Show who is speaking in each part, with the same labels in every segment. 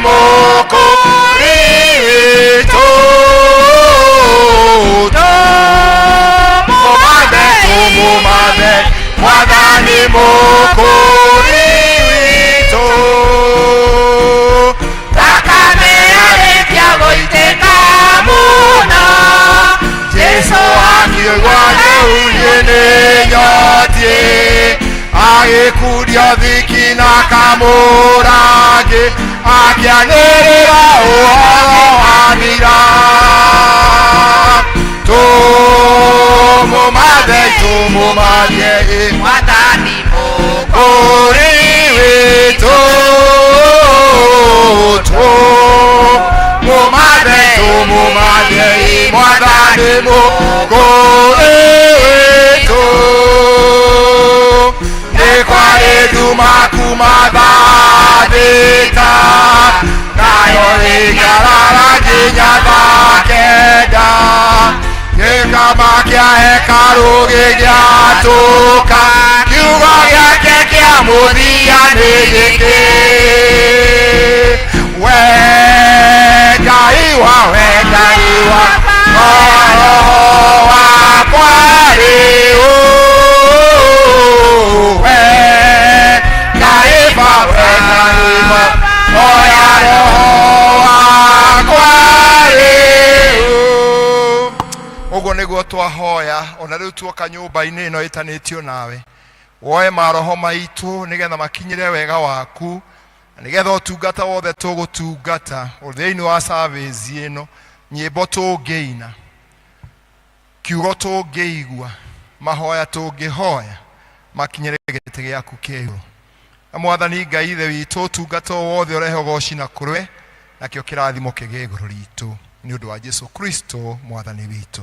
Speaker 1: mũkũri witũ. Tũmũmathe Mwathani mũkũri witũ. Thakame yarĩkia gũitĩka mũno, Jesũ akiuga rĩu niĩ nĩnyotie, agĩkurio thiki na kamũrangi, akĩanĩrĩra ũhoro wa mira. Tũmũmathe Mwathani mũkũri witũ. Tũmũmathe Mwathani mũkũri witũ. Nĩ kwarĩ nduma kuma thaa thita, nayo ĩkĩrara nginya thaa kenda. Gĩkama kĩa hekarũ gĩgĩatũka, kiugo gĩake kĩa mũthia nĩ gĩkĩ: we Ngai wa roho wakwa rĩu, we Ngai oya roho wakwa rĩu. Ũguo nĩguo twahoya ona rĩu tuoka nyũmba-inĩ ĩno ĩtanĩtio nawe, woe maroho maitũ nĩgetha makinyĩre wega waku, nĩgetha ũtungata wothe tũgũtungata thĩinĩ wa service ĩno, nyĩmbo tũngĩina, kiugo tũngĩigua, mahoya tũngĩhoya, makinyĩre gĩtĩ gĩaku kĩĩrũ. Na Mwathani Ngai ithe witũ, ũtungata wothe ũrehe ũgooci na kũrwe, nakĩo kĩrathimo kĩgĩe igũrũ ritũ, nĩ ũndũ wa Jesũ Kristo Mwathani witũ.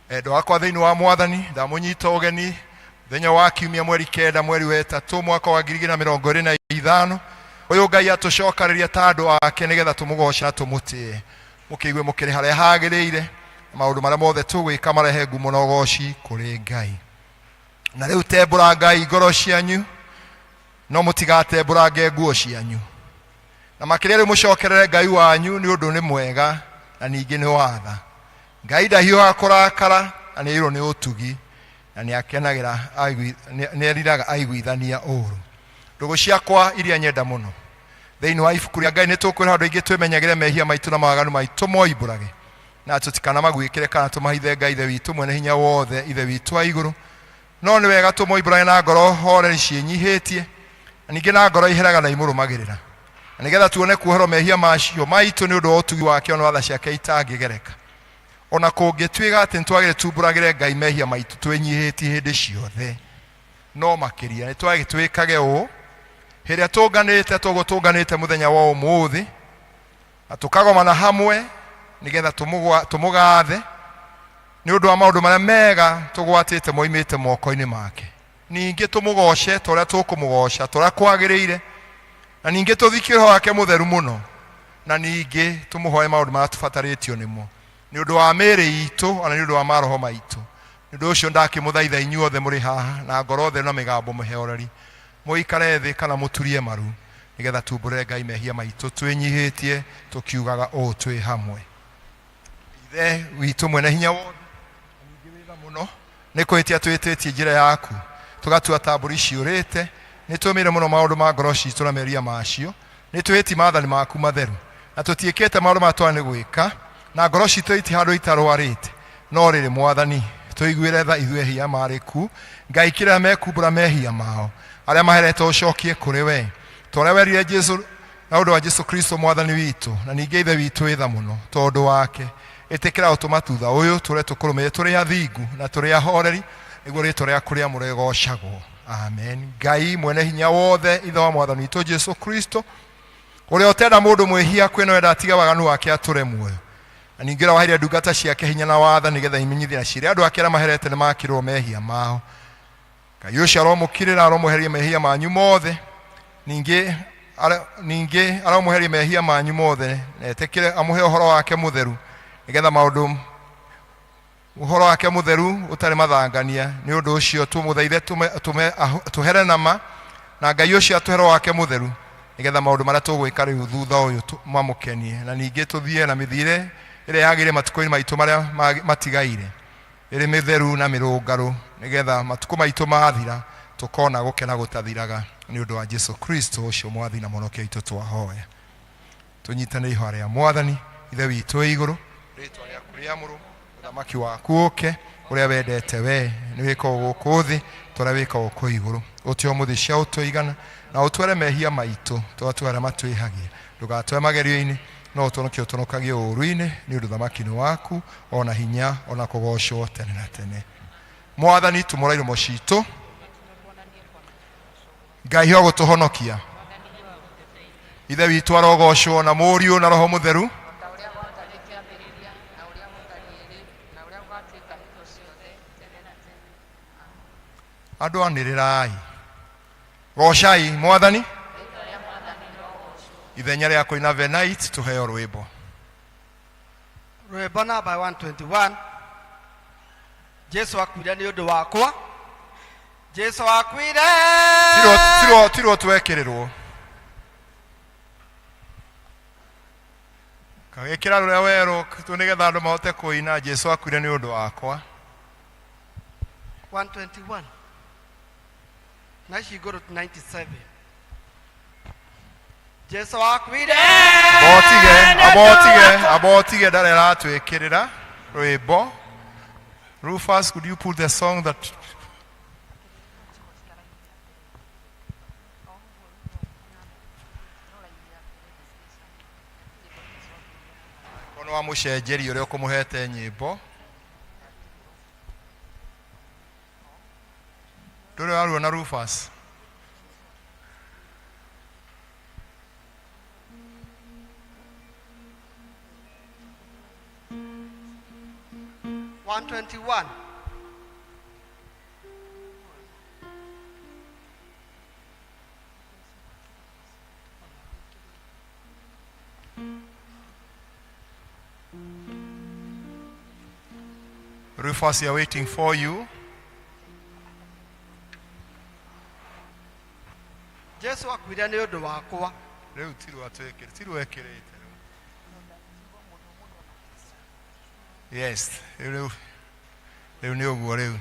Speaker 1: Endwa akwa thĩinĩ wa Mwathani, ndamũnyita ũgeni thenya wa kiumia mweri 9 mweri wa 3 mwaka wa 2025. Ũyũ Ngai atũcokanĩrĩria ta andũ ake nĩgetha tũmũgoce na tũmũtĩe, mũkĩigue mũkĩrĩ harĩa hagĩrĩire, maũndũ marĩa mothe tũgwĩka marehe ngumo na ũgooci kũrĩ Ngai. Na rĩu tembũra Ngai ngoro cianyu, no mũtigatembũrange nguo cianyu, na makĩria rĩu mũcokerere Ngai wanyu nĩ ũndũ nĩ mwega na ningĩ nĩ watha. Ngai ndahiũha kũrakara na nĩ nĩ ũtugi, na nĩ akenagĩra nĩ eriraga aiguithania ũũru. Ndũgũ ciakwa iria nyenda mũno, thĩinĩ wa ibuku rĩa Ngai nĩ tũkwĩra andũ aingĩ twĩmenyagĩre mehia maitũ na mawaganu maitũ moimbũrage, na tũtikana magwĩkĩre kana tũmahithe Ngai ithe witũ mwene hinya wothe, ithe witũ wa igũrũ. No nĩ wega tũmoimbũrage na ngoro horeri ciĩnyihĩtie, na ningĩ na ngoro iheraga na imũrũmagĩrĩra, na nĩgetha tuone kuoherwo mehia macio maitũ nĩ ũndũ wa ũtugi wake ona watha ciake itangĩgereka. Ona kũngĩtuĩka atĩ nĩtwagĩrĩire tumbũragĩre Ngai mehia maitũ twĩnyihĩtie hĩndĩ ciothe, no makĩria nĩ twagĩtwĩkage ũũ hĩrĩa tũgũtũnganĩte mũthenya wa ũmũthĩ, na tũkagomana hamwe nĩgetha tũmũgathe nĩ ũndũ wa maũndũ marĩa mega tũgwatĩte moimĩte moko-inĩ make. Ningĩ tũmũgoce ta ũrĩa tũkũmũgoca ta ũrĩa kwagĩrĩire, na ningĩ tũthikie roho wake mũtheru mũno, na ningĩ tũmũhoe maũndũ marĩa tũbatarĩtio nĩmo nĩ ũndũ wa mĩĩrĩ itũ ona nĩ ũndũ wa maroho maitũ. Nĩ ũndũ ũcio ndakĩmũthaitha inyuothe mũrĩ haha na ngoro theru na mĩgambo mũheoreri, mũikare thĩ kana mũturie maru, nĩgetha tumbũre Ngai mehia maitũ twĩnyihĩtie tũkiugaga ũũ twĩ hamwe. Ithe witũ mwene hinya wothe, ningĩ wĩtha mũno nĩ kwĩtia twĩtĩtie njĩra yaku, tũgatua ta mbũri ciũrĩte, nĩ tũmĩire mũno maũndũ ma ngoro citũ na meria macio, nĩ twĩti maathani maku matheru, na tũtiĩkĩte maũndũ marĩa twagĩrĩirwo nĩ gwĩka, na ngoro citũ iti handũ itarwarĩte. No rĩrĩ Mwathani, tũiguĩre tha ithuĩ ehia marĩ ku, Ngai kĩrĩa mekumbũra mehia mao, arĩa maherete ũcokie kũrĩ we, ta ũrĩa werire Jesũ na ũndũ wa Jesũ Kristo Mwathani witũ, na ningĩ ithe witũ wĩtha mũno tondũ wake. Ĩtĩkĩra ũtũma thutha ũyũ tũrĩa tũkũrũmĩrĩra tũrĩ athingu na tũrĩ ahoreri, nĩguo rĩĩtwa rĩaku rĩa mũrĩgocagwo. Amen. Ngai mwene hinya wothe, ithe wa Mwathani witũ Jesũ Kristo, ũrĩa ũtenda mũndũ mwĩhia kwĩna wenda atiga waganu wake atũre muoyo, na ningĩ waheire ndungata ciake hinya na watha nĩgetha imenyithie na ciĩre andũ ake arĩa maherete nĩ makĩrwo mehia mao. Ngai ũcio aromũkirĩra aromũheria mehia manyu mothe, ningĩ aromũheria mehia manyu mothe, na etĩkĩre amũhe ũhoro wake mũtheru, nĩgetha maũndũ ũhoro wake mũtheru ũtarĩ mathangania. Nĩ ũndũ ũcio tũmũthaithe tũhere nama, na Ngai ũcio atũhere wake mũtheru nigetha maundu maria tugwika riu thutha uyu mamukenie na ninge tuthie na mithire ire yagire matuko-ini maitu maria matigaire ire mitheru na mirungaru nigetha matuko maitu mathira tukona gukena gutathiraga ni undu wa Jesu Kristo ucio mwathi na munokia itu twahoya tunyitane ihwa ria mwathani ithe witu iguru ritwa ria kuriamuru uthamaki waku uke uria wendete we ni wiko guku thi turia wiko guku iguru utio muthi cia utuigana na utware mehia maitu twatwara matwihagia ndugatwe magerio-ini no utonokie utonokagie uru-ini ni undu thamaki ni waku ona hinya ona kugocwo tene na tene mwathani tumurairo mocitu Ngai wa gutuhonokia ithe witu arogocwo na Mũriũ na Roho Mũtheru andu anirirai gocai mwathani ithenya ria kuina venite tuheo rwimbo
Speaker 2: number 121 Jesu akwire ni undu wakwa Jesu akwire
Speaker 1: tiro twekererwo kagekira ruria wero tunigetha andu mahote kuina Jesu akwire ni undu wakwa
Speaker 2: 121 na shigoro 97 Jesu akwire
Speaker 1: abotige ndarera twikirira rwimbo Rufus, could you put the song that kono wa mucenjeri uria ukumuhete nyimbo nduri waruona Rufus
Speaker 2: 121
Speaker 1: Rufus, we are waiting for you.
Speaker 2: Jesu akwire ni undu wakwa
Speaker 1: Riu tiru ekirite. Yes, riu ni uguo riu.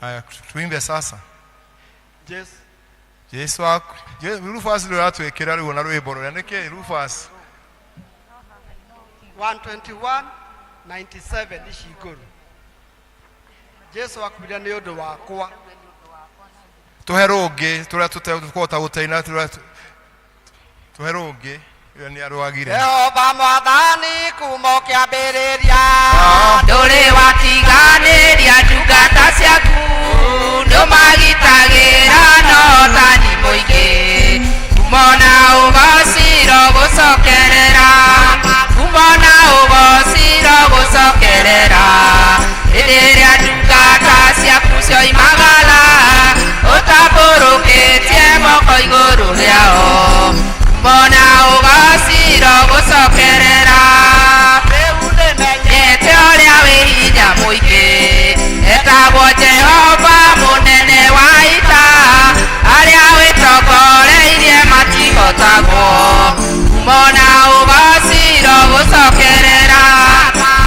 Speaker 1: Aya tuimbe sasa. Jesu Rufus riu atwikira riu na rwimbo ruria niki Rufus
Speaker 2: 121 97 ishiguru Jesu akwire ni undu wakwa
Speaker 1: tuherungi turia tutekota gutaina tuherungi ira ni arwagire
Speaker 2: Jehova mwathani kuma kiambiriria
Speaker 3: nduri watiganiria ndungata ciaku ndumagitagira no tani muingi kumona ugociro gucokerera kumona ugociro gucokerera iriria ndungata ciaku cioimagara utaburukitie moko iguru riao kumona ugociro gucokerera menyete uria wi hinya muingi etagwo Jehova munene wa ita aria witongoreirie matihotagwo kumona ugociro gucokerera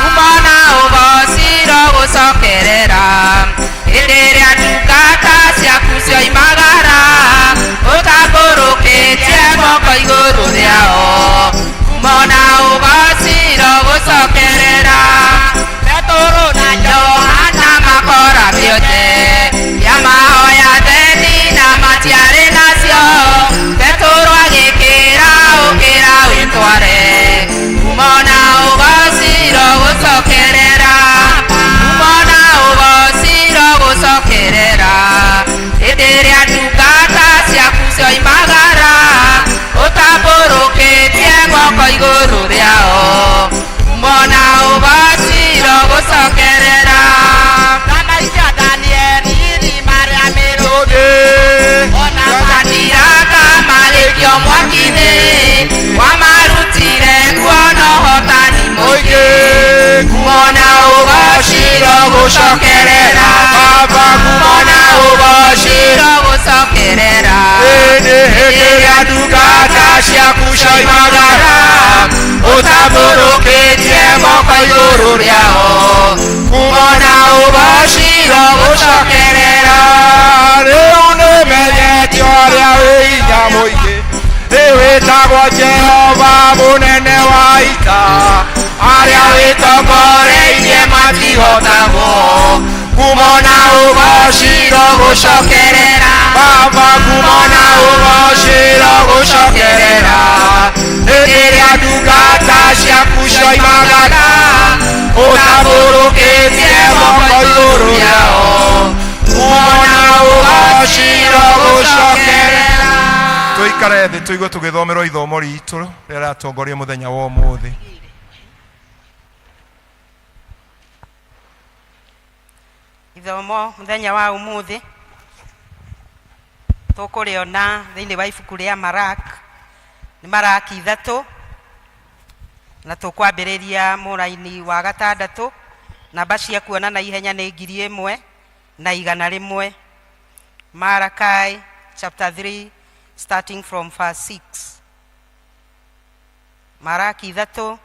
Speaker 3: kumona ugociro gucokerera iriria ndungata ciaku cioimagara utaburukitie moko iguru riao kumona ugociro gucokerera Petro na Yohana makora vyote ya mahoya theni na matiare nacio Petro agikira ukira witware kumona ugociro gucokerera kumona ugociro gucokerera iriria ndungata ciaku cioimagara utaburukitie moko iguru riao kumona ugociro gucokerera kana icia Danieli irima ria mirugi ona Shadiraka magikio mwaki-ini wamarutire kuona ũhotani mũingĩ kumona ugociro gucokerera kumona ugociro gucokerera imagara utaburukitie moko iguru riao kumona ubashiro gucokerera
Speaker 1: riu nimenyete uria wi hinya muingi witagwo Jehova munene wa ita
Speaker 3: aria witongoreirie matihotagwo kumona ubashiro gucokerera
Speaker 1: Baba
Speaker 3: kumona ubashiro gucokerera iria ndungata ciaku cioimagara utaburukitie moko iguru riao kumona ubashiro gucokerera.
Speaker 1: Tuikare thi tuigue tugithomerwo ithomo ritu rira atongoria muthenya wa umuthi.
Speaker 4: Ithomo muthenya wa umuthi tukuriona thiini wa ibuku ria Maraki ni Maraki 3 na tukwambiriria muraini wa 6 namba cia kuona na ihenya ni 1,000 na 100. Maraki chapter 3 starting from verse 6. Maraki 3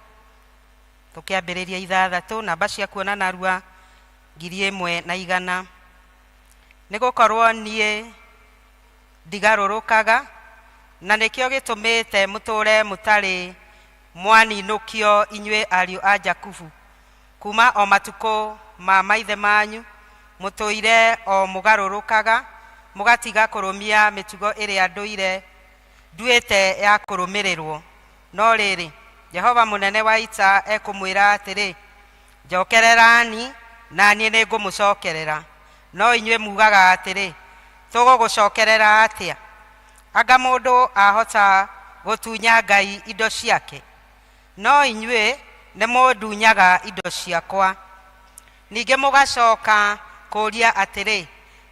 Speaker 4: tukiambiriria 6 namba cia kuona narua 1,000 na 100. Nigukorwo nie ndigarurukaga na nikio gitumite muture mutari mwaninukio inywe ariu a Jakubu kuma o matuko ma maithe manyu mutoire o mugarurukaga mugatiga kurumia mitugo iria nduire nduite ya kurumirirwo. No riri Jehova munene wa ita ekumwira atiri njokererani nani ningumucokerera. No inywe mugaga atiri tugugucokerera atia? Anga mundu ahota gutunya Ngai indo ciake? No inywe ni mundunyaga indo ciakwa. Ninge mugacoka kuria atiri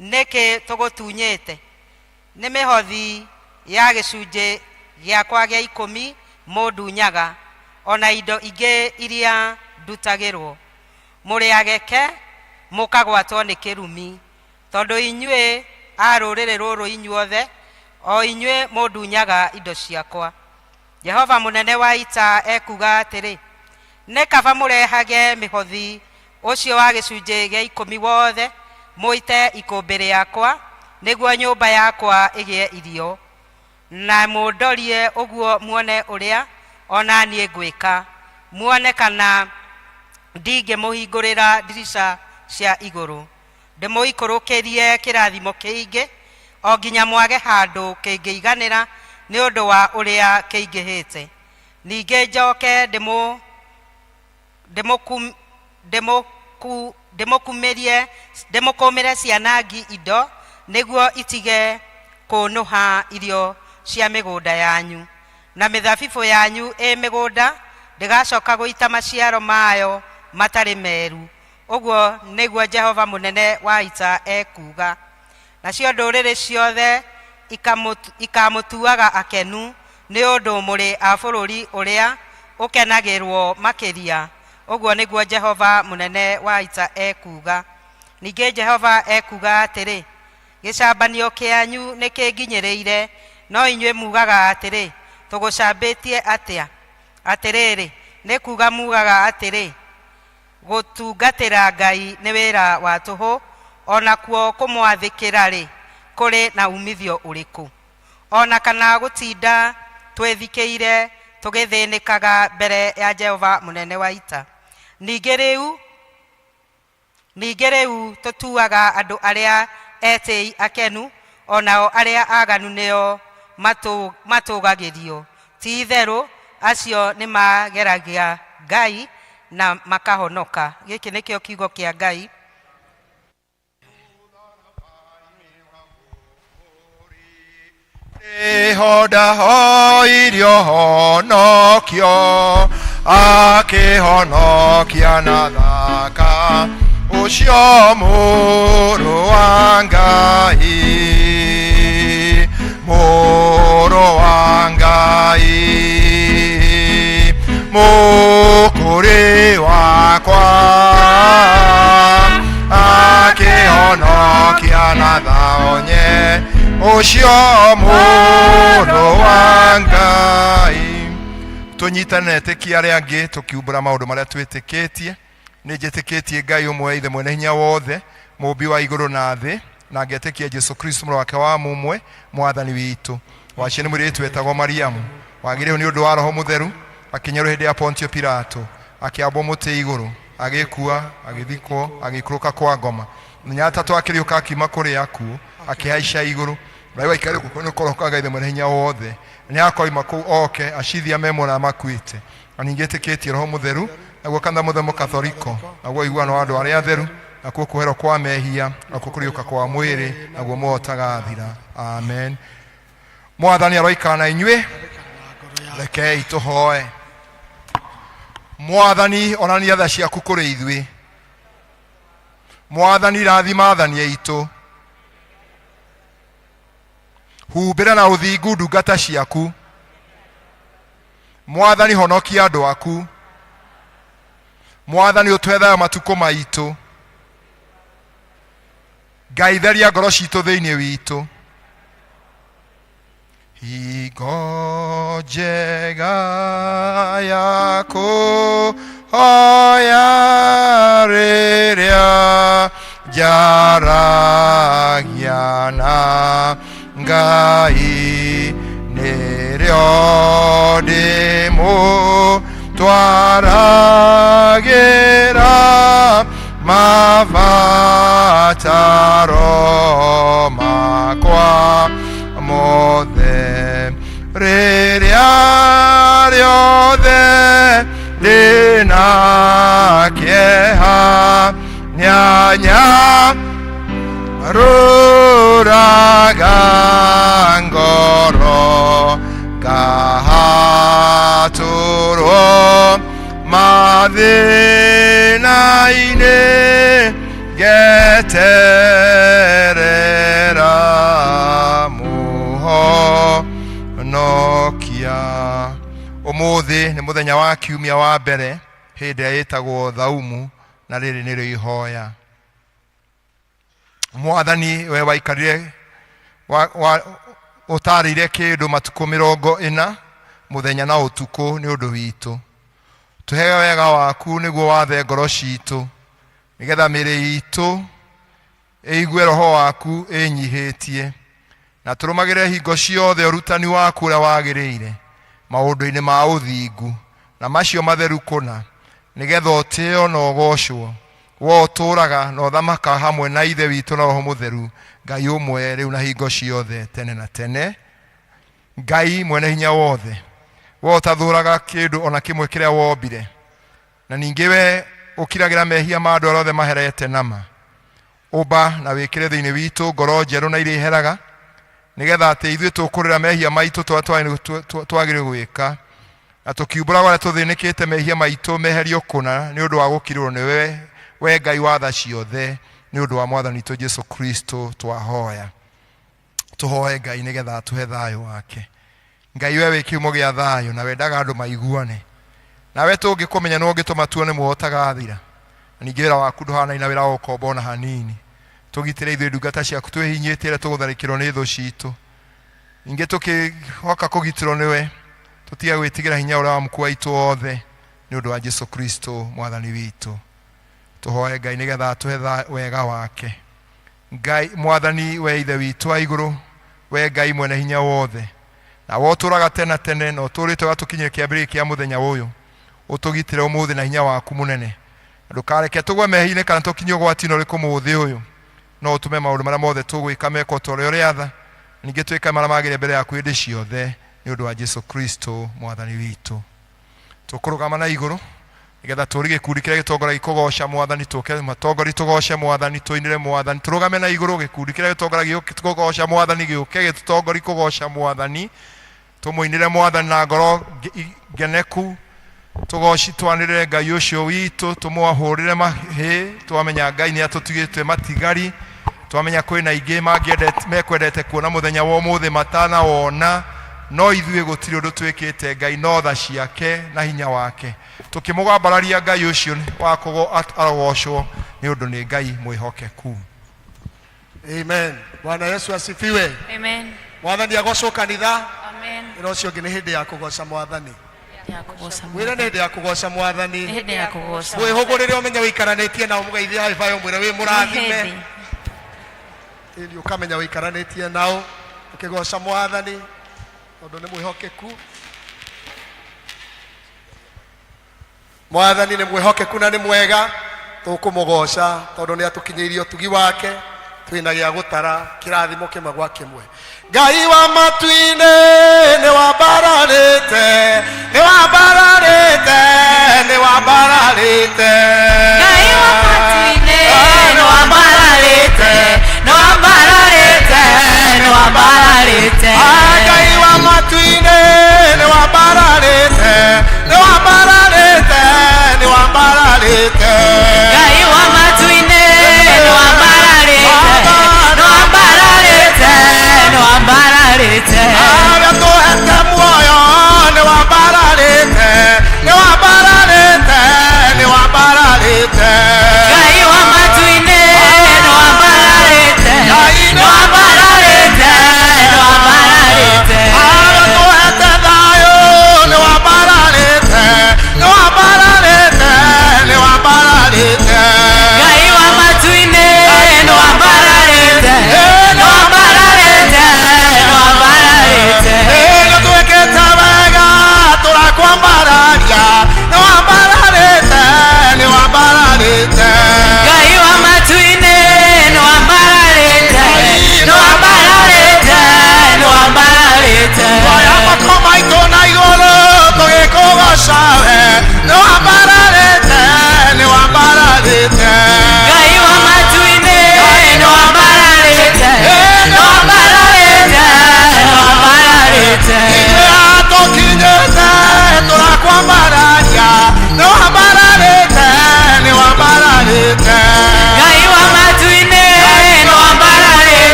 Speaker 4: niki tugutunyite? Ni mihothi ya gicunje giakwa gia 10 mundunyaga ona indo ingi iria ndutagirwo. Muri ageke mukagwatwo ni kirumi tondu inywe a ruriri ruru inyuothe o inywe mundunyaga indo ciakwa. Jehova munene wa ita ekuga atiri ne kaba murehage mihothi ucio wa gicunje gia 10 wothe muite ikumbi riakwa niguo nyumba yakwa igie irio na mundorie uguo muone uria ona nie ngwika muone kana ndige muhingurira dirisha cia iguru ndimuikurukirie kirathimo kiingi o nginya mwage handu kingiiganira ni undu wa uria kiingihite. Ninge njoke ndimukumire cianangi indo niguo itige kunuha irio cia migunda yanyu na mithabibu yanyu migunda ndigacoka guita maciaro mayo matari meru. Uguo niguo Jehova munene wa ita ekuga. Nacio nduriri ciothe ikamutuaga akenu ni undu muri a bururi uria ukenagirwo makiria. Uguo niguo Jehova munene wa ita ekuga. Ninge Jehova ekuga atiri gicambanio kianyu nikinginyireire no inywe mugaga atiri tugucambitie atia? Atiriri ni kuga mugaga atiri gutungatira Ngai ni wira wa tuhu ona kuo kumwathikira ri kuri na umithio uriku ona kana gutinda twethikiire tugithinikaga mbere ya Jehova munene wa ita. Ninge riu tutuaga andu aria etei akenu onao aria aganu nio matugagirio. Ti itheru acio ni mageragia Ngai na makahonoka. Giki nikio kiugo kia Ngai.
Speaker 1: Ihoda irio honokio akihonokia na thaka ucio muru wa Ngai, muru wa Ngai, mukuri wakwa akihonokia na thaonye ucio muru wa Ngai. tunyitane etĩkia arĩa angĩ tukiumbũra maũndũ marĩa twĩtĩkĩtie. Nĩ njĩtĩkĩtie Ngai ũmwe Ithe mwene hinya wothe, mũmbi wa igũrũ na thĩ, na ngetĩkia Jesu Kristo mũrũ wake wa mũmwe, mwathani witũ. Waciarĩ mũirĩtu wetagwo Mariamu, wagĩrĩirwo nĩ ũndũ wa Roho Mũtheru, akĩnyarwo hĩndĩ ya Pontio Pilato, akĩambwo mũtĩ igũrũ, agĩkua, agĩthikwo, agĩikũrũka kwa ngoma. Mũthenya wa gatatũ akĩriũka akiuma kũrĩ akuũ, akĩhaica igũrũ. Ngai waikare gũkũ nĩũkorokaga Ithe mwene hinya wothe. Nĩakoima kũu oke acithia memona makuĩte. Na ningĩ ĩtĩkĩtie Roho Mũtheru, naguo kanitha mũtheru Katholiko, naguo ũiguano wa andũ arĩa atheru, nakuo kũherwo kwa mehia, nakuo kũriũka kwa mwĩrĩ, naguo mũoyo ũtagathira. Amen. Mwathani aroikara na inyuĩ. Rekei tũhoe. Mwathani onania tha ciaku kũrĩ ithuĩ. Mwathani rathima athani aitũ. Humbĩra na ũthingu ndungata ciaku. Mwathani honokia andũ aku. Mwathani ũtũhe thayũ matukũ maitũ. Ngai theria ngoro citũ thĩinĩ witũ. Hingo njega ya kũhoya rĩrĩa njaragia na Ngai, nĩrĩo ndĩmũtwaragĩra mabataro makwa mothe. Rĩrĩa rĩothe ndĩna kĩeha, nyanyarũraga ngoro, ngahatũrwo mathĩna-inĩ, ngeterera mũhonokia. Ũmũthĩ nĩ mũthenya wa kiumia wa mbere hĩndĩ ĩrĩa ĩtagwo thaumu, na rĩrĩ nĩrĩo ihoya. Mwathani we waikarire ũtarĩire kĩndũ matukũ 40 mũthenya na ũtukũ nĩ ũndũ witũ. Tũhe wega waku nĩguo wathe ngoro citũ, nĩgetha mĩĩrĩ itũ ĩigue roho waku ĩnyihĩtie, na tũrũmagĩre hingo ciothe ũrutani waku ũrĩa wagĩrĩire maũndũ-inĩ ma ũthingu na macio matheru kũna, nĩgetha ũtĩo na ũgocwo, wo ũtũũraga na ũthamaka hamwe na Ithe witũ na Roho Mũtheru, Ngai ũmwe rĩu na hingo ciothe tene na tene. Ngai mwene hinya wothe, wo ũtathũraga kĩndũ ona kĩmwe kĩrĩa wombire, na ningĩ we ũkiragĩra mehia ma andũ arĩa othe maherete nama. Ũmba na wĩkĩre thĩinĩ witũ ngoro njerũ na iria iheraga, nĩgetha atĩ ithuĩ tũkũrĩra mehia maitũ twagĩrĩirwo gwĩka, na tũkiumbũra arĩa tũthĩnĩkĩte mehia maitũ meherio kũna nĩ ũndũ wa gũkirĩrwo nĩwe, we Ngai wa tha ciothe, nĩ ũndũ wa Mwathani witũ Jesu Kristo twahoya. Tũhoe Ngai nĩgetha atũhe thayũ wake. Ngai we wĩ kĩhumo gĩa thayũ, na wendaga andũ maiguane. Nawe tũngĩkũmenya nĩ ũngĩtũma tuone muoyo ũtagathira. Ningĩ wĩra waku ndũhanaine na wĩra wa ũkombo ona hanini. Tũgitĩre ithuĩ ndungata ciaku twĩhinyĩtie rĩrĩa tũgũtharĩkĩrwo nĩ thũ citũ. Ningĩ tũkĩhoka kũgitĩrwo nĩwe, tũtige gwĩtigĩra hinya ũrĩa wa muku waitũ wothe, nĩ ũndũ wa Jesu Kristo Mwathani witũ. Tũhoe Ngai nĩgetha atũhe wega wake. Ngai Mwathani we Ithe witũ wa igũrũ, we Ngai mwene hinya wothe, na wotũraga tena tene na ũtũrĩte watũkinyĩra kĩambĩrĩria kĩa mũthenya ũyũ, ũtũgitĩre ũmũthĩ na hinya waku mũnene. Ndũkareke tũgwe mehia-inĩ kana tũkinye ũgwati-inĩ ũrĩkũ mũthĩ ũyũ, no ũtũme maũndũ marĩa mothe tũgwĩka mekwo ta ũrĩa ũrĩatha, ningĩ twĩke marĩa magĩrĩire mbere yaku hĩndĩ ciothe, nĩ ũndũ wa Jesu Kristo Mwathani witũ. Tũkũrũgama na igũrũ nĩgetha tũũri gĩkundi kĩrĩa gĩtongoragia kũgoca Mwathani, tũke matongori tũgoce Mwathani, tũinĩre Mwathani. Tũrũgame na igũrũ, gĩkundi kĩrĩa gĩtongoragia kũgoca Mwathani gĩũke gĩtũtongori kũgoca Mwathani. Tũmũinĩre Mwathani na ngoro ngeneku, tũgoci twanĩrĩre Ngai ũcio witũ, tũmwahũrĩre mahĩ, twamenya Ngai nĩ atũtigĩte matigari, twamenya kwĩna ingĩ mekwendete kuona mũthenya wa ũmũthĩ matanawona, no ithuĩ gũtirĩ ũndũ twĩkĩte Ngai no tha ciake na hinya wake. Tũkĩmũgambararia Ngai ũcio wa arogocwo nĩ ũndũ nĩ Ngai mwĩhokeku.
Speaker 5: Amen. Bwana Yesu asifiwe.
Speaker 3: Amen.
Speaker 5: Mwathani agocwo kanitha.
Speaker 3: Amen.
Speaker 5: Ĩno ũcio ũngĩ nĩ hĩndĩ ya kũgoca Mwathani. mwire nä ndä ya kå goca mwathani
Speaker 3: hĩndĩ ya kũgoca
Speaker 5: mwä hå gå rä re å menye wä ikaranä tie nao må geithie haibayo mwä re wä må rathime ili å kamenya wä ikaranä tie nao å kä goca mwathani tondå nä mwä hokeku mwathani nä mwä hokeku na nä mwega tå kå må goca tondå nä atå kinyä irie å tugi wake twä na gä a gå tara kä rathimo kä mwe gwa kä mwe Ngai wa matu-inĩ nĩ wambararĩte nĩ wambararĩte nĩ wambararĩte
Speaker 3: Ngai wa matu-inĩ nĩ wambararĩte nĩ wambararĩte nĩ wambararĩte
Speaker 5: Ngai wa matu-inĩ nĩ wambararĩte nĩ wambararĩte nĩ wambararĩte
Speaker 3: Ngai wa matu-inĩ nĩ wambararĩte nĩ wambararĩte
Speaker 5: arĩa tũhete muoyo nĩ wambararĩte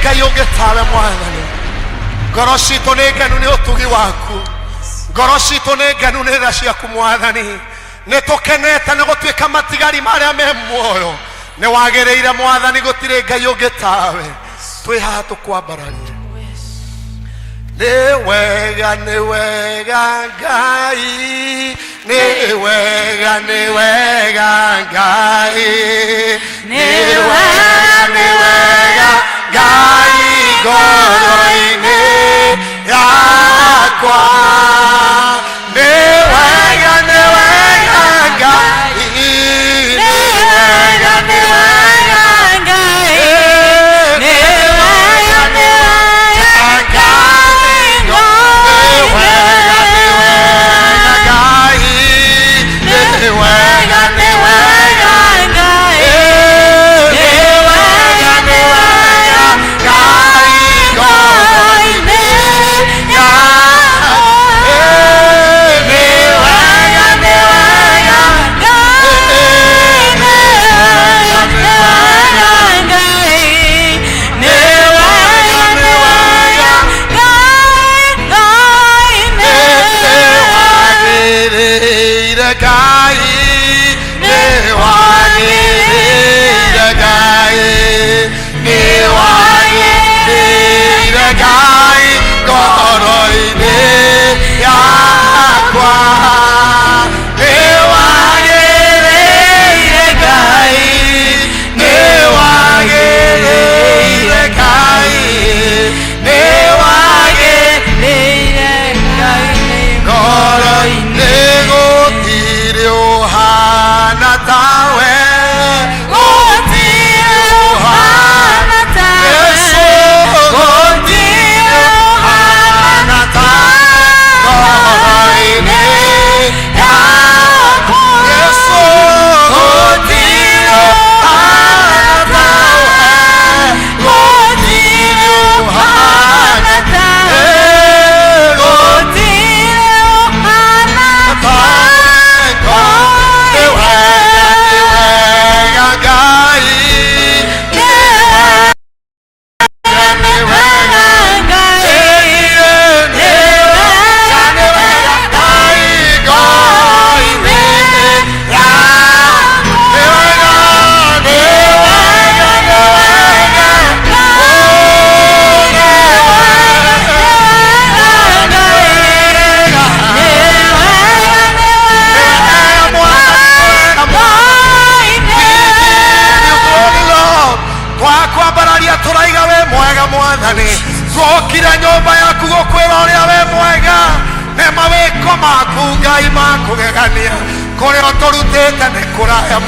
Speaker 5: Ngai ũngĩ tawe Mwathani. Ngoro citũ nĩ ngenu nĩ ũtugi waku, ngoro citũ nĩ ngenu nĩ tha ciaku Mwathani. Nĩ tũkenete nĩ gũtuĩka matigari marĩa me muoyo. Nĩ wagĩrĩire Mwathani, gũtirĩ Ngai ũngĩ tawe. Twĩ haha tũkwambararia. Nĩ wega Ngai, nĩ wega Ngai, nĩ wega Ngai ngoro-inĩ yakwa. Nĩ wega Ngai, nĩ wega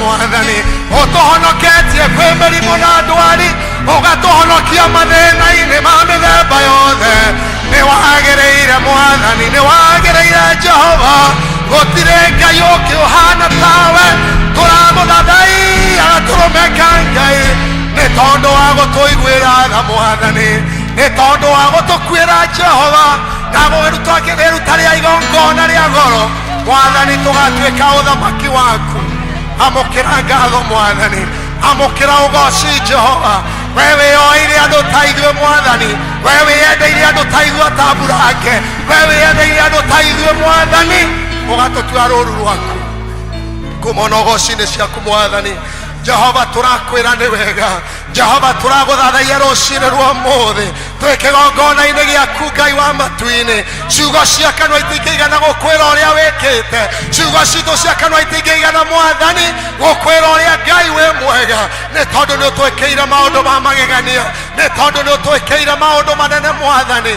Speaker 5: Mwathani. Ũtũhonoketie kwĩ mĩrimũ na ndwari, ũgatũhonokia mathĩna-inĩ ma mĩthemba yothe. Nĩ wagĩrĩire Mwathani, nĩ wagĩrĩire Jehova. Gũtirĩ Ngai ũngĩ ũhana tawe. Tũramũthathaiya tũrũmĩka Ngai, nĩ tondũ wa gũtũiguĩra tha Mwathani, nĩ tondũ wa gũtũkuĩra Jehova na gũgĩruta iruta rĩa igongona rĩa goro Mwathani, tũgatuĩka ũthamaki waku. Amũkĩra ngatho Mwathani, amũkĩra ũgoci Jehova. We wĩyoeire andũ ta ithuĩ Mwathani, we wĩyendeire andũ ta ithuĩ atamburake, we wĩyendeire andũ ta ithuĩ Mwathani, ũgatũtua rũũru rwaku. Ngumo na ũgoci nĩ ciaku Mwathani. Jehova tũrakwĩra nĩ wega, Jehova tũragũthathaiya rũciinĩ rwa ũmũthĩ twĩ kĩgongona-inĩ gĩaku Ngai wa matu-inĩ. Ciugo cia kanua itingĩigana gũkwĩra ũrĩa wĩkĩte, ciugo citũ cia kanua itingĩigana Mwathani gũkwĩra ũrĩa Ngai wĩ mwega, nĩ tondũ nĩ ũtwĩkĩire maũndũ ma magegania, nĩ tondũ nĩ ũtwĩkĩire maũndũ manene Mwathani.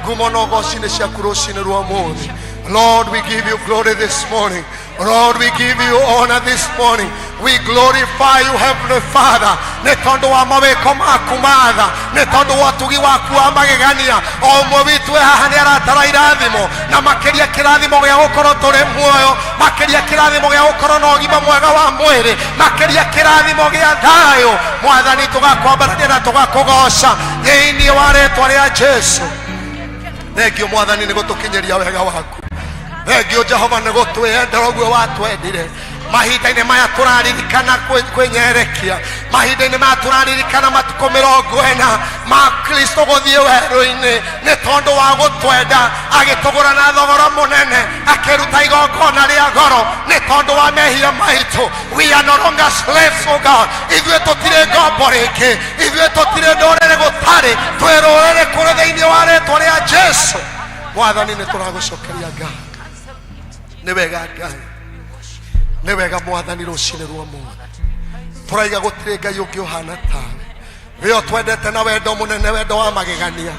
Speaker 5: Ngumo na ũgoci nĩ ciaku rũciinĩ rwa ũmũthĩ. Lord, we give you glory this morning. Lord, we give you honor this morning. We glorify you, Heavenly Father. Nĩ tondũ wa mawĩko maku matha, nĩ tondũ wa ũtugi waku wa magegania. O ũmwe witũ haha nĩ aratara irathimo, na makĩria kĩrathimo gĩa gũkorwo tũrĩ muoyo, makĩria kĩrathimo gĩa gũkorwo na ũgima mwega wa mwĩrĩ, makĩria kĩrathimo gĩa thayũ. Mwathani, tũgakwambararia na tũgakũgoca thĩinĩ wa rĩĩtwa rĩa Jesũ. Thengio Mwathani nĩ gũtũkinyĩria wega waku. Thengio Jehova nĩ gũtwendera ũguo watwendire. Mahinda-inĩ maya tũraririkana kwĩnyerekia, mahinda-inĩ maya tũraririkana matukũ 40 ma Kristo gũthiĩ werũ-inĩ nĩ tondũ wa gũtwenda agĩtũgũra na thogora mũnene akĩruta igongona rĩa goro nĩ tondũ wa mehia maitũ. We are no longer slaves, oh God. Ithuĩ tũtirĩ ngombo rĩngĩ, ithuĩ tũtirĩ ndũrĩrĩ gũtarĩ, twĩ rũrĩrĩ kũrĩ thĩinĩ wa rĩĩtwa rĩa Jesu. Mwathani nĩ tũragũcokeria ngatho. Nĩ wega Ngai, nĩ wega Mwathani rũcinĩ rwa mũthĩ tũraiga gũtirĩ Ngai ũngĩ ũhana tawe. We ũtwendete na wendo mũnene, wendo wa magegania,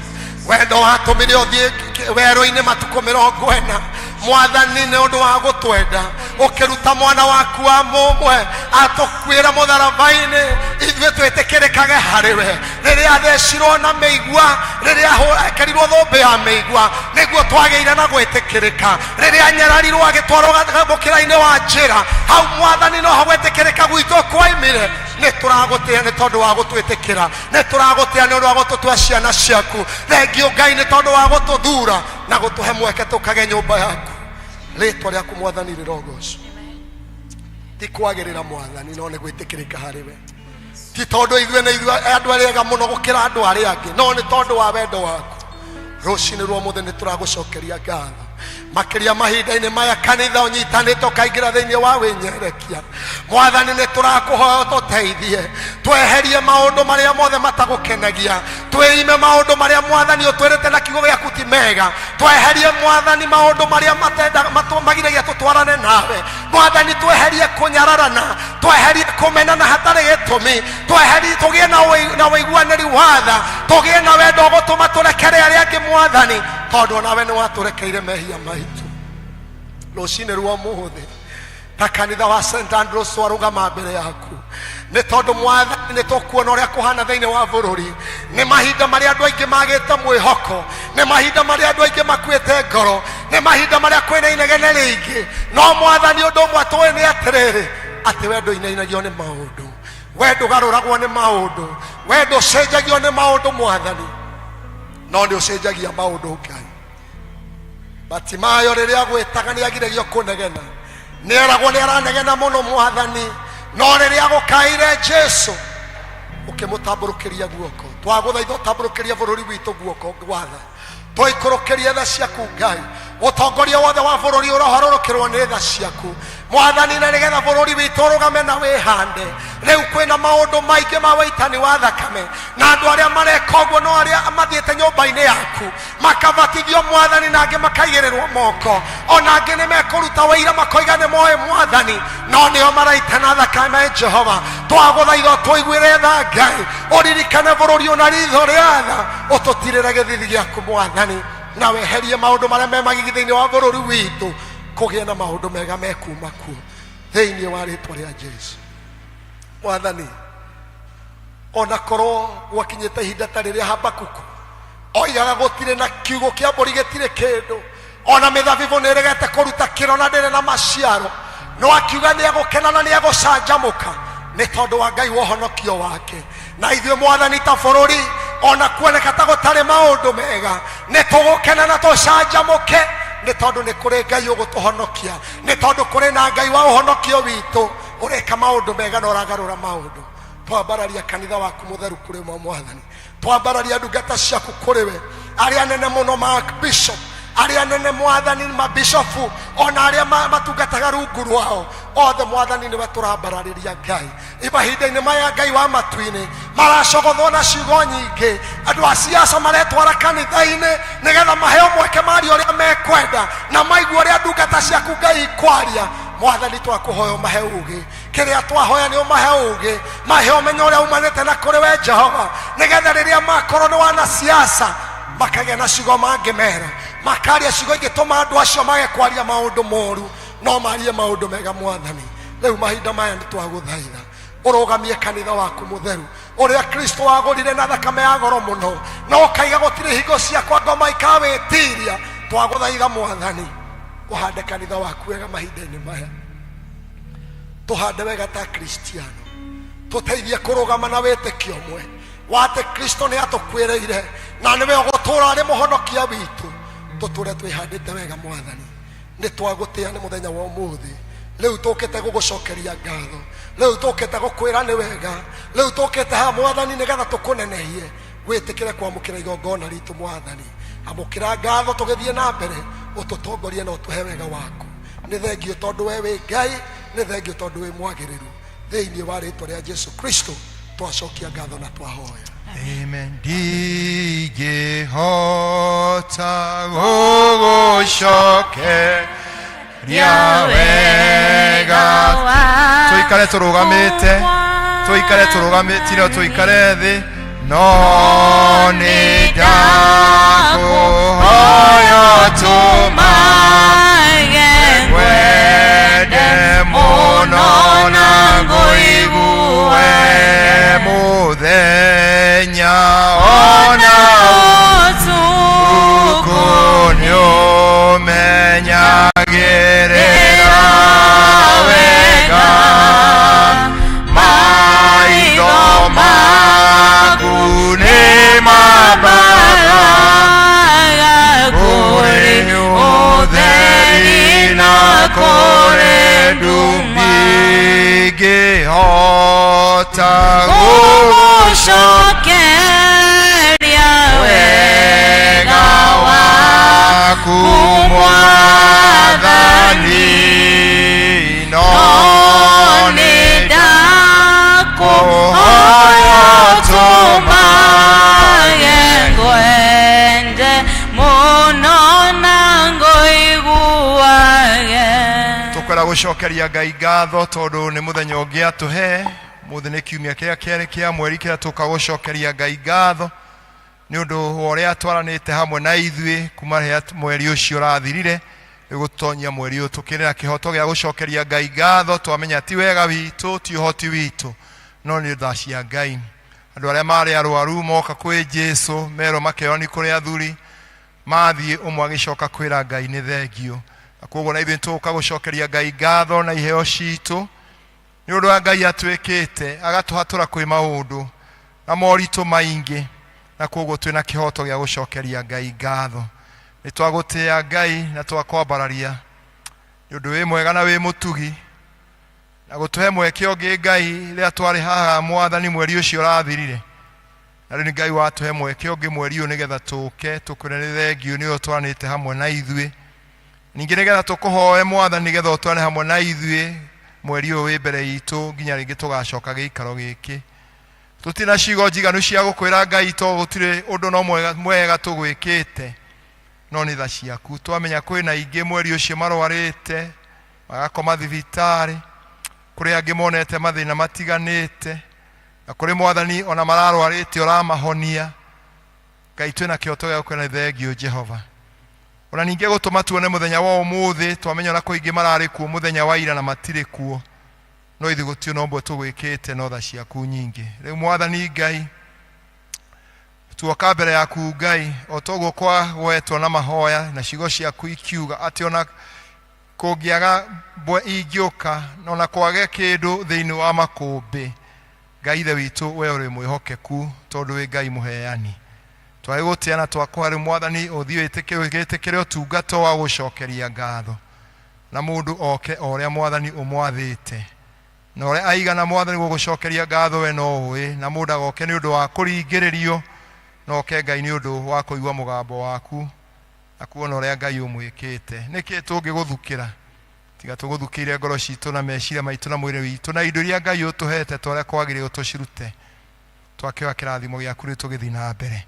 Speaker 5: wendo watũmire ũthiĩ werũ-inĩ matukũ 40. Mwathani nĩ ũndũ wa gũtwenda ũkĩruta mwana waku wa mũmwe atũkuĩra mũtharaba-inĩ ithuĩ twĩtĩkĩrĩkage harĩwe rĩrĩa athecirwo na mĩigua, rĩrĩa ekerirwo thũmbĩ ya mĩigua nĩguo twagĩire na gwĩtĩkĩrĩka, rĩrĩa anyararirwo agĩtwarwo mũkĩra-inĩ wa njĩra hau Mwathani noho gwĩtĩkĩrĩka gwitũ kwaimire. Nĩ tũragũtĩĩa nĩ tondũ wa gũtwĩtĩkĩra, nĩ tũragũtĩĩa nĩ ũndũ wa gũtũtua ciana ciaku. Thengio Ngai nĩ tondũ wa gũtũthura na gũtũhe mweke tũkage nyũmba yaku. Rĩĩtwa rĩaku Mwathani rĩrogocwo. Ti kwagĩrĩra Mwathani no nĩ gwĩtĩkĩrĩka harĩwe, ti tondũ ithuĩ nĩ ithuĩ andũ arĩa ega mũno gũkĩra andũ arĩa angĩ, no nĩ tondũ wa wendo waku. Rũcinĩ rwa mũthĩ nĩ tũragũcokeria ngatho makĩria mahinda-inĩ maya kanitha ũnyitanĩte ũkaingĩra thĩinĩ wa wĩnyerekia. Mwathani nĩ tũrakũhoya ũtũteithie tweherie maũndũ marĩa mothe matagũkenagia, twĩime maũndũ marĩa Mwathani ũtwĩrĩte na kiugo gĩaku ti mega, tweherie Mwathani maũndũ marĩa magiragia tũtwarane nawe. Mwathani tweherie kũnyararana, tweherie kũmenana hatarĩ gĩtũmi, tweherie tũgĩe na ũiguanĩri wa tha, tũgĩe na wendo gũtũma tũrekere arĩa angĩ Mwathani, tondũ nawe nĩ watũrekeire mehia maitũ. Rũcinĩ rwa mũthĩ ta kanitha wa St. Andrews twarũgama mbere yaku nĩ tondũ Mwathani nĩ tũkuona ũrĩa kũhana thĩinĩ wa bũrũri. Nĩ mahinda marĩa andũ aingĩ magĩte mwĩhoko, nĩ mahinda marĩa andũ aingĩ makuĩte ngoro, nĩ mahinda marĩa kwĩna inegene rĩingĩ, no Mwathani ũndũ ũmwe tũĩ nĩ atĩrĩrĩ atĩ wendo inainagio nĩ maũndũ, wendo garũragwo nĩ maũndũ, wendo ũcenjagio nĩ maũndũ Mwathani, no nĩ ũcenjagia maũndũ Ngai. Batimayo rĩrĩa gwĩtaga nĩ agiragio kũnegena, nĩ eragwo nĩ aranegena mũno Mwathani, no rĩrĩa gũkaire Jesu ũkĩmũtambũrũkĩria guoko. Twagũthaitha ũtambũrũkĩria bũrũri witũ guoko gwatha, tũikũrũkĩrie tha ciaku Ngai, ũtongoria wothe wa bũrũri ũroharũrũkĩrwo nĩ tha ciaku Mwathani, na nĩgetha bũrũri witũ ũrũgame na wĩhande. Rĩu kwĩna maũndũ maingĩ ma wĩitani wa thakame, na andũ arĩa mareka ũguo no arĩa mathiĩte nyũmba-inĩ yaku makabatithio Mwathani, na angĩ makaigĩrĩrwo moko, ona angĩ nĩ mekũruta wĩira makoiga nĩ moĩ Mwathani, no nĩo maraitana thakame Jehova. Twagũthaitha tũiguĩre tha Ngai, ũririkane bũrũri ũna ritho rĩa tha, ũtũtirĩre gĩthithi gĩaku Mwathani, na weherie maũndũ marĩa me magigi thĩinĩ wa bũrũri witũ, kũgĩe na maũndũ mega mekuma kuo thĩinĩ wa rĩĩtwa rĩa Jesu. Mwathani, ona korwo gwakinyĩte ihinda ta rĩrĩa Habakuku oigaga gũtirĩ na kiugo kĩa mbũri gĩtirĩ kĩndũ, ona mĩthabibũ nĩ ĩregete kũruta kĩro na ndĩrĩ na maciaro, no akiuga nĩ egũkena na nĩ egũcanjamũka nĩ tondũ wa Ngai wa ũhonokio wake. Na ithuĩ Mwathani ta bũrũri ona kuoneka ta gũtarĩ maũndũ mega, nĩ tũgũkena na tũcanjamũke nĩ tondũ nĩ kũrĩ Ngai ũgũtũhonokia, nĩ tondũ kũrĩ na Ngai wa ũhonokio witũ ũreka maũndũ mega na ũragarũra maũndũ. Twambararia kanitha waku mũtheru kũrĩ mo Mwathani, twambararia ndungata ciaku kũrĩ we, arĩa nene mũno ma bishop, arĩa nene Mwathani mabishofu, ona arĩa matungataga rungu rwao othe Mwathani nĩwe tũrambararĩria Ngai. Imahinda-inĩ maya Ngai wa matu-inĩ maracogothwo na ciugo nyingĩ, andũ a siasa maretwara kanitha-inĩ nĩgetha maheo mweke mario ũrĩa mekwenda na maigua ũrĩa ndungata ciaku Ngai ikwaria. Mwathani twakũhoya ũmahe ũũgĩ, kĩrĩa twahoya nĩ ũmahe ũũgĩ, mahe ũmenyo ũrĩa umanĩte na kũrĩ we Jehova, nĩgetha rĩrĩa makorwo nĩ wana siasa makagĩa na ciugo mangĩmera, makaria ciugo ingĩtũma andũ acio mage kwaria maũndũ moru, no marie maũndũ mega Mwathani. Rĩu mahinda maya nĩ twagũthaitha ũrũgamie kanitha waku mũtheru ũrĩa Kristo wagũrire na thakame ya goro mũno, no ũkaiga gũtirĩ hingo ciakwa ngoma ikawĩtiria. Twagũthaitha Mwathani ũhande kanitha waku wega mahinda-inĩ maya, tũhande wega ta Kristiano, tũteithie kũrũgama na wĩtĩkio ũmwe wa atĩ Kristo nĩ atũkwĩrĩire na nĩwe ũgũtũũra arĩ mũhonokia witũ. Tũtũũre twĩhandĩte wega Mwathani, nĩ twagũtĩĩa nĩ mũthenya wa ũmũthĩ. Rĩu tũkĩte gũgũcokeria ngatho, rĩu tũkĩte gũkwĩra nĩ wega, leo tokete ha mwathani nigetha tukunenehie witikire kwamukira igongona ritu mwathani amukira ngatho tugithie na mbere ututongorie na utuhe wega waku ni thengio tondu we wi Ngai ni thengio tondu wi mwagiriru thiini wa ritwa ria Jesu Kristo twacokia ngatho na twahoya
Speaker 1: amen ndigihota gugushokeria wega tuikare turugamite no tuikare thi no ni ndakuhoya tumage wende muno na nguigue muthenya ona utuku niumenyagirira wega maitho maku ni mabaraga kuri utheri na kuri ndumbi ngihota gugushokeria wega waku mwathani no ni ndakuhoya tumage ngwende muno na nguiguage tukwera gucokeria Ngai ngatho tondu ni muthenya ungi atuhe muthi ni kiumia kia keri kia mweri kia tukagucokeria Ngai ngatho ni undu wa uria twaranite hamwe na ithui kuma ria mweri ucio rathirire igutonyia mweri uyu tukirira kihoto gia gucokeria Ngai ngatho twamenya ti wega witu ti uhoti witu no ni tha cia Ngai andu aria mari arwaru moka kwi Jesu mero makeoni kuri athuri mathie umwe agicoka kwira Ngai ni thengio koguo na ithui tukagucokeria Ngai ngatho na iheo citu ni undu wa Ngai atwikite agatuhatura kwi maundu na moritu maingi na koguo twina kihoto gia gucokeria Ngai ngatho ni twagutia Ngai na twakwambararia ni undu wi mwega na wi mutugi na gutuhe mweke ungi Ngai ria twari haha mwathani mweri ucio rathirire na ni Ngai watuhe mweke ungi mweri uyu nigetha tuke tukwire ni thengio ni utwanite hamwe na ithui ningi nigetha tukuhoe mwathani nigetha utwane hamwe na ithui mweri uyu wi mbere itu nginya ringi tugacoka giikaro giki tutina cigo njiganu cia gukwira Ngai to gutire undu no mwega tugwikite no ni tha ciaku twamenya kwina ingi mweri ucio marwarite magakoma thibitari kuri angi monete mathina matiganite na kuri mwathani ona mararwarite uramahonia Ngai twina kioto gia kwina thengio Jehova ona ninge gutuma tuone muthenya wa umuthi twamenya na kuingi marari kuo muthenya wa ira na matire kuo no ithi gutio no mbo tugwikite no tha ciaku nyingi riu mwathani Ngai tuoka mbere yaku Ngai otogo kwa gwetwo na mahoya na cigo ciaku ikiuga ati ona kungiaga bwe ingioka na kwage kindu thiini wa makumbi Ngai ithe witu we uri mwihokeku tondu wi Ngai muheani twagutiana twakwari mwathani uthio itikire utungato wa gucokeria ngatho na mundu oke oria mwathani umwathite na oria aigana mwathani gugucokeria ngatho we no uwi na mundu agoke ni undu wa kuringiririo no oke Ngai ni undu wa kuigwa mugambo waku na kuona oria Ngai umwikite niki tungiguthukira tiga tuguthukire ngoro citu na meciria maitu na mwiri witu na indo iria Ngai utuhete twaria kwagire utucirute twakiwa kirathimo giaku ri tugithi na mbere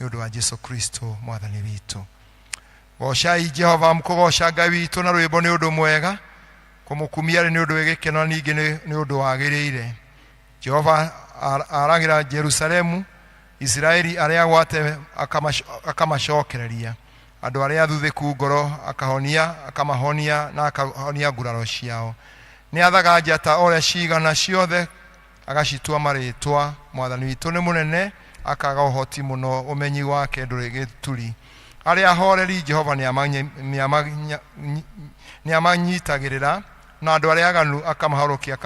Speaker 1: ni undu wa Jesu Kristo mwathani witu gocai Jehova mkugoca Ngai witu na rwimbo ni undu mwega kumukumia ni undu wigikeno ningi ni undu wagirire Jehova aragira Jerusalemu Israeli aria gwate akamacokereria andu aria thuthiku ngoro akamahonia na akahonia nguraro ciao ni athaga njata oria cigana ciothe agacitua maritwa mwathani witu ni munene akaga uhoti muno umenyi wake nduri gituri aria horeri Jehova ni amanyitagirira na andu aria aganu akamaharukia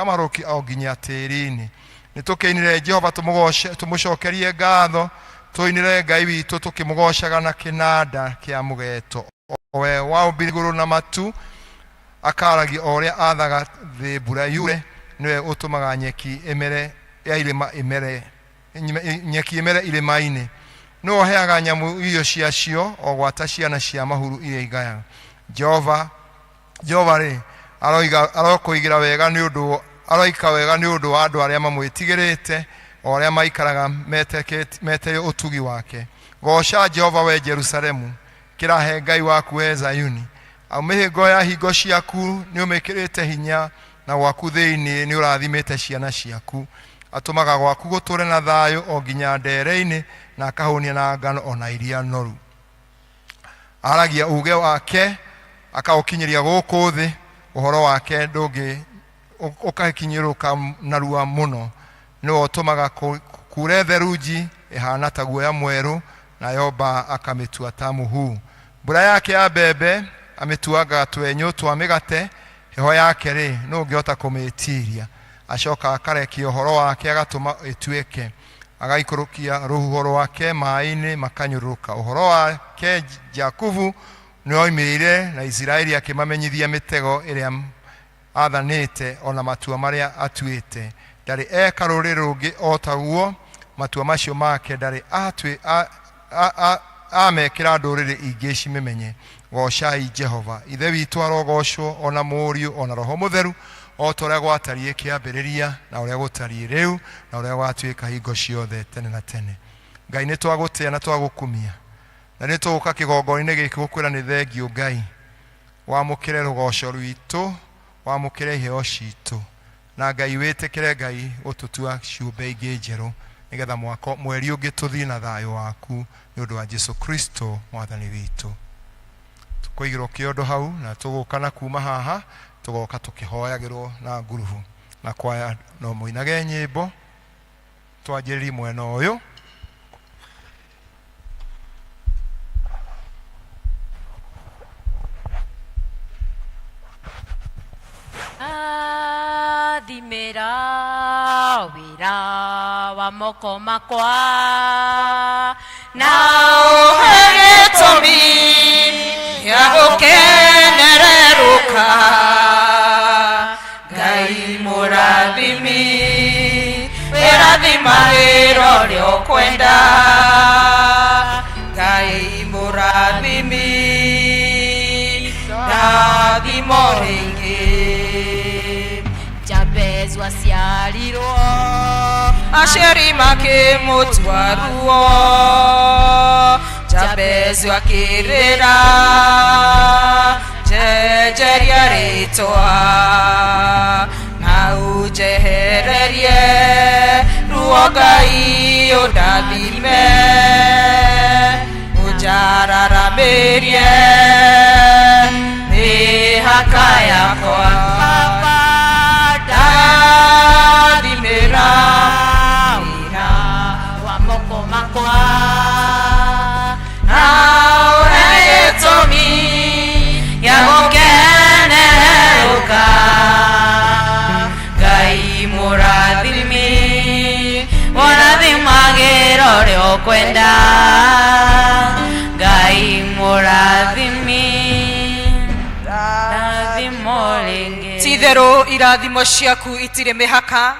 Speaker 1: o nginya tirini nitukeinire Jehova tumucokerie ngatho tuinire Ngai witu tukimugocaga na kinanda kia mugeto we wa mbiguru na matu akaragi oria athaga thi mbura yure niwe utumaga nyeki emere ya irima imere nyeki imere irima-ini no heaga nyamu irio ciacio o gwata ciana cia mahuru iria igayaga Jehova ri arokoigira wega ni undu aroika wega ni undu wa andu aria mamwitigirite o aria maikaraga mete utugi wake goca Jehova we Jerusalemu kirahe Ngai waku we Zayuni mihingo ya hingo ciaku ni umikirite hinya na gwaku thiini ni urathimite ciana ciaku atumaga gwaku guture na thayo o nginya ndere-ini na akahunia na ngano ona iria noru aragia uge wake akaukinyiria guku thi uhoro wake ndungi ukakinyiruka narua muno no otumaga kure theruji ihana ta guoya mweru na yoba akamitua tamuhu mbura yake ya bebe amituaga twenyu twa migate heho yake ri no ngiota kumitiria acoka akarekia uhoro wake agatuma ituike agaikurukia ruhoro wake maini makanyuruka uhoro wake Jakubu ni oimirire na Israeli akimamenyithia mitego iria athanite ona matua maria atuite ndari eka ruriri rungi otaguo matua macio make ndari amekira nduriri ingi cimemenye gocai Jehova ithe witu arogocwo ona muriu ona roho mutheru o toria gwatarie kiambiriria na uria gutarie riu na uria gwatuika hingo ciothe tene na tene Ngai ni twagutia na twagukumia na ni tuguka kigongoni-ini giki gukwira ni thengio Ngai wamukire rugoco rwitu wamukire iheo citu na Ngai witikire Ngai ututua ciumbe ingi njeru nigetha mweri ungi tuthii na thayo waku ni undu wa Jesu Kristo mwathani witu tukoigirwo kiondo hau na tugukana kuma haha tugoka tukihoyagirwo na nguruvu na kwaya no muinage nyimbo twanjiriri mwena uyu
Speaker 3: Adimera wira wa moko makwa na uhegetomi ya gukenereruka Ngai murathimi wirathimagiro rio kwenda Ngai murathimi rathimo ringi Jabezu aciarirwo aciari makimutua ruo Jabezu akirira jejeria ritwa na ujehererie ruo Ngai undathime ujararamirie mihaka yakwa Adimera wira wa moko makwa na uhegetomi ya gukeneruka Ngai murathimi warathimagiro rio kwenda Ngai murathimi rathimo ringi
Speaker 6: Tithero irathimo ciaku itire mihaka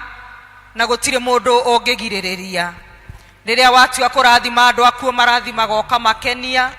Speaker 6: na gutire mundu ungigiririria riria watua kurathima andu aku marathima goka makenia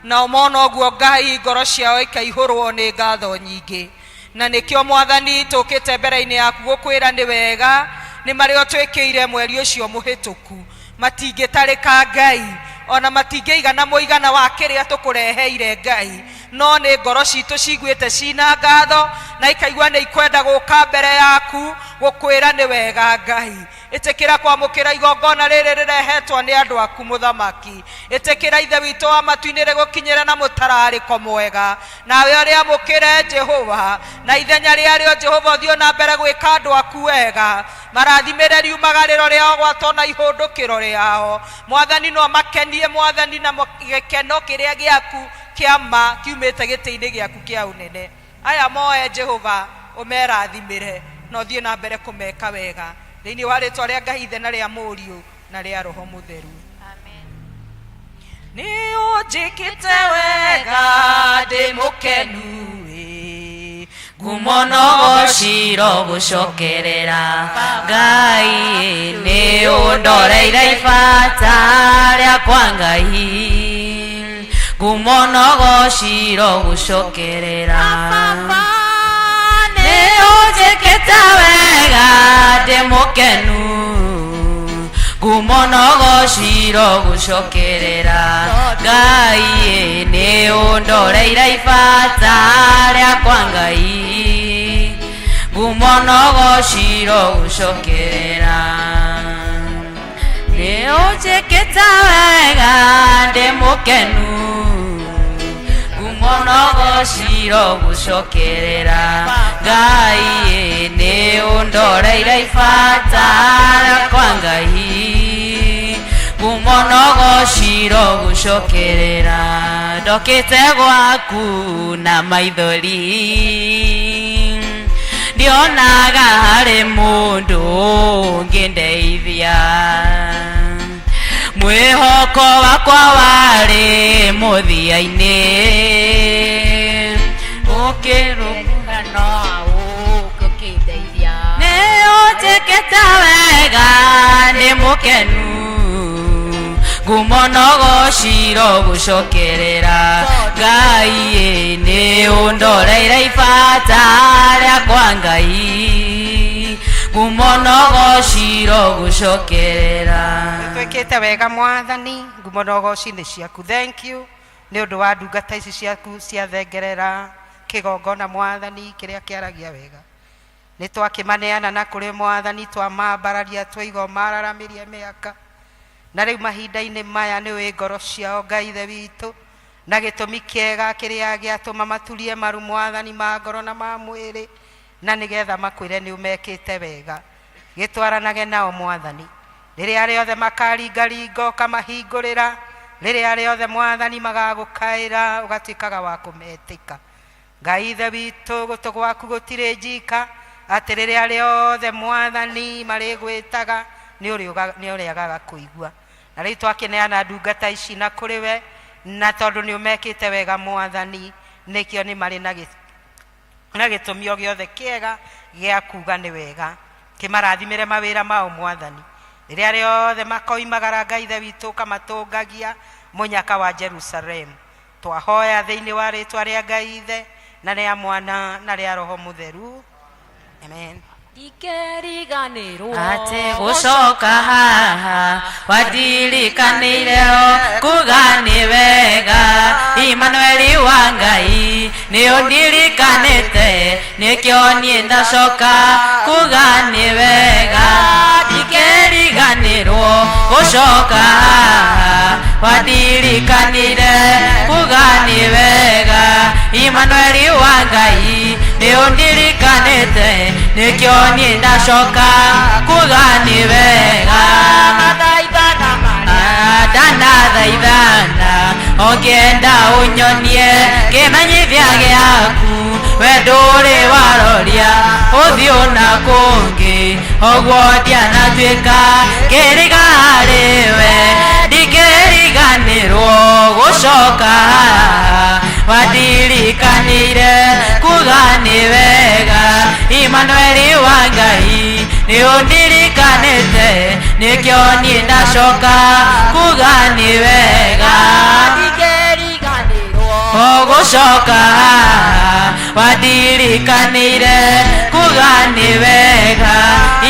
Speaker 6: na umona oguo Ngai ngoro ciao ikaihurwo ni ngatho nyingi na nikio mwathani tukite mbere-ini yaku gukwira ni wega ni mario twikire mweri ucio muhituku matingitarika Ngai ona matingĩigana muigana wa kiria tukureheire Ngai no ni ngoro citu ciguite cina ngatho na ikaigua ni ikwenda guka mbere yaku gukwira ni wega Ngai itikira kwamukira igongona riri rirehetwo ni andu aku muthamaki itikira ithe witu wa matu-ini gukinyira na mutarariko mwega nawe uri amukire Jehova na ithenya riario Jehova uthio na mbere gwika andu aku wega marathimire riumagariro riao gwatona ihundukiro riao mwathani no makenie mwathani na gikeno kiria giaku kiama kiumite giti-ini giaku kia unene aya moe Jehova umerathimire no thie na mbere kumeka wega thini wa ritwa ria Ngai ithe na ria Muriu na ria Roho Mutheru amen ni ujikite wega ndi mukenu
Speaker 3: ngumonogo ciro gucokerera Ngai ni undoreire ibata riakwa Ngai ngumonogo ciro gucokerera ni unjikite wega ndi mukenu ngumonogo ciro gucokerera Ngai ni undoreire ibata riakwa Ngai ngumonogo ciro gucokerera ni unjikite wega ndi mukenu ngumonogo ciro gucokerera Ngai ni undoreire ibata riakwa Ngai ngumonogo ciro gucokerera ndokite gwaku na maithori ndionaga hari mundu ungindeithia mwihoko wakwa wari muthiaini ukirunga no ukindeithia ni unjikite wega ni mukenu ngumonogo ciro gucokerera Ngai ni undoreire ibata riakwa Ngai ngumonogo ciro gucokerera
Speaker 4: twikite wega mwathani ngumonogo cini ciaku thank you ni undu wa ndungata ici ciaku ciathengerera kigongona mwathani kiria kiaragia wega ni twakimaneana na kuri mwathani twamambararia twaigo mararamirie miaka na riu mahinda-ini maya ni wi ngoro ciao Ngai ithe witu na gitumi kiega kiria giatuma maturie maru mwathani ma ngoro na ma mwiri na nigetha makwire ni umekite wega gitwaranage nao mwathani riria riothe makaringaringa ukamahingurira riria riothe mwathani magagukaira ugatikaga wa kumetika Ngai ithe witu gutu gwaku gutire njika ati riria riothe mwathani marigwitaga ni uriagaga kuigua na riu twakineana ndungata ici na kuri we na tondu ni umekite wega mwathani nikio ni mari na gitumio giothe kiega gia kuga ni wega kimarathimire mawira mao mwathani riria riothe makoimagara Ngai ithe witu kamatungagia munyaka wa Jerusalem twahoya thiini wa ritwa ria Ngai ithe na ria mwana na ria roho mutheru amen
Speaker 3: ate gucoka haha wadirikanireo kuga ni wega Imanueli wa Ngai ni undirikanite nikio nie ndacoka kuga ni wega ndikeriganirwo gucoka haha wadirikanire kuga ni wega Imanueli wa Ngai ni undirikanite nikio nie ndacoka kuga ni wega dana thaithana ongienda unyonie kimenyithia giaku we nduri waroria uthio na kungi oguo ndianatuika kiriga hariwe ndikiriganirwo gucoka wadirikanire kuga ni wega Imanueli wa Ngai ni undirikanite nikio nie ndacoka kuga ni wega gucoka wadirikanire kuga ni wega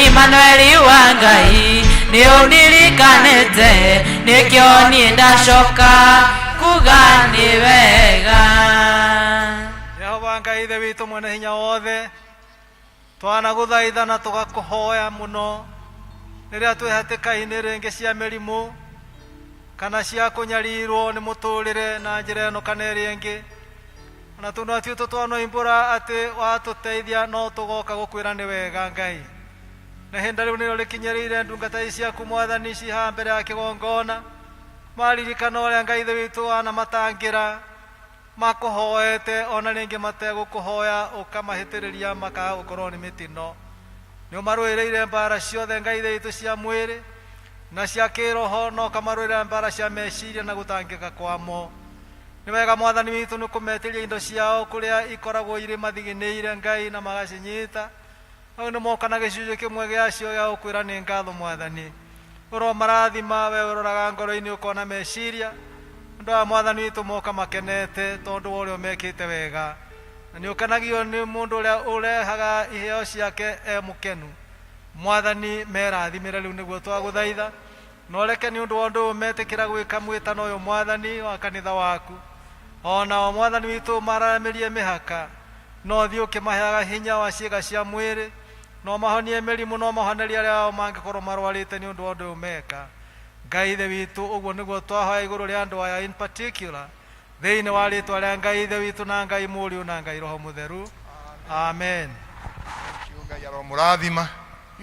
Speaker 3: Imanueli wa Ngai ni undirikanite nikio nie ndacoka kuga ni wega
Speaker 7: Yehova Ngai ithe witu mwene hinya wothe twanaguthaitha na tugakuhoya muno riria twihatikaini ringi cia mirimu kana cia kunyarirwo ni muturire na njira ino kana ringi na tunatio tutwanoimbura ati watuteithia no tugoka gukwira ni wega Ngai na hinda riu niro rikinyirire ndungata ici ciaku mwathani ici ha mbere ya kigongona maririkana uria Ngai ithe witu anamatangira makuhoete ona ringi mategukuhoya ukamahitiriria makaga gukorwo ni mitino ni umarwireire mbara ciothe Ngai ithe witu cia mwiri na cia kiroho no kamarwira mbara cia meciria na gutangika kwamo nĩ wega mwathani witũ nĩ kũmetĩria indo ciao kũrĩa ikoragwo irĩ mathiginĩire Ngai na magacinyita au nĩ moka na gĩcunjĩ kĩmwe gĩacio gĩa gũkwĩra nĩ ngatho mwathani ũro marathima we ũroraga ngoro-inĩ ũkona meciria andũ a mwathani witũ moka makenete tondũ wa ũrĩa mekĩte wega na nĩ ũkenagio nĩ mũndũ ũrĩa ũrehaga iheo ciake mũkenu mwathani merathimĩre rĩu nĩguo twagũthaitha na ũreke nĩ ũndũ wa ũndũ metĩkĩra gwĩka mwĩtano ũyũ mwathani wa kanitha waku onao mwathani witũ mararamĩrie mĩhaka no thiĩ ũkĩmaheaga hinya wa ciĩga cia mwĩrĩ no mahonie mĩrimũ no mahonerie arĩa ao mangĩkorwo marwarĩte nĩ ũndũ wa ũndũ ũyũ meka Ngai ithe witũ ũguo nĩguo twahoya igũrũ rĩa andũ aya in particular thĩinĩ wa rĩtwa rĩa Ngai ithe witũ na Ngai mũriũ na Ngai roho mũtheru amen
Speaker 1: Ngai aromũrathima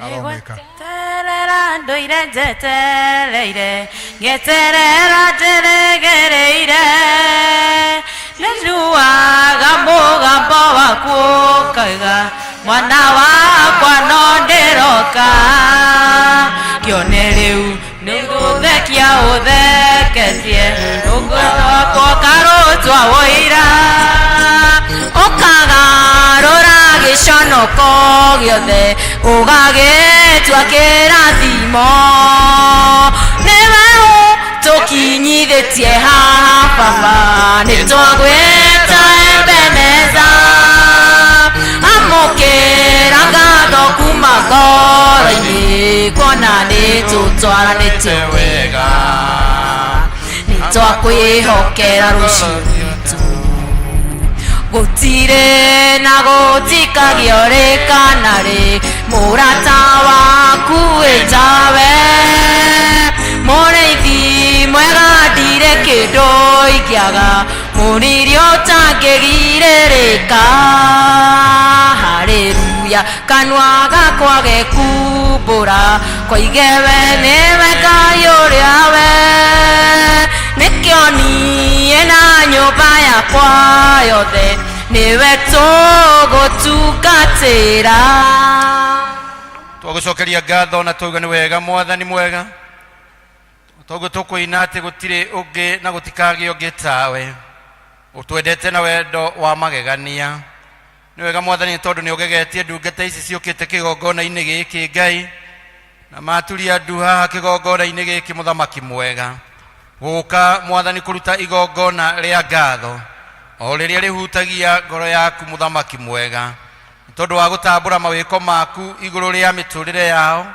Speaker 1: aromwĩka
Speaker 3: terera ndũire njetereire ngeterera njeregereire nĩnjuaga mũgambo waku ũkauga mwana wakwa no ndĩroka kĩone rĩu nĩgũthekia ũtheketie ũguo karũtwa woira ũkagarũra gĩconoko gĩothe ũgagĩtua kĩrathimo nĩwe tũkinyithĩtie haha baba nĩtwagwĩta Ebeneza amũkĩra ngatho kuma ngoro-inĩ kuona nĩtũtwaranĩte wega nĩtwakwĩhokera rũciũ rwitũ gũtirĩ na gũtikagĩa ũrĩkanarĩ mũrata waku wĩtawe mũrĩithi mwega ndirĩ kĩndũ ingĩaga mũriri ũtangĩgirĩrĩka haleluya kanua gakwa gekumbũra koige we nĩwe Ngai ũrĩa we nĩkĩonie na nyũmba yakwa yothe nĩwe tũgũtungatĩra
Speaker 2: twagũcokeria ngatho na tauga nĩ wega mwathani mwega toguo tũkũina atĩ gũtirĩ ũngĩ na gũtikagĩa ũngĩ tawe ũtwendete na wendo wa magegania nĩ wega mwathani tondũ nĩ ũgegetie ndungata ici ciũkĩte kĩgongona-inĩ gĩkĩ Ngai na maturia ndu haha kĩgongona-inĩ gĩkĩ mũthamaki mwega gũka mwathani kũruta igongona rĩa ngatho o rĩrĩa rĩhutagia ngoro yaku mũthamaki mwega tondũ wa gũtambũra mawĩko maku igũrũ rĩa mĩtũrĩre yao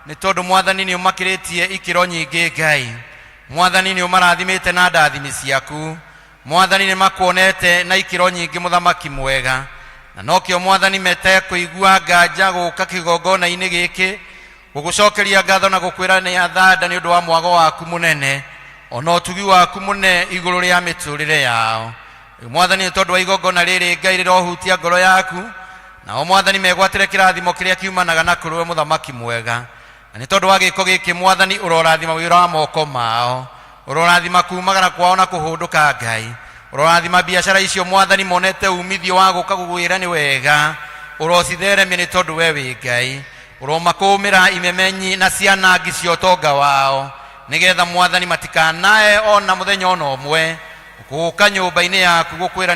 Speaker 2: nĩ tondũ mwathani nĩ ũmakĩrĩtie ikĩro nyingĩ Ngai mwathani nĩ ũmarathimĩte na ndathimi ciaku mwathani nĩ makuonete na ikĩro nyingĩ mũthamaki mwega na nokĩo mwathani metekũigua nganja gũka kĩgongona-inĩ gĩkĩ gũgũcokeria ngatho na gũkwĩra nĩ athanda nĩ ũndũ wa mwago waku mũnene ona ũtugi waku mũnene igũrũ rĩa mĩtũrĩre yao mwathani nĩ tondũ wa igongona rĩrĩ Ngai rĩrohutia ngoro yaku nao mwathani megwatĩre kĩrathimo kĩrĩa kiumanaga na kũrĩwe mũthamaki mwega na nĩ tondũ wa gĩko gĩkĩ mwathani ũrorathima wĩra wa moko mao ũrorathima kumagara kwao na kũhũndũka Ngai ũrorathima biacara icio mwathani monete umithio wa gũka gũgwĩra nĩ wega ũrocitheremia nĩ tondũ we wĩ Ngai ũromakũmĩra imemenyi na cianangi cia ũtonga wao nĩgetha mwathani matikanae ona mũthenya ona ũmwe gũka nyũmba-inĩ yaku gũkwĩra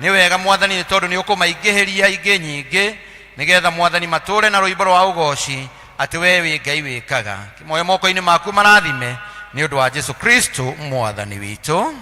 Speaker 2: nĩ wega mwathani nĩ tondũ nĩ ũkũmaingĩhĩria ingĩ nyingĩ nĩgetha mwathani matũre na rũimbo rwa ũgoci atĩ we wĩ Ngai wĩkaga kĩmoyo moko-inĩ maku marathime nĩ ũndũ wa Jesu Kristo mwathani witũ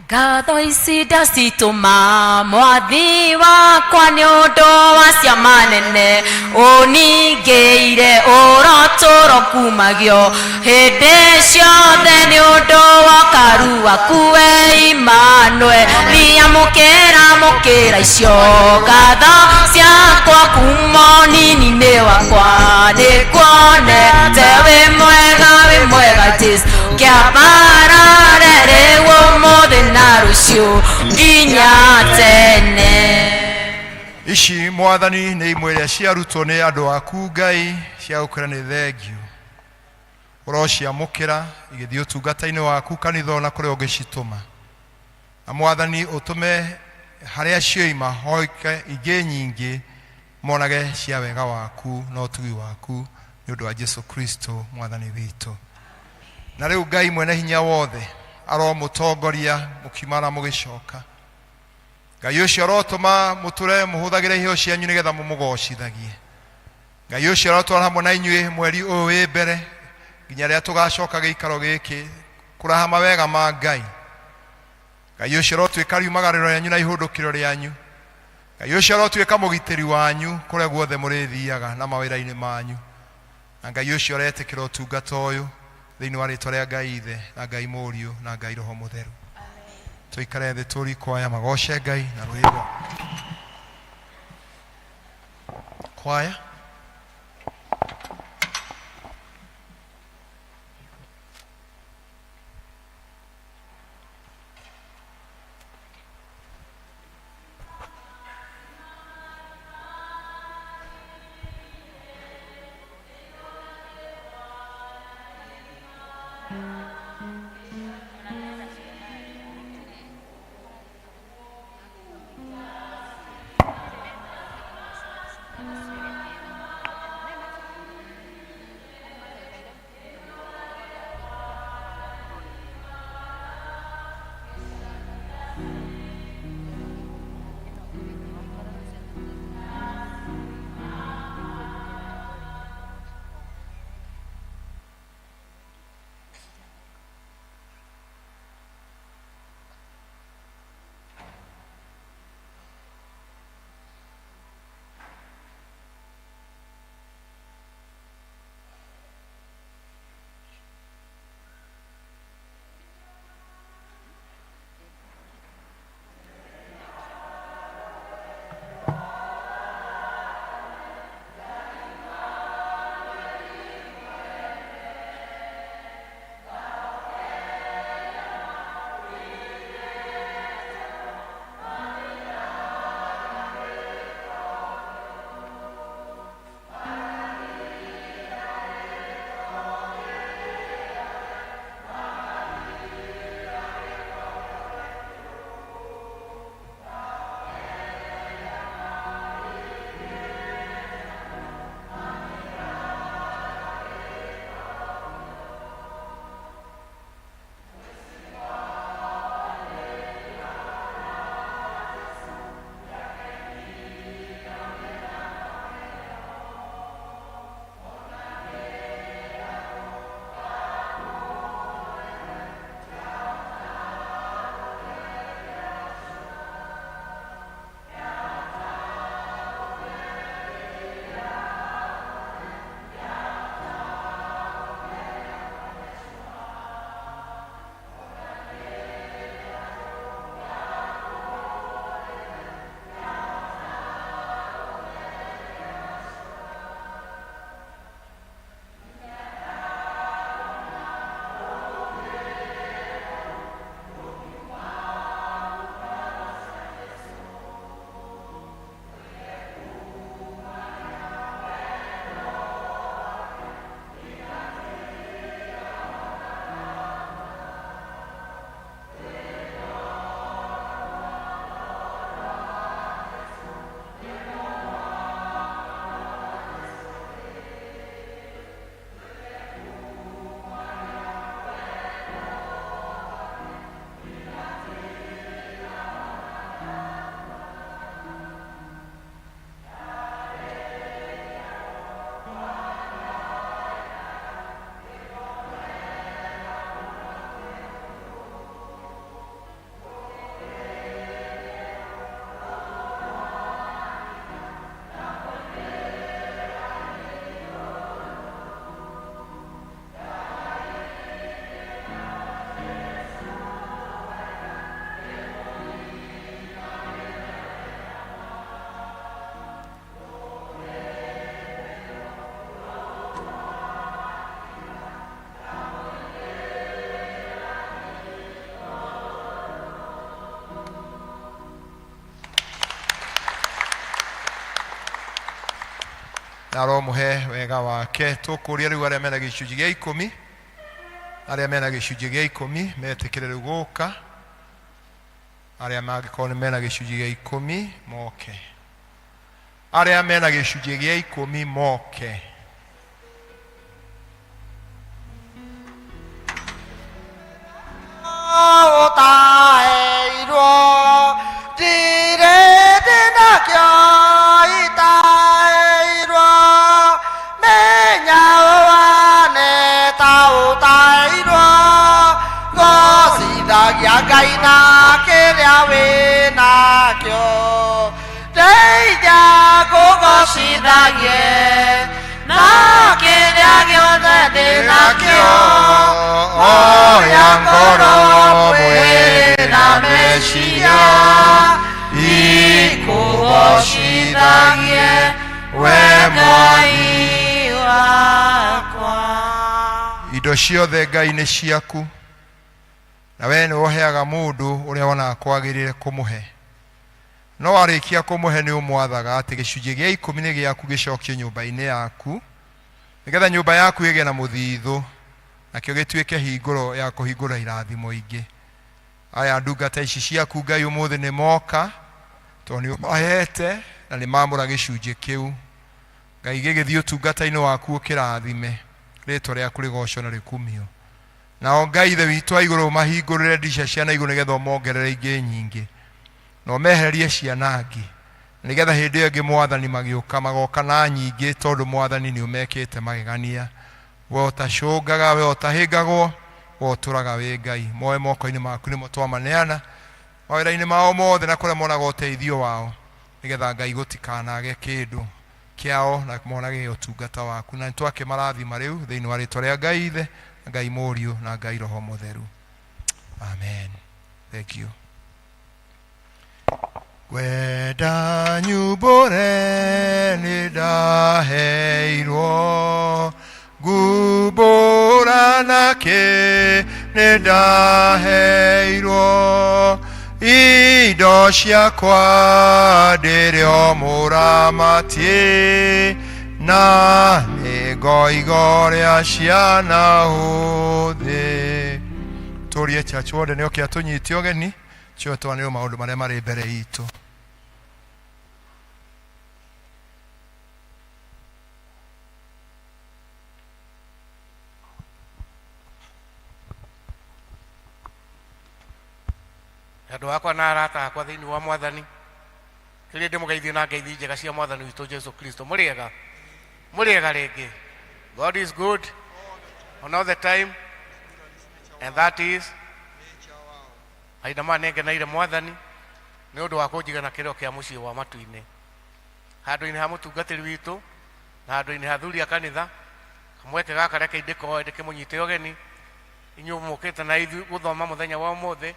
Speaker 3: ngatho ici ndacitũma mwathi wakwa nĩ ũndũ wa ciama nene ũningĩire ũrotũro kumagio hĩndĩ ciothe nĩ ũndũ wa karu waku we Imanueli amũkĩra icio ngatho ciakwa kuma nini-inĩ wakwa nĩ kuonete wĩ mwega Jesu kĩambarare rĩu ũmũthĩ na rũciũ nginya tene
Speaker 1: ici mwathani nĩ imwe iria ciarutwo nĩ andũ aku Ngai cia gũkwĩra nĩ thengio ũrociamũkĩra igĩthiĩ ũtungata-inĩ waku kanitha ona kũrĩa ũngĩcitũma na mwathani ũtũme harĩa cioima hoike ingĩ nyingĩ monage cia wega waku na ũtugi waku nĩ ũndũ wa Jesu Kristo mwathani witũ na rĩu Ngai mwene hinya wothe aromutongoria mukimara mugicoka. Ngai ucio arotuma muture muhuthagire iheo cianyu nigetha mumugocithagie. Ngai ucio arotwara hamwe na inyuĩ mweri ũyũ wĩ mbere nginya rĩrĩa tũgacoka gĩikaro gĩkĩ kũraha mawega ma Ngai. Ngai ucio arotwĩka riumagarĩro rĩanyu na ihũndũkĩro rĩanyu. Ngai ucio arotwĩka mũgitĩri wanyu kũrĩa guothe mũrĩthiaga na mawĩra-inĩ manyu. Na Ngai ucio aretĩkĩra ũtungata ũyũ thĩinĩ wa rĩĩtwa rĩa Ngai Ithe na Ngai Mũriũ na Ngai Roho Mũtheru. Tuikare thĩ tũrikoya magoce Ngai na rwĩmbo. Kwaya. na aromuhe wega wake. Tukuria riu aria mena gicunji gia 10, aria mena gicunji gia 10 metikire riu guka, aria magikorwo mena gicunji gia 10 moke, aria mena gicunji gia 10 moke.
Speaker 5: ya ngai na kiria winakio ndeithia ngũgocithagie na kĩrĩa gĩothe ndĩnakĩo oya ngoro mwĩrĩ na meciria ikũgocithagie we Ngai wakwa.
Speaker 1: Indo ciothe Ngai nĩ ciaku, na we nĩ ũheaga mũndũ ũrĩa wonaga kwagĩrĩire kũmũhe. No warĩkia kũmũhe nĩ ũmwathaga atĩ gĩcunjĩ gĩa 10 nĩ gĩaku gĩcokio nyũmba-inĩ yaku, nĩgetha nyũmba yaku ĩgĩe na mũthithũ, nakĩo gĩtuĩke hingũro ya kũhingũra irathimo ingĩ. Aya ndungata ici ciaku Ngai ũmũthĩ nĩ moka tondũ nĩ ũmahete na nĩ mamũra gĩcunjĩ kĩu. Ngai gĩgĩthiĩ ũtungata-inĩ waku ũkĩrathime, rĩtwa rĩaku rĩgocwo na rĩkumio. Nao Ngai ithe witũ wa igũrũ mahingũrĩre ndirica cia na igũrũ nĩgetha ũmongerere ingĩ nyingĩ, na ũmehererie ciana angĩ, nĩgetha hĩndĩ ĩyo ĩngĩ Mwathani magĩũka magoka na nyingĩ, tondũ Mwathani nĩ ũmekĩte magegania. We ũtacũngaga, we ũtahĩngagwo, we ũtũraga wĩ Ngai. Moe moko-inĩ maku nĩmo twamaneana mawĩra-inĩ mao mothe na kũrĩa monaga ũteithio wao, nĩgetha Ngai gũtikanage kĩndũ kĩao na monage ũtungata waku. Na nĩtwakĩmarathima rĩu thĩinĩ wa rĩtwa rĩa Ngai Ithe na Ngai Mũriũ na Ngai Roho Mũtheru. Amen. Thank you. Wenda nyumbũre nĩ ndaheirwo, ngumbũra nakĩ nĩ ndaheirwo, indo ciakwa ndĩrĩ o mũramati, na nĩ ngoigo rĩa ciana hũthĩ. Tũrie church wothe nĩ oke atũnyite ũgeni, cio twanĩrwo maũndũ marĩa marĩ mbere itũ.
Speaker 2: Andũ akwa na arata akwa thĩinĩ wa Mwathani, kĩrĩa ndĩmũgeithie na ngeithi njega cia Mwathani witũ Jesu Kristo. Mũrĩega rĩngĩ. God is good on all the time, and that is aina manengenaire Mwathani nĩ ũndũ wa kũnjigana kĩrĩo kĩa mũciĩ wa matu-inĩ, handũ-inĩ ha mũtungatĩri witũ na handũ-inĩ ha thuri a kanitha. Kamweke gaka reke ndĩkoe ndĩkĩmũnyite ũgeni, inyuĩ mũkĩte na ithuĩ gũthoma mũthenya wa ũmũthĩ,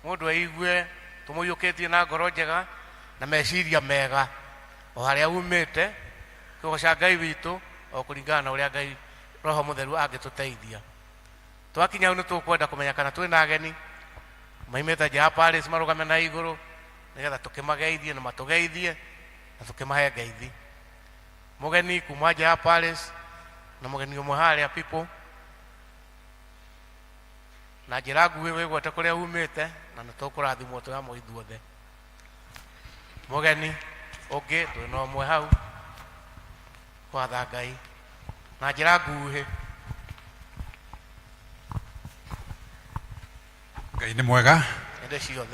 Speaker 2: mũndũ aigue tũmũiyũkĩtie na ngoro njega na meciria mega o harĩa umĩte, kũgoca Ngai witũ o kũringana na ũrĩa Ngai Roho Mũtheru angĩtũteithia. Twakinya hau nĩ tũkwenda kũmenya kana twĩ na ageni maimĩte nja ya Paris marũgame na igũrũ, nĩgetha tũkĩmageithie na matũgeithie na tũkĩmahe ngeithi. Mũgeni kuma nja ya Paris na mũgeni ũmwe harĩa people, na njĩra nguhĩ wĩgwete kũrĩa umĩte na nĩ tũkũrathimwo twĩ hamwe ithuothe. Mũgeni ũngĩ twĩ na ũmwe hau, kwatha Ngai na njĩra nguhĩ.
Speaker 8: Ngai nĩ mwega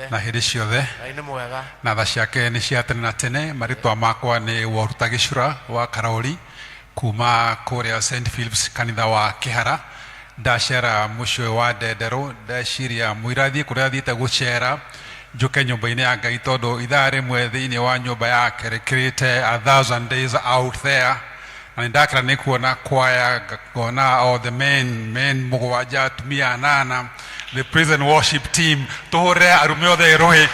Speaker 8: na hĩndĩ ciothe, na tha ciake nĩ cia tene na tene. Marĩtwa makwa nĩ Waruta Gĩcura wa Karaũri kuma kũrĩa St Philip's kanitha wa Kĩhara. Ndacera mũciĩ wa Ndenderũ, ndeciria mũirathiĩ kũrĩa thiĩte gũcera njuke nyũmba-inĩ ya Ngai, tondũ ithaa rĩmwe thĩinĩ wa nyũmba yake rĩkĩrĩte 1000 days out there, na nĩ ndakĩra nĩ kuona kwaya, ngona all the men mũgwanja, atumia anana, the praise and worship team, tũhũrĩre arũme othe rũhĩ.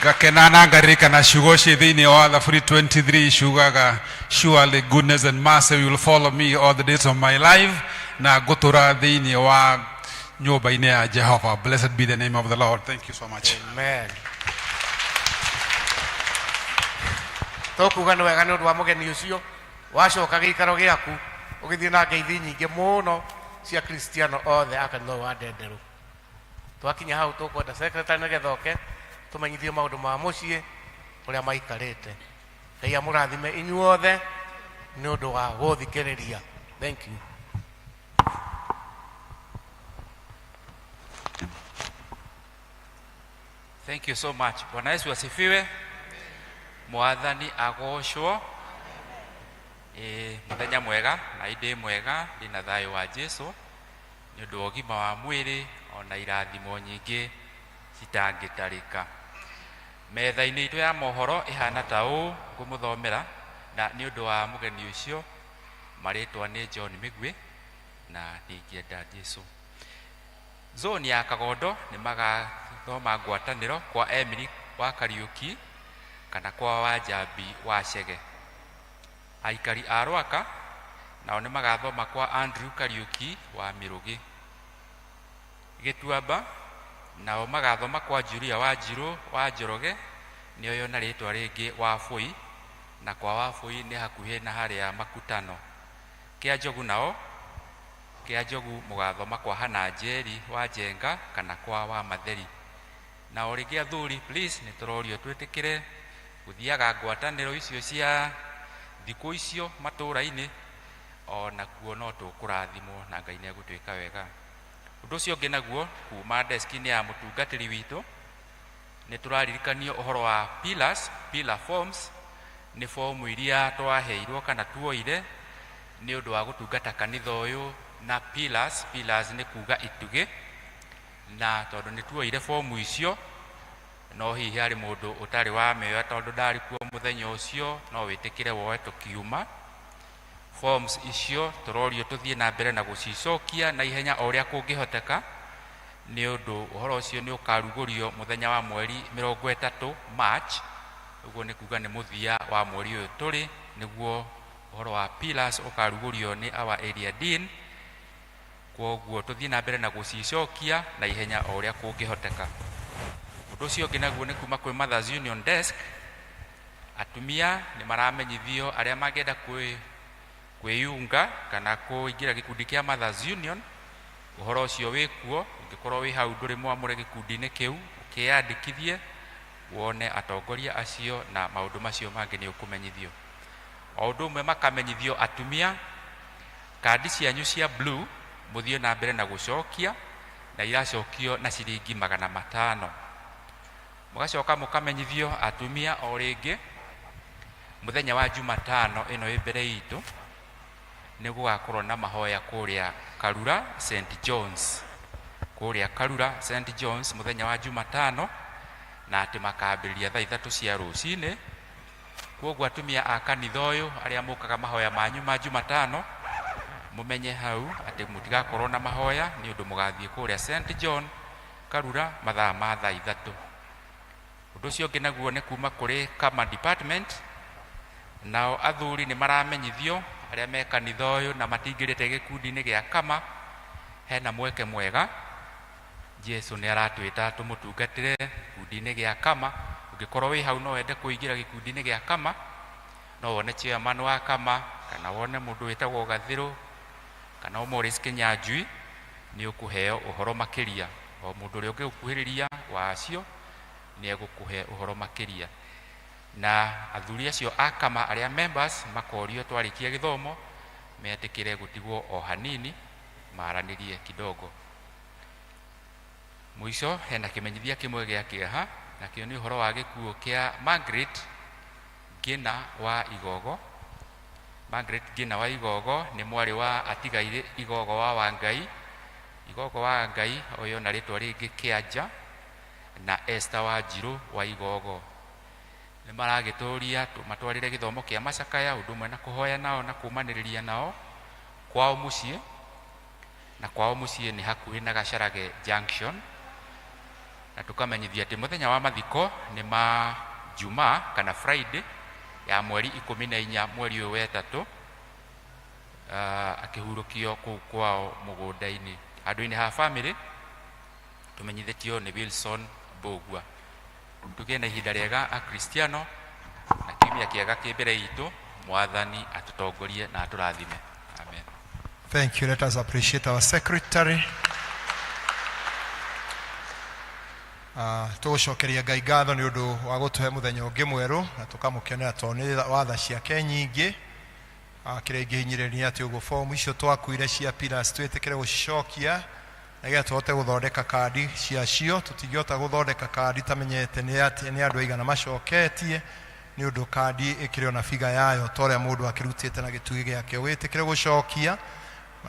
Speaker 8: Ngakena na ngaririkana ciugo ci thĩinĩ wa Thaburi 23 ciugaga, surely goodness and mercy will follow me all the days of my life, na ngũtũra thĩinĩ wa nyũmba-inĩ ya Jehova. Blessed be the name of the Lord. Thank you so much.
Speaker 2: Amen. Tũkuga nĩ wega nĩ ũndũ wa mũgeni ũcio wacoka gĩikaro gĩaku ũgĩthiĩ na ngeithi nyingĩ mũno cia Kristiano othe a kanitha wa Ndenderũ. Twakinya hau tũkwenda secretary nĩgetha oke tũmenyithie maũndũ ma mũciĩ ũrĩa maikarĩte. Ngai amũrathime inyuothe nĩ ũndũ wa gũthikĩrĩria. Thank you.
Speaker 9: Thank you so much. Bwana Yesu asifiwe. Mwathani agocwo. Mũthenya mwega na inde mwega ndina thayũ wa Jesu nĩ ũndũ wa ũgima wa mwĩrĩ ona irathimo nyingĩ citangĩtarĩka. Metha-inĩ itũ ya mohoro ĩhana ta ũũ, ngũmũthomera na nĩ ũndũ wa mũgeni ũcio, marĩtwa nĩ John Migwi na nĩingĩenda Jesũ. Zone ya Kagondo nĩ magathoma ngwatanĩro kwa Emily wa Kariuki kana kwa Wanjambi wa Chege. Aikari a Rwaka nao nĩ magathoma kwa Andrew Kariuki wa Mirugi. Gĩtuamba nao magathoma kwa Julia wa Njirũ wa Njoroge, nĩoyo na rĩtwa rĩngĩ wa Bũi, na kwa Wabũi nĩ hakuhĩ na harĩa Makutano. Kĩanjogu nao Kĩanjogu mũgathoma kwa Hana Njeri wa Njenga kana kwa wa Matheri. Na orĩngĩ athuri, please nĩ tũrorio twĩtĩkĩre gũthiaga ngwatanĩro icio cia thikũ icio matũũra-inĩ, ona kuo no tũkũrathimwo na Ngai nĩ egũtwĩka wega. Ũndũ ũcio ũngĩ naguo, kuma desk-inĩ ya mũtungatĩri witũ nĩ tũraririkanio ũhoro wa pillars, pillar forms. Nĩ fomu iria twaheirwo kana tuoire nĩ ũndũ wa gũtungata kanitha ũyũ na pillars. Pillars nĩ kuga itugĩ, na tondũ nĩ tuoire fomu icio, no hihi harĩ mũndũ ũtarĩ wamĩoya tondũ ndarĩ kuo mũthenya ũcio, no wĩtĩkĩre woe tũkiuma. Forms icio tũrorio tũthiĩ na mbere na gũcicokia na ihenya o ũrĩa kũngĩhoteka, nĩ ũndũ ũhoro ũcio nĩ ũkarugũrio mũthenya wa mweri 30 March. Ũguo nĩ kuga nĩ mũthia wa mweri ũyũ tũrĩ, nĩguo ũhoro wa pillars ũkarugũrio nĩ our area dean. Kwoguo tũthiĩ na mbere na gũcicokia na ihenya o ũrĩa kũngĩhoteka. Ũndũ ũcio ũngĩ naguo nĩ kuma kwĩ Mothers Union Desk. Atumia nĩ maramenyithio arĩa mangĩenda kwĩyunga kana kũingĩra gĩkundi kĩa Mothers Union. Ũhoro ũcio wĩkuo, ũngĩkorwo wĩ hau ndũrĩ mwamũre gĩkundi-inĩ kĩu, ũkĩyandĩkithie wone atongoria acio na maũndũ macio mangĩ nĩ ũkũmenyithio. O ũndũ ũmwe makamenyithio atumia, kandi cianyu cia blue mũthiĩ na mbere na gũcokia, na iracokio na ciringi 500. Mũgacoka mũkamenyithio atumia o rĩngĩ, mũthenya wa Jumatano ĩno ĩ mbere itũ nĩ gũgakorwo na mahoya kũrĩa Karura St John's, kũrĩa Karura St John's mũthenya wa Jumatano, na atĩ makambĩrĩria thaa 3 cia rũcinĩ. Kwoguo atumia a kanitha ũyũ arĩa mũkaga mahoya manyu ma Jumatano, mũmenye hau atĩ mũtigakorwo na mahoya nĩ ũndũ mũgathiĩ kũrĩa St John Karura mathaa ma thaa 3. Ũndũ ũcio ũngĩ naguo nĩ kuma kũrĩ Kama Department. Nao athuri nĩ maramenyithio arĩa me kanitha ũyũ na matingĩrĩte gĩkundi-inĩ gĩa Kama, hena mweke mwega. Jesũ nĩ aratwĩta tũmũtungatĩre gĩkundi-inĩ gĩa Kama. Ũngĩkorwo wĩ hau no wende kũingĩra gĩkundi-inĩ gĩa Kama, no wone chairman wa Kama kana wone mũndũ wĩtagwo Gathĩrũ kana Morris Kĩnyanjui, nĩ ũkũheo ũhoro makĩria. O mũndũ ũrĩa ũngĩgũkuhĩrĩria wacio nĩ egũkũhe ũhoro makĩria. Na athuri acio a Kama arĩa members makorio twarĩkia gĩthomo metĩkĩre gũtigwo o hanini maaranĩrie kidogo. Mũico hena kĩmenyithia kĩmwe gĩa kĩeha, nakĩo nĩ ũhoro wa gĩkuũ kĩa Margaret Ngina wa Igogo. Margaret Ngina wa Igogo nĩ mwarĩ wa atigaire Igogo wa Wangai. Igogo wa Wangai ũyũ na rĩtwa rĩngĩ Kĩanja, na Esther wa Njirũ wa Igogo. Nĩ maragĩtũria matwarĩre gĩthomo kĩa macakaya, ũndũ ũmwe na kũhoya nao na kũmanĩrĩria nao kwao mũciĩ. Na kwao mũciĩ nĩ hakuhĩ na Gacarage Junction. Na tukamenyithia atĩ mũthenya wa mathiko nĩ ma Jumaa kana Friday ya mweri 14 mweri ũyũ wa 3, akĩhurũkio kũu kwao mũgũnda-inĩ. Andũ-inĩ ha family tumenyithĩtio nĩ Wilson Mbũgua. Tũgĩe na ihinda rĩega a Kristiano na kiumia kĩega kĩ mbere itũ. Mwathani atũtongorie na atũrathime. Amen.
Speaker 1: Thank you. Let us appreciate our secretary. Tũgũcokeria Ngai ngatho nĩ ũndũ wa gũtũhe mũthenya ũngĩ mwerũ, na tũkamũkenera tondũ nĩ watha ciake nyingĩ. Kĩrĩa ingĩhinyĩrĩria atĩ ũguo fomu icio twakuire cia pillars twĩtĩkĩre gũcicokia, nĩgetha tũhote gũthondeka kandi ciacio. Tũtingĩhota gũthondeka kandi tamenyete nĩ andũ aigana macoketie, nĩ ũndũ kandi ĩkĩrĩ ona biga yayo ta ũrĩa mũndũ akĩrutĩte na gĩtugĩ gĩake. Wĩtĩkĩre gũcokia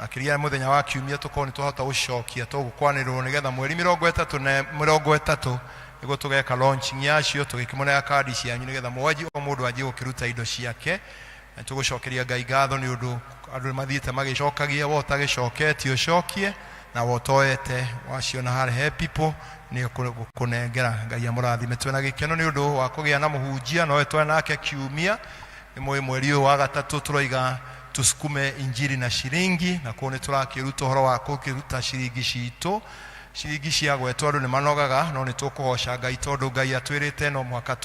Speaker 1: akiria muthenya wa kiumia tukorwo ni twahota gucokia tugukwanirwo nigetha mweri 30 na 30 niguo tugeka launching yacio tugikimonera kadi cianyu nigetha mwaji o mundu anjie gukiruta indo ciake na tugucokeria Ngai ngatho ni undu andu mathiite magicokagia wota gicoketio cokie na wotoete waciona hare people ni kunengera Ngai amurathime twena gikeno ni undu wa kugia na muhunjia no etwe nake kiumia ni mweri wa gatatu turoiga tusukume injili na shiringi na kuone turakiruta horo wa kukiruta shiringi cito shiringi cia gwetwa andu ni manogaga no ni tukugoca Ngai tondu Ngai atwirite no mwaka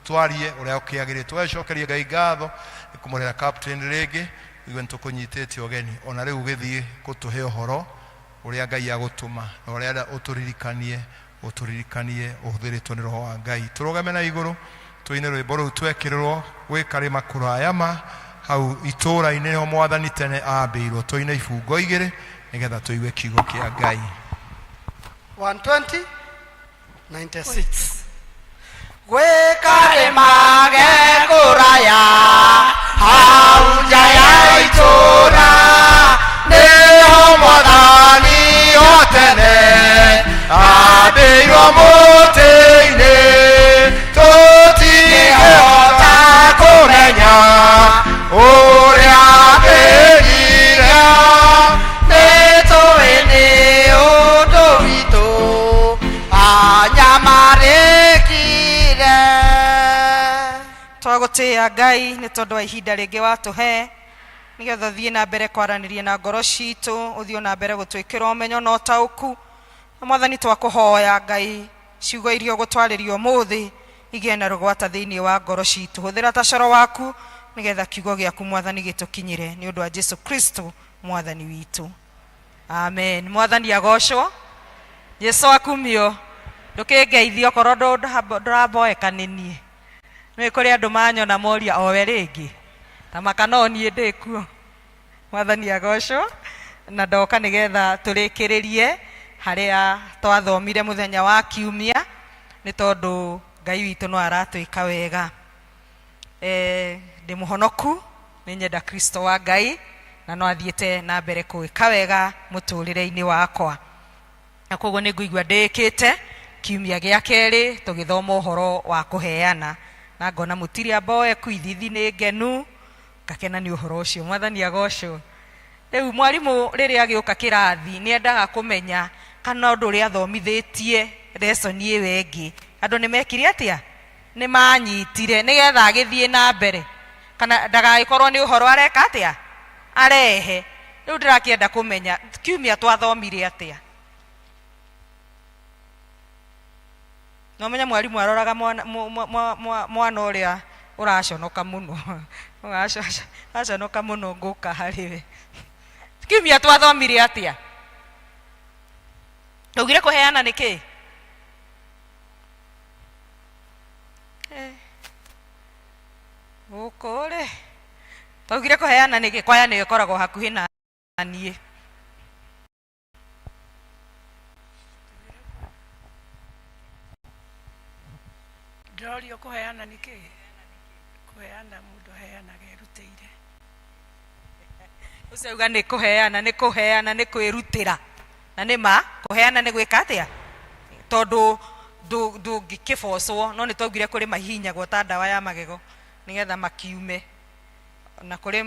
Speaker 1: twarie uria ukiagiritwo ecokeria Ngai ngatho ikumurera captain rege igwe ntukunyitete ogeni ona riu githie kutuhe horo uria Ngai agutuma na uria uturirikanie uhuthiritwo ni roho wa Ngai turugame na iguru tuine rwimbo ru twekirwo gwikarima kurayama hau itura ine ho mwathani tene ambirwo tuine ifungo igire nigetha tuiwe kiugo kia Ngai
Speaker 5: 120 96
Speaker 3: gwikarima kuraya hau jaya itura
Speaker 1: niho mwathani otene ambirwo muti-ini tutingihota kumenya uria ambirire
Speaker 3: nitũĩ nĩ ũndũ witũ anyamarĩkire.
Speaker 6: twagũtĩĩa Ngai nĩ tondũ wa ihinda rĩngĩ watũhe nigetha thiĩ na mbere kwaranĩria na ngoro citũ ũthiĩ na mbere gũtwĩkĩra ũmenyo na ũtaũku na mwathani twakũhoya Ngai ciugo iria ũgũtwarĩria ũmũthĩ igĩe na rũgwata thĩinĩ wa ngoro citũ hũthĩra ta coro waku nigetha kiugo gĩaku mwathani gĩtũkinyĩre nĩ ũndũ wa Jesu Kristo mwathani witũ amen. Mwathani agocwo Jesu akumio ndũkĩngeithia okorwo ndũramboeka nĩ niĩ nĩ kũrĩ andũ manyona moria owe rĩngĩ ta makano niĩ ndĩkuo. Mwathani agocwo na ndoka nigetha tũrĩkĩrĩrie harĩa twathomire mũthenya wa kiumia nĩ tondũ Ngai witũ no aratwĩka wega. Ndĩ mũhonoku nĩ nyenda Kristo wa Ngai na no athiĩte na mbere kũwĩka wega mũtũrĩre-inĩ wakwa na koguo nĩ ngũigua ndĩkĩte kiumia gĩa kerĩ tũgĩthoma ũhoro wa kũheana na ngona mũtirĩ amboe kuithithi nĩ ngenu ngakena nĩ ũhoro ũcio. Mwathani agocwo. Rĩu mwarimũ rĩrĩa agĩũka kĩrathi nĩ endaga kũmenya kana ũndũ ũrĩa athomithĩtie lesson ĩyo ĩngĩ andũ nĩ mekire atĩa nĩ manyitire nĩgetha agĩthiĩ na mbere kana ndagagĩkorwo nĩ ũhoro areka atĩa arehe. Rĩu ndĩrakĩenda kũmenya kiumia twathomire atĩa. No menya mwarimũ aroraga mwana ũrĩa ũraconoka mũno aconoka mũno ngũka harĩwe. Kiumia twathomire atĩa? Twaugire kũheana nĩkĩ? Ũkũrĩ twaugire kũheana nĩkĩ? Kwaya nĩyo ĩkoragwo hakuhĩ na niĩ.
Speaker 10: Ndorio kũheana nĩkĩ? Kũheana mũndũ aheanaga erutĩire.
Speaker 6: Ũcauga nĩ kũheana nĩ kwĩrutĩra na nĩ ma kũheana nĩ gwĩka atĩa tondũ ndũngĩkĩbocwo no nĩ twaugire kũrĩ mahihinyagwo ta ndawa ya magego nigetha makiume na kũrĩ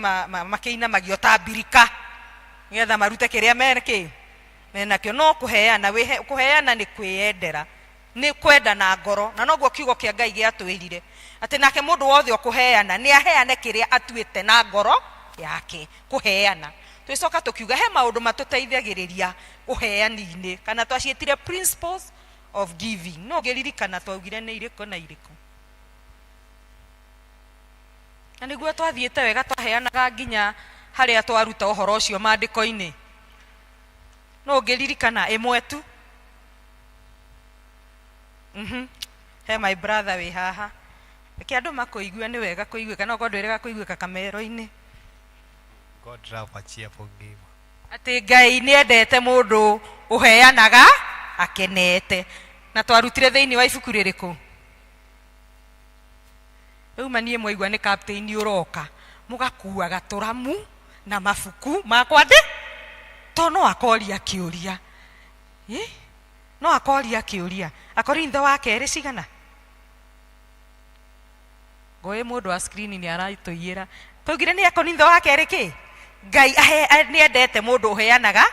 Speaker 6: makĩinamagio ta mbirika nigetha marute kĩrĩa menakĩo. No kũheana nĩ kwĩyendera nĩ kwenda na ngoro na noguo kiugo kĩa Ngai gĩatwĩrire atĩ nake mũndũ wothe ũkũheana nĩ aheane kĩrĩa atuĩte na ngoro yake kũheana. Twĩcoka tũkiuga he maũndũ matũteithagĩrĩria ũheani-inĩ kana twaciĩtire principles of giving. No ngĩririkana twaugire nĩ irĩkũ na irĩkũ na nĩguo twathiĩte wega twaheanaga nginya harĩa twaruta ũhoro ũcio maandĩko-inĩ. No ngĩririkana ĩmwe tu. He my brother wĩ haha reke andũ makũigua nĩ wega kũiguĩka no korwo ndwĩrĩga kũiguĩka kamero-inĩ.
Speaker 11: God love a cheerful giver.
Speaker 6: Atĩ Ngai nĩ endete mũndũ ũheanaga akenete na twarutire thĩinĩ wa ibuku rĩrĩkũ? Rĩu manie mwaigua nĩ captain ũroka mũgakuaga tũramu na mabuku to no akoria kiuria no akoria kiuria Akorintho wa kerĩ cigana goe mundu wa screen ni araitoyera tugire ni Akorintho wa kerĩ ki Ngai ni endete mundu uheanaga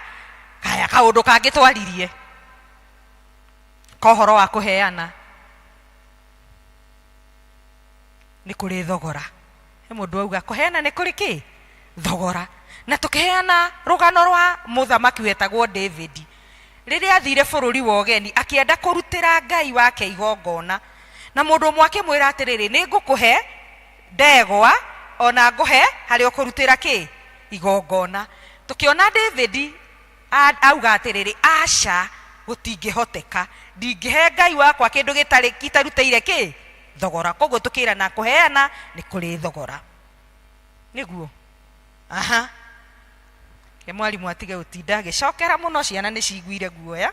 Speaker 6: kaya kaundu kangitwaririe kohoro wa kuheana ni kuri thogora he mundu auga kuheana ni kuri ki thogora na tukiheana rugano rwa muthamaki wetagwo David riria athire bururi wa ogeni akienda kurutira Ngai wake igongona na mundu mwake mwira atiriri ni ngukuhe ndegwa ona nguhe hari okurutira ki igongona tukiona David auga atiriri aca gutingihoteka ndingihe Ngai wakwa kindu gitarutire ki thogora koguo tukira na kuheana ni kuri thogora niguo aha ke mwalimu atige utinda gicokera muno ciana ni ciguire guoya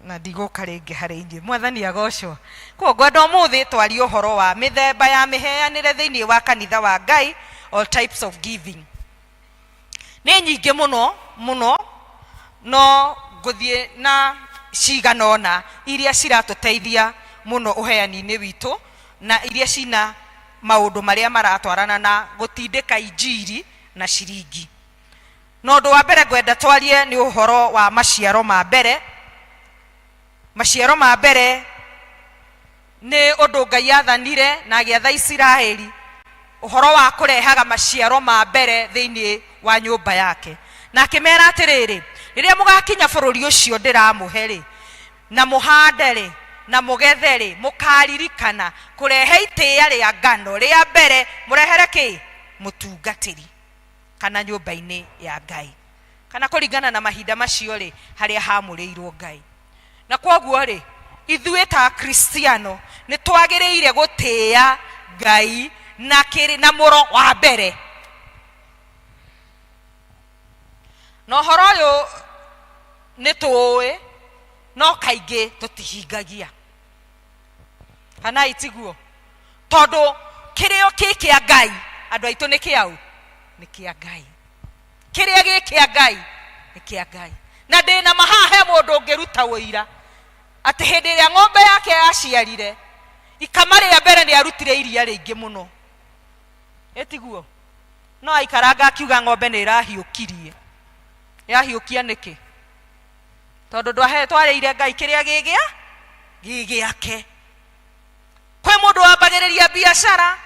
Speaker 6: na ndiguka ringi hari ingi mwathani agocwo koguo ndo muthi twari uhoro wa mithemba ya miheanire thiini wa kanitha wa Ngai all types of giving ni nyingi muno no nguthie na ciganona iria ciratuteithia muno uheani-ini witu na iria cina maundu maria maratwarana na gutindika injiri na ciringi no ndu wa mbere gwenda twarie ni uhoro wa maciaro ma mbere ni undu Ngai athanire na giatha Israeli uhoro wa kurehaga maciaro ma mbere thiini wa nyumba yake na akimera atiriri riria mugakinya bururi ucio ndiramuhe na muhande na mugethe mukaririkana kurehe itia ria ngano ria mbere murehere ki mutungatiri kana nyumba-ini ya Ngai kana kuringana na mahinda macio haria hamureirwo Ngai na koguo ithuĩ ta Kristiano ni twagĩrĩire gutia Ngai na muro wa mbere no horo uyu ni tuwe no kaingi tutihingagia kana itiguo tondu kirio kia Ngai andu aitu ni kiau ni kia Ngai kiria kia Ngai ni kia Ngai na ndina mahahe mundu ngiruta wira ati hindi ria ng'ombe yake yaciarire ikama ria mbere ni arutire iria ringi muno etiguo no aikaranga akiuga ng'ombe ni irahiukirie yahiukia niki tondu twareire Ngai kiria gigiake kwe mundu wambagiriria biashara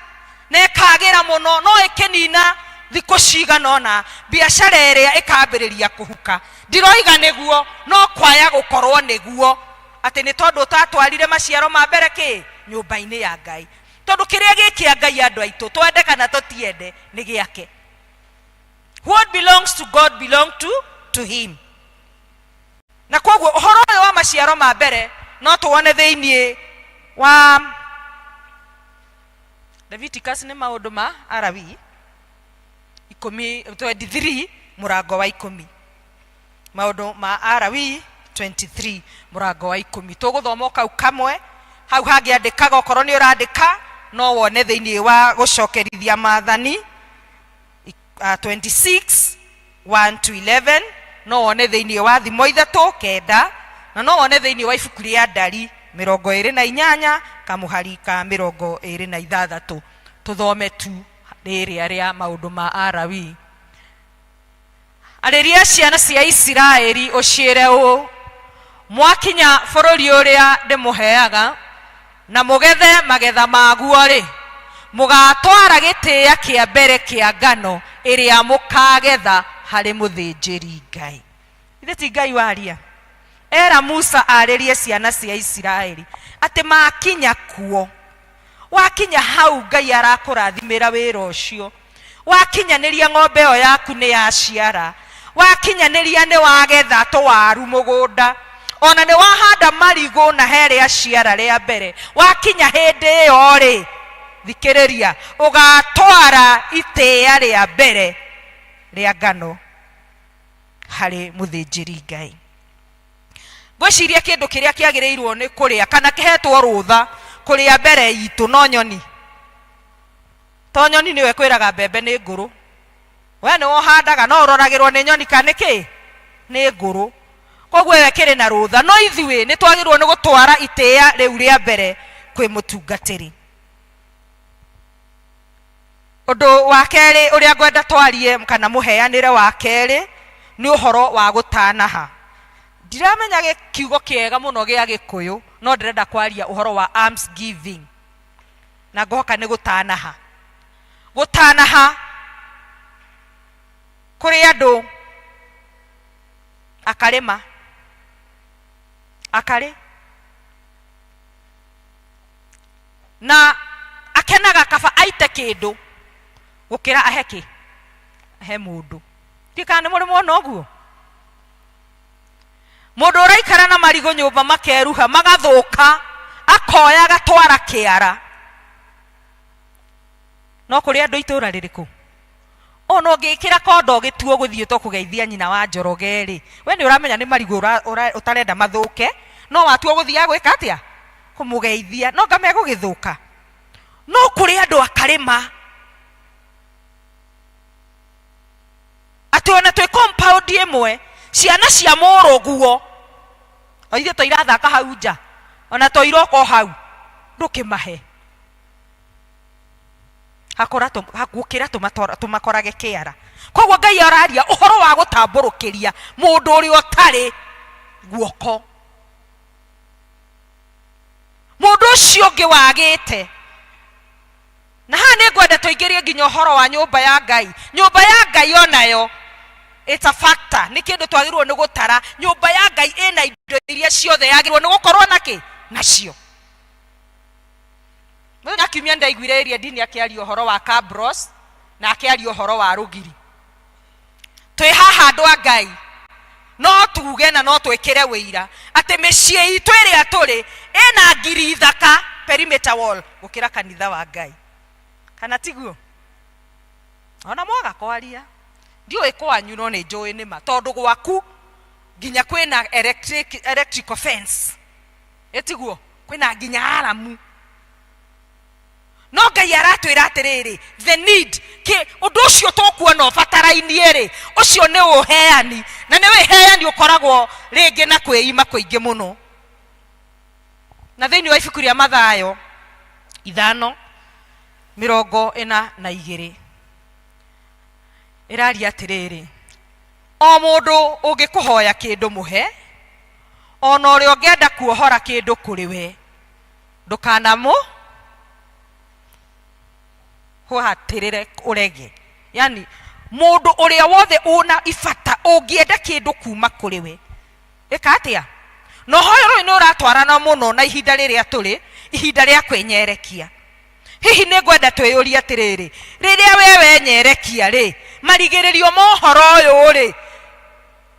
Speaker 6: na ikagira muno no ikinina thiku ciganona biashara iria ikambiriria kuhuka ndiroiga niguo no kwaya gukorwo niguo ati ni tondu tatwarire maciaro ma mbere ki nyumba-ini ya Ngai tondu kiria gikia Ngai andu aitu twende kana tutiende ni giake what belongs to God belong to him na koguo uhoro uyu wa maciaro ma mbere no tuone thiini wa Leviticus ni maundu ma Arawi 23 murango wa 10 maundu ma Arawi 23 murango wa 10 tuguthoma kau kamwe hau hangiandikaga okorwo ni urandika no wone thiini wa gucokerithia maathani 26 1 to 11 no wone thiini wa thimo ithatu kenda na no wone thiini wa ibuku ria Ndari 28 kamuhari ka 26 tuthome tu riria ria maundu ma Arawi ariria ciana cia Isiraeli uciire u mwakinya bururi uria ndimuheaga na mugethe magetha maguo mugatwara gitia kia mbere kia ngano iria mukagetha hari muthinjiri Ngai ithe ti Ngai waria era Musa aririe ciana cia Isiraeli ati makinya kuo wakinya hau Ngai arakurathimira wira ucio wakinyaniria ng'ombe o yaku ni yaciara wakinyaniria ni wagetha twaru mugunda ona ni wahanda marigo na here aciara ria mbere wakinya hindi iyo thikiriria ugatwara itia ria mbere ria ngano hari muthinjiri Ngai gwiciria kindu kiria kiagirirwo ni kuria kana kihetwo rutha kuria mbere itu no nyoni to nyoni niwe kwiraga mbembe ni nguru we nĩ wohandaga no ũroragĩrwo nĩ nyoni kana nĩkĩ nĩ ngũrũ koguo we kĩrĩ na rũtha no ithuĩ nĩ twagĩrĩirwo nĩ gũtwara itĩĩa rĩu rĩa mbere kwĩ mũtungatĩri. Ũndũ wa kerĩ ũrĩa ngwenda twarie kana mũheanĩre wa kerĩ nĩ ũhoro wa gũtanaha. Ndiramenya kiugo kĩega mũno gĩa Gĩkũyũ no ndĩrenda kwaria ũhoro wa alms giving na ngoka nĩ gũtanaha. Gũtanaha kũrĩ andũ akarĩma akarĩ na akenaga kaba aite kĩndũ gũkĩra aheki ahe mũndũ. Tikana nĩ mũrĩ muona ũguo? Mũndũ ũraikara na marigũ nyũmba makeruha magathũka akoya gatwara kĩara. No kũrĩ andũ itũra rĩrĩkũ ono ngĩkĩra kondo gĩtuo gũthiĩ to kũgeithia nyina wa Njoroge rĩ, we nĩ ũramenya nĩ marigũ ũtarenda mathũke no watuo gũthiya gwĩka atĩa kũmũgeithia no ngame gũgĩthũka. No kũrĩ andũ akarĩma atĩ ona twĩ compound ĩmwe ciana cia mũrũguo o ithuĩ to irathaka hau nja ona to iroko hau ndũkĩmahe gũkĩra tũmakorage kĩara. Koguo Ngai araria ũhoro wa gũtambũrũkĩria mũndũ ũrĩa ũtarĩ guoko, mũndũ ũcio ũngĩ wagĩte. Na haha nĩ ngwenda tũingĩrie nginya ũhoro wa nyũmba ya Ngai. Nyũmba ya Ngai onayo it's a factor, nĩ kĩndũ twagĩrĩirwo nĩ gũtara. Nyũmba ya Ngai ĩna indo iria ciothe yagĩrĩirwo nĩ gũkorwo nacio. Mũthenya kiumia ndaiguire ĩrĩa ndini akĩaria ũhoro wa Kabros na akĩaria ũhoro wa rũgiri. Twĩ haha andũ a Ngai no tuge na no twĩkĩre wĩira atĩ mĩciĩ itũ ĩrĩa tũrĩ ĩna ngiri thaka perimeter wall gũkĩra kanitha wa Ngai. Kana tiguo? Ona mwaga kwaria ndiũĩ kwanyu no nĩ njũĩ nĩ ma tondũ gwaku nginya kwĩna electrical fence etiguo kwĩna nginya aramu. No Ngai aratwĩra atĩrĩrĩ the need ũndũ ũcio tũkuona ũbatarainie rĩ ũcio nĩ ũheani na nĩ wĩheani ũkoragwo rĩngĩ na kwĩima kũingĩ mũno. Na thĩinĩ wa ibuku rĩa Mathayo 5:42 ĩraria atĩrĩrĩ o mũndũ ũngĩkũhoya kĩndũ mũhe ona ũrĩa ũngĩenda kuohora kĩndũ kũrĩ we ndũkanamũ hatirire urege. Yani mundu uria wothe una ifata ungienda kindu kuma kuri we eka atia no hoyo ni uratwarana muno na ihinda riria turi ihinda ria kwenyerekia. Hihi ni ngwenda twiyuria atiriri riria wewe nyerekia ri marigiririo mohoro uyu ri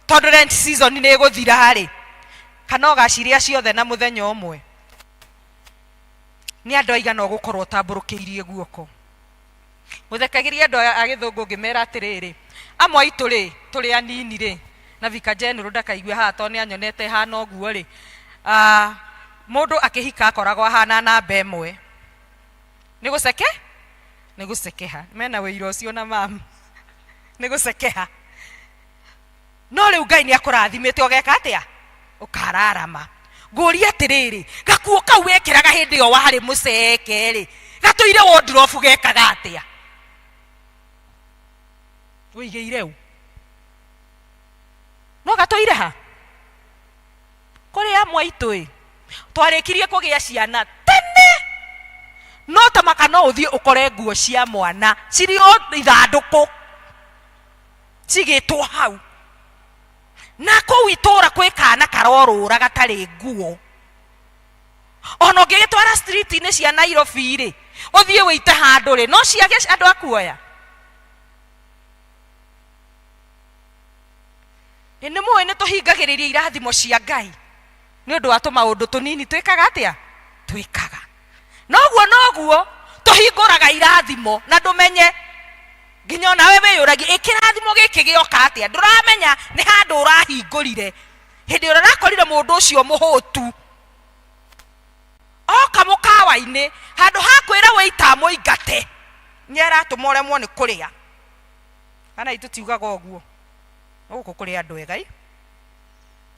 Speaker 6: tondu rent season ni guthira ri kana ugaciria ciothe na muthenya umwe ni andu aigana gukorwo tamburukiirie guoko. Muthekagiria andu a Githungu ngimera atiriri amwe itu ri turi anini ri na Vika General ndakaigwe haha to ni anyonete hana oguo ri mundu akihika akoragwo hana namba ĩmwe ni gucekeha mena wĩira ũcio na mam ni gucekeha. No riu Ngai ni akũrathimĩte ũgeka atia ukararama ngũria atiriri gakuo kau wekĩraga hĩndĩ ĩyo warĩ mũceke ri gatũire wardrobe gekaga atia wĩigĩire u no gatũire ha kũrĩ amwe itũ twarĩkirie kũgĩa ciana tene no tamaka no ũthiĩ ũkore nguo cia mwana cirĩ o ithandũkũ cigĩtwo hau na kũu itũra kwĩ kana karorũra gatarĩ nguo. Ona ũngĩgĩtwara street-inĩ cia Nairobi rĩ ũthiĩ wĩite handũ rĩ no ciage andũ akuoya. Nĩ mũĩ nĩ tũhingagĩrĩria irathimo cia Ngai nĩ ũndũ wa tũmaũndũ tũnini twĩkaga atia twĩkaga. Noguo tũhingũraga irathimo na ndũmenye nginya ona wewe wĩyũragia ĩkĩrathimo gĩkĩ gĩoka atia ndũramenya nĩ handũ ũrahingũrire hĩndĩ ĩrĩa ũrakorire mũndũ ũcio mũhũtu oka mũkawa-inĩ handũ ha kwĩra wĩita mũingate nĩ aratũma ũremwo nĩ kũrĩa
Speaker 4: kana itutiugaga ũguo gũkũ kũrĩ andũ ega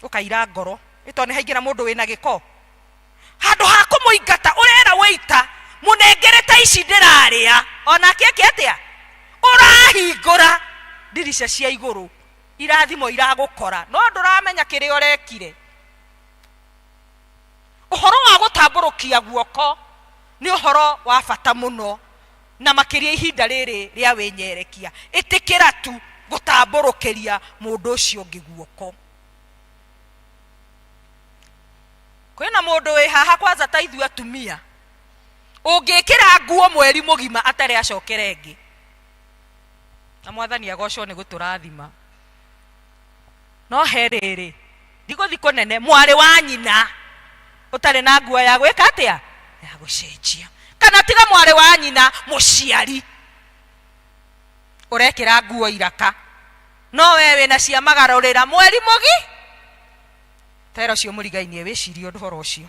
Speaker 4: ũkaira ngoro ĩtondũ nĩ haingĩra mũndũ wĩna gĩko handũ ha kũmũingata ũrera wĩita mũnengerete ici ndĩrarĩa onake kĩatĩa ũrahingũra ndirica cia igũrũ irathimo iragũkora no ndũramenya kĩrĩa ũrekire ũhoro wa gũtambũrũkia guoko nĩ ũhoro wa bata mũno na makĩria ihinda rĩrĩ rĩa wĩnyerekia ĩtĩkĩra tu gũtambũrũkĩria mũndũ ũcio ũngĩ guoko kwĩna mũndũ wĩ haha kwanza ta ithuĩ atumia ũngĩkĩra nguo mweri mũgima atarĩ acokera ĩngĩ na mwathani agocwo nĩ gũtũrathima no herĩrĩ thikũ kũnene mwarĩ wa nyina ũtarĩ na nguo ya gwĩka atĩa ya gũcenjia kana tiga mwarĩ wa nyina mũciari ũrekĩra nguo iraka no we wĩna cia magarũrĩra mweri mũgi tero cio mũrigainie wĩcirie ũhoro ũcio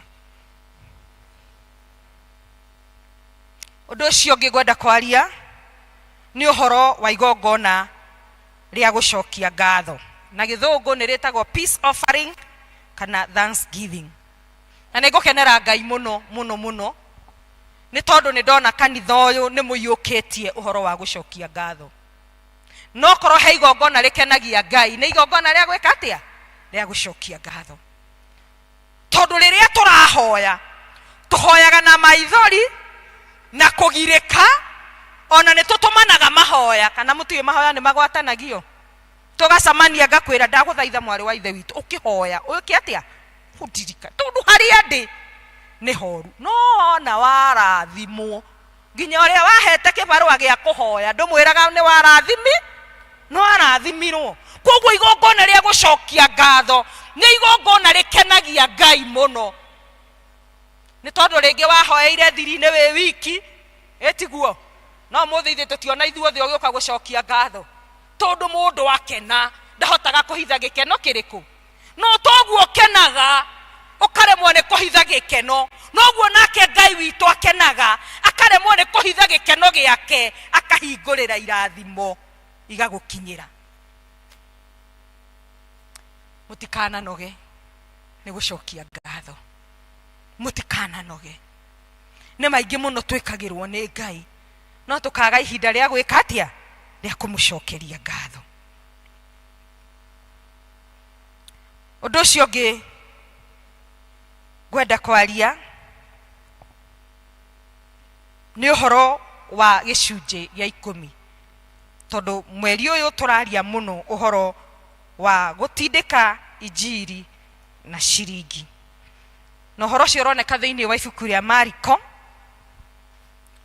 Speaker 4: ũndũ ũcio ũngĩ ngwenda kwaria nĩ ũhoro wa igongona rĩa gũcokia ngatho na gĩthũngũ nĩ rĩtagwo peace offering kana thanksgiving na nĩ ngũkenera Ngai mũno mũno mũno nĩ tondũ nĩ ndona kanitha ũyũ nĩ mũiyũkĩtie ũhoro wa gũcokia ngatho no korwo he igongona rĩkenagia Ngai nĩ igongona rĩa gwĩka atĩa rĩa gũcokia ngatho tondũ rĩrĩa tũrahoya tũhoyaga na maithori na kũgirĩka ona nĩ tũtũmanaga mahoya kana mũtũĩ mahoya nĩ magwatanagio tũgacamania ngakwĩra ndagũthaitha mwarĩ wa ithe witũ ũkĩhoya ũkĩ atĩa ũndirika tondũ harĩa ndĩ nĩ horu no ona warathimwo nginya ũrĩa wahete kĩbarũa gĩa kũhoya ndũmwĩraga nĩ warathimi no arathimirwo koguo igongona rĩa gũcokia ngatho nĩ igongona rĩkenagia Ngai mũno nĩ tondũ rĩngĩ wahoeire thiri-inĩ wĩ wiki ĩtiguo no mũthĩ ithe tũtiona ithuothe ũgĩũka gũcokia ngatho tondũ mũndũ akena ndahotaga kũhitha gĩkeno kĩrĩkũ no toguo kenaga ũkaremwo nĩ kũhitha gĩkeno noguo nake Ngai witũ akenaga akaremwo nĩ kũhitha gĩkeno gĩake akahingũrĩra irathimo igagũkinyĩra mũtikananoge nĩ gũcokia ngatho mũtikananoge nĩ maingĩ mũno twĩkagĩrwo nĩ Ngai no tũkaga ihinda rĩa gwĩka atĩa rĩa kũmũcokeria ngatho ũndũ ũcio ũngĩ ngwenda kwaria nĩ ũhoro wa gĩcunjĩ gĩa 10 tondũ mweri ũyũ tũraria mũno ũhoro wa gũtindĩka injiri na ciringi na ũhoro ũcio ũroneka thĩinĩ wa ibuku rĩa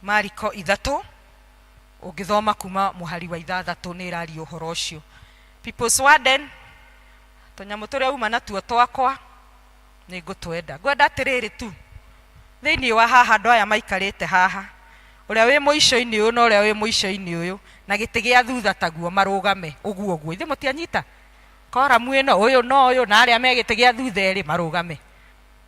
Speaker 4: Mariko 3 ũngĩthoma kuma mũhari wa 6 nĩ ĩraria ũhoro ũcio People's Warden tũnyamũ tũrĩa uma natuo twakwa nĩ ngũtwenda ngwenda atĩrĩrĩ tu thĩinĩ wa haha andũ aya maikarĩte haha ũrĩa wĩ mũico-inĩ ũyũ na ũrĩa wĩ mũico-inĩ ũyũ na gĩtĩ gĩa thutha taguo marũgame ũguo ithe mũtianyita koramu ĩno ũyũ no ũyũ na arĩa me gĩtĩ gĩa thutha erĩ marũgame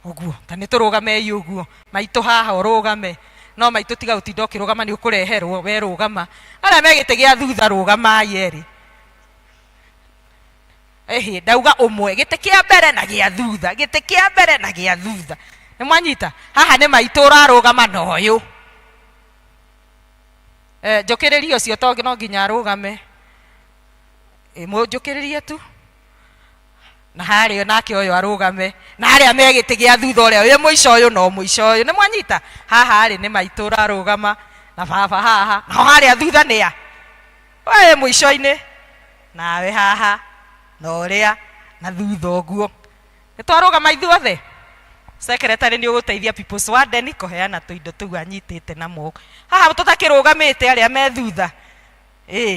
Speaker 4: ũguo ta nĩ tũrũgame ũguo maitũ haha ũrũgame no maitũ tiga gũtinda ũkĩrũgama nĩ ũkũreherwo we rũgama arĩa me gĩtĩ gĩa thutha rũgama yerĩ ndauga ũmwe gĩtĩ kĩa mbere na gĩa thutha gĩtĩ kĩa mbere na gĩa thutha nĩ mwanyita haha nĩ maitũ ũrarũgama na ũyũ njũkĩrĩria ũcio tongi no nginya arũgame mũnjũkĩrĩrie tu na harĩa nake ũyũ arũgame na harĩa me gĩtĩ gĩa thutha ũrĩa wĩ mũico ũyũ no mũico ũyũ nĩ mwanyita haha rĩ nĩ maitũ ũrarũgama na baba haha na harĩa thutha nĩ a we mũico-inĩ nawe haha na ũrĩa na thutha ũguo nĩ twarũgama ithuothe secretary nĩ ũgũteithia People's Warden kũheana tũindo tũu anyitĩte na moko haha tũtakĩrũgamĩte arĩa me thutha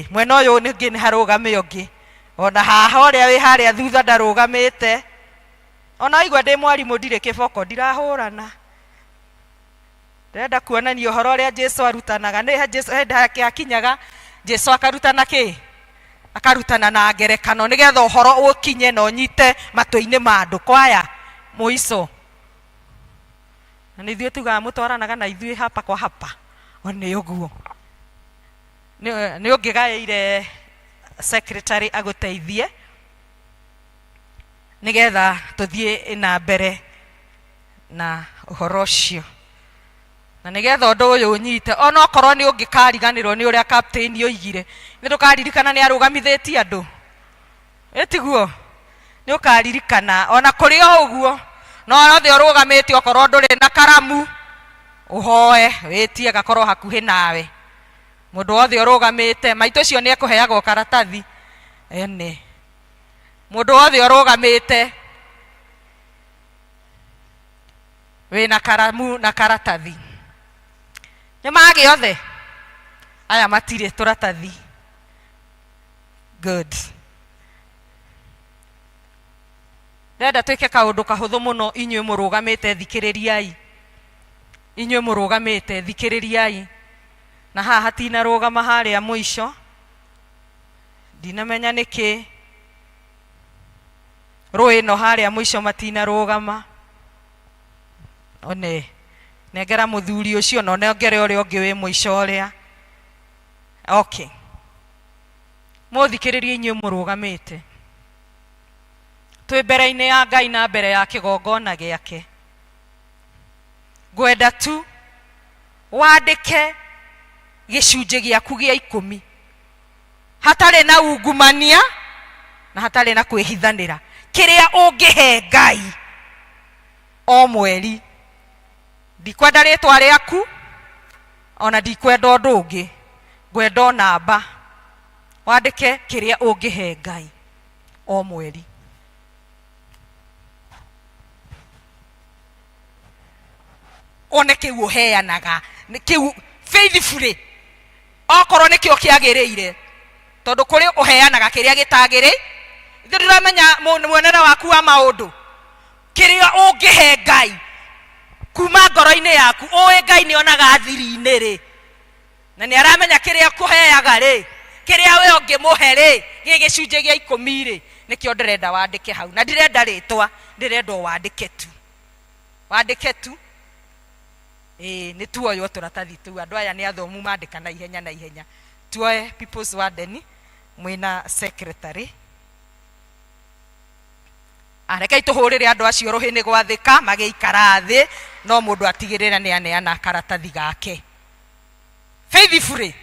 Speaker 4: mwena ũyũ nĩngĩ nĩ harũgame ũngĩ ona haha ũrĩa wĩ harĩa thutha ndarũgamĩte ona waigua ndĩ mwarimũ ndirĩ kĩboko ndirahũrana ndĩrenda kuonania ũhoro ũrĩa Jesũ arutanaga nĩ Jesũ hĩndĩ akinyaga Jesũ akarutana kĩ akarutana na ngerekano nĩgetha ũhoro ũkinye na ũnyite matũ-inĩ ma andũ kwaya mũico na nĩ ithuĩ tugaga mũtwaranaga na ithuĩ hapa kwa hapa nĩ ũguo nĩ ũngĩgaĩire
Speaker 6: secretary aguteithie nigetha tuthie na mbere na uhoro ucio na nigetha undu uyu unyite ona okorwo ni ungikariganirwo ni uria captain oigire ni tukaririkana ni arugamithitie andu etiguo ni ukaririkana ona kuri o uguo no othe urugamite okorwo nduri na karamu uhoe witie gakorwo hakuhi nawe mundu othe urugamite maito cio ni ekuheaga karatathi ene mundu othe urugamite wina karamu na karatathi ni magi othe aya matire turatathi good ndenda twike kaundu kahuthu muno inyue murugamite thikiririai inyue murugamite thikiririai na haha hatina rugama haria mwisho ndinamenya niki ruino haria mwisho matina rugama one negera muthuri ucio no negere uria ungi wi mwisho uria okay muthikiririe inyue murugamite twi mbere-ini ya Ngai na mbere ya kigongona giake gwenda tu wandike gicunje giaku gia 10 hatari na ungumania na hatari na kwihithanira kiria ungihe Ngai o mweri ndikwenda ritwa riaku ona ndikwenda undu ungi gwenda namba wandike kiria ungihe Ngai o mweri one kiu uheanaga kiu faithfully okorwo nikio kiagiriire tondu kuri uheanaga kiria gitagiri ndiramenya muonera waku wa maundu kiria ungihe Ngai kuma ngoro-ini yaku uwe Ngai ni onaga thiri-ini ri na ni aramenya kiria kuheaga ri kiria we ungimuhe ri gigicunje gia 10 ri nikio ndirenda wandike hau na ndirenda ritwa ndirenda wandike tu ni tuoyo turatathi tu andu aya ni athomu mandika na ihenya tuoye people's warden mwina secretary areka ituhurire andu acio ruhini gwathika magiikara thi no mundu atigirira ni aneana karatathi gake faithfully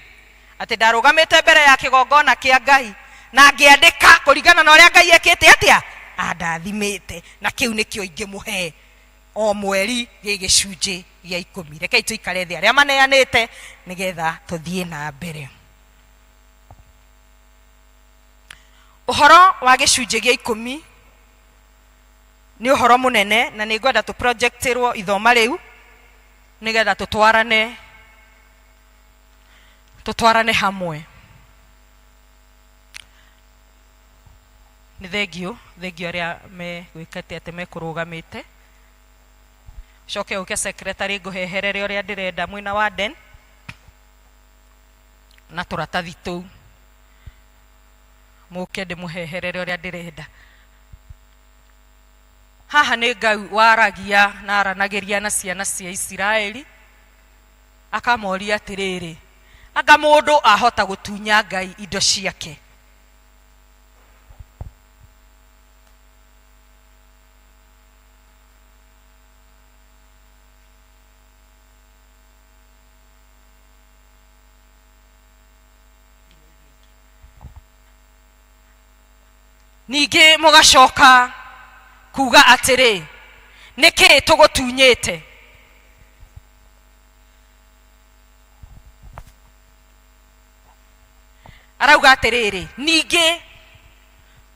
Speaker 6: ati ndarugamite mbere ya kigongona kia Ngai na ngiandika kuringana na uria Ngai ekite atia andathimite na kiu nikio ingimuhe o mweri gigicunje gia 10 reke tuikare thi aria maneanite nigetha tuthie na mbere uhoro wa gicunje gia 10 ni uhoro munene na ni ngwenda tu projectirwo ithoma riu nigetha tutwarane hamwe ni thengio aria me gwikate ate me kurugamite coke uke secretary nguheherere uria ndirenda mwina warden na turatathi tu muke ndimuheherere uria ndirenda haha ni Ngai waragia na aranagiria na ciana cia Isiraeli akamoria atiriri anga mundu ahota gutunya Ngai indo ciake ningi mugacoka kuga atiri niki tugutunyite arauga atiriri ningi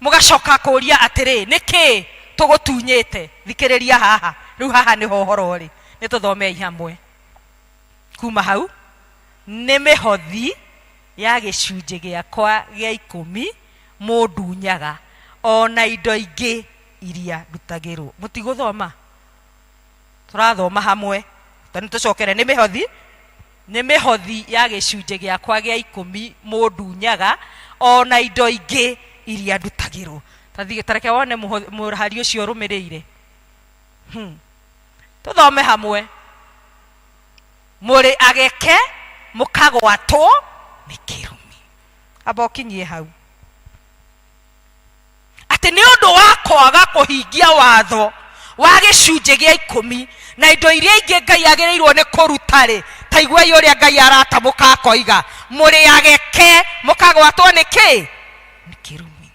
Speaker 6: mugacoka kuria atiri niki tugutunyite thikiriria haha riu haha ni hohoro ri ni tuthomei hamwe kuma hau ni mihothi ya gicunje giakwa gia 10 mundunyaga ona indo ingi iria ndutagirwo mutiguthoma turathoma hamwe tani tucokere ni mihothi ya gicunje giakwa gia 10 mundunyaga ona indo ingi iria ndutagirwo tathige tareke wone murahari ucio rumirire tuthome hamwe muri ageke mukagwatwo ni kirumi aba okinyie hau kwaga kuhingia watho wa gĩcunjĩ gĩa 10 na indo iria ingĩ Ngai agĩrĩirwo nĩ kũruta rĩ, ta igua ũrĩa Ngai aratamũka akoiga mũrĩageke mũkagwatwo nĩ kĩ? Nĩ kĩrumi.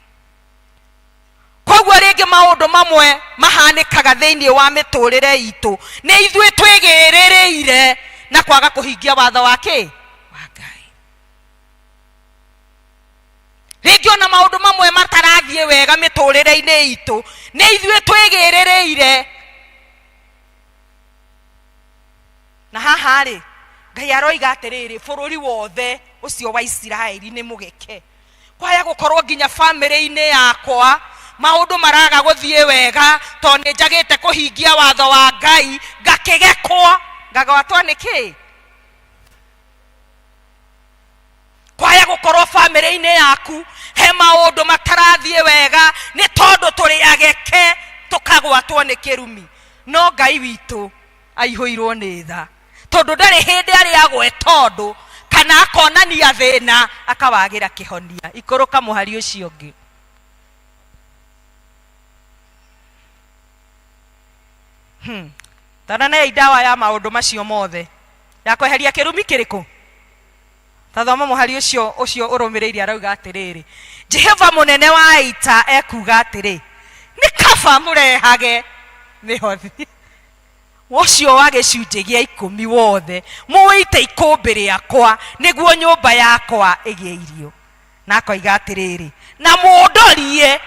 Speaker 6: Koguo rĩngĩ maũndũ mamwe mahanĩkaga thĩinĩ wa mĩtũrĩre itũ nĩ ithuĩ twĩgĩrĩrĩire na kwaga kũhingia watho wa kĩ? Wa Ngai. Rĩngĩ ona maũndũ mamwe matarathiĩ wega mĩtũrĩre-inĩ itũ nĩ ithuĩ twĩgĩrĩrĩire. Na haha rĩ, Ngai aroiga atĩrĩrĩ, bũrũri wothe ũcio wa Isiraeli nĩ mũgeke. Kwaya gũkorwo nginya famĩlĩ-inĩ yakwa maũndũ maraga gũthiĩ wega tondũ nĩ njagĩte kũhingia watho wa Ngai, ngakĩgekwo, ngagwatwo nĩ kĩ? Kwaya gũkorwo famĩlĩ-inĩ yaku he maũndũ matarathiĩ wega nĩ tondũ tũrĩ ageke tũkagwatwo nĩ kĩrumi. No Ngai witũ aihũirwo nĩ tha, tondũ ndarĩ hĩndĩ arĩagwo tondũ kana akonania thĩna akawagira kĩhonia. Ikũrũka mũhari ũcio ũngĩ. Tana nĩ dawa ya maũndũ macio mothe ya kweheria kĩrumi kĩrĩkũ? Tathoma mũhari ũcio ũrũmĩrĩire arauga atĩrĩrĩ, Jehova mũnene wa ita ekuga atĩrĩ, nĩ kaba mũrehage mĩhothi ũcio wa gĩcunjĩ gĩa 10 wothe mũite ikũmbĩ rĩakwa nĩguo nyũmba yakwa ĩgĩe irio. Na akoiga atĩrĩrĩ, na mũndorie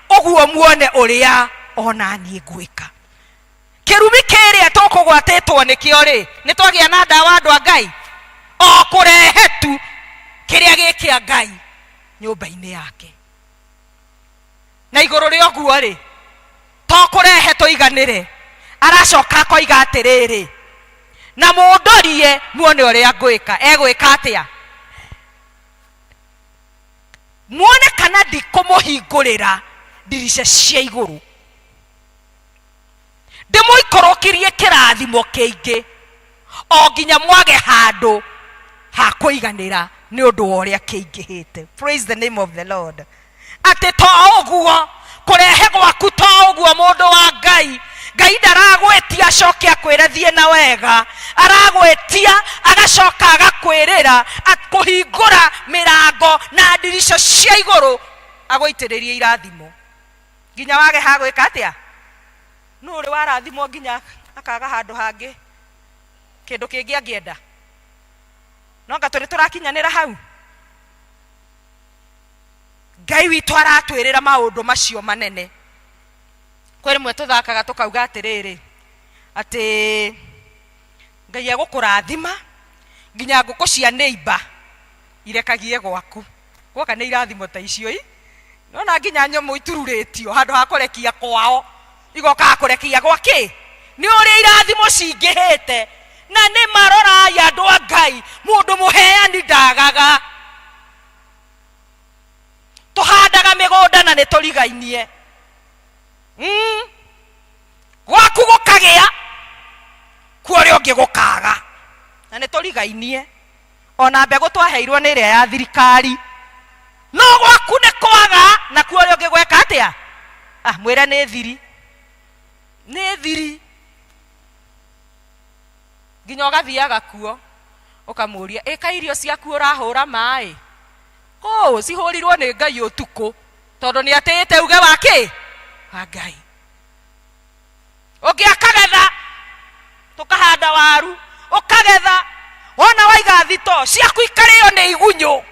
Speaker 6: ũguo muone ũrĩa ona niĩ ngwĩka. Kĩrumi kĩrĩa tũkũgwatĩtwo nĩkĩo rĩ, nĩ twagĩa na ndawa andũ a Ngai? O kũrehe tu kĩrĩa gĩkĩa Ngai nyũmba-inĩ yake. Na igũrũ rĩa ũguo rĩ, to kũrehe tũiganĩre, aracoka akoiga atĩrĩrĩ, na mũndorie muone ũrĩa ngwĩka. Egwĩka atĩa? Muone kana ndikũmũhingũrĩra ndirica cia igũrũ, ndĩmũikũrũkirie kĩrathimo kĩingĩ o nginya mwage handũ ha kũiganĩra nĩ ũndũ wa ũrĩa kĩingĩhĩte. Praise the name of the Lord. Atĩ to ũguo kũrehe gwaku, to ũguo mũndũ wa Ngai, Ngai ndaragwĩtia acoke akwĩre thiĩ na wega, aragwĩtia agacoka agakwĩrĩra kũhingũra mĩrango na ndirica cia igũrũ agũitĩrĩrie irathimo nginya wage ha gwĩka atĩa? Nũ ũrĩ warathimwo nginya akaga handũ hangĩ kĩndũ kĩngĩ angĩenda? No nga tũrĩ tũrakinyanĩra hau? Ngai witũ aratwĩrĩra maũndũ macio manene. Kwĩ rĩmwe tũthakaga tũkauga atĩrĩrĩ, atĩ Ngai egũkũrathima nginya ngũkũ cia neighbor irekagie gwaku. Gwoka nĩ irathimo ta icio i? Nona nginya nyamũ itururĩtio handũ ha kũrekia kwao igoka kũrekia gwake. Nĩ ũrĩa irathimo cingĩhĩte na nĩ marora ya andũ a Ngai, mũndũ mũheani ndagaga. Tũhandaga mĩgũnda na nĩ tũrigainie, gwaku gũkagĩa kuo ũngĩ gũkaga, na nĩ tũrigainie. Ona mbegũ twaheirwo nĩ ĩrĩa ya thirikari, no gwaku nĩ kwaga na kuo ũngĩ gweka atĩa? Mwĩre nĩ thiri, nĩ thiri. Nginya ũgathiaga kuo ũkamũria, ĩka irio ciaku ũrahũra maĩ? Cihũrirwo nĩ Ngai ũtukũ tondũ nĩ atĩĩte uge wake wa Ngai. Ũngĩ akagetha, tũkahanda waru, ũkagetha, wona waiga thito ciaku ikarĩo nĩ igunyũ,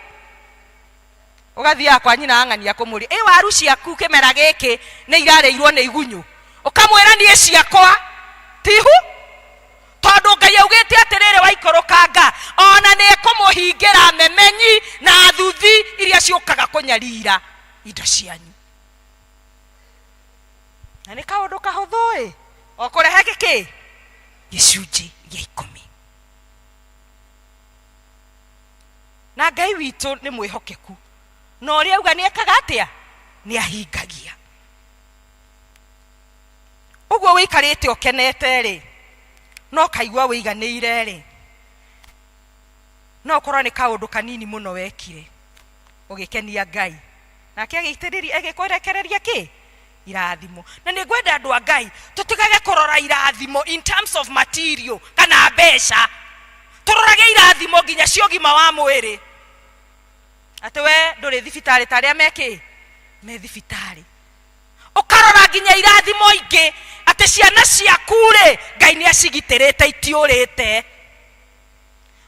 Speaker 6: ũgathiaga kwa nyina ang'ania kũmũria, waru ciaku kĩmera gĩkĩ nĩ irarĩirwo nĩ igunyũ? Ũkamwĩra niĩ ciakwa tihu, tondũ Ngai augĩte atĩrĩrĩ, waikũrũkanga ona nĩ kũmũhingĩra memenyi na thuthi iria ciũkaga kũnyarira indo cianyu. Na nĩ kaũndũ kahũthũ o kũrehe gĩkĩ gĩcunjĩ gĩa 10. Na Ngai witũ nĩ mwĩhokeku, na ũrĩa auga nĩ ekaga atĩa? Nĩ ahingagia. Ũguo wĩikarĩte ũkenete rĩ, no kaigua wĩiganĩire rĩ, no korwo nĩ kaũndũ kanini mũno wekire ũgĩkenia Ngai, nake agĩitĩrĩria agĩkwerekereria kĩ? irathimo. Na nĩ ngwenda andũ a Ngai tũtigage kũrora irathimo in terms of material kana mbeca, tũrorage irathimo nginya cia ũgima wa mwĩrĩ. Atĩ we ndũrĩ thibitarĩ ta arĩa me thibitarĩ, ũkarora nginya irathimo ingĩ atĩ ciana ciaku-rĩ Ngai nĩ acigitĩrĩte itiũrĩte.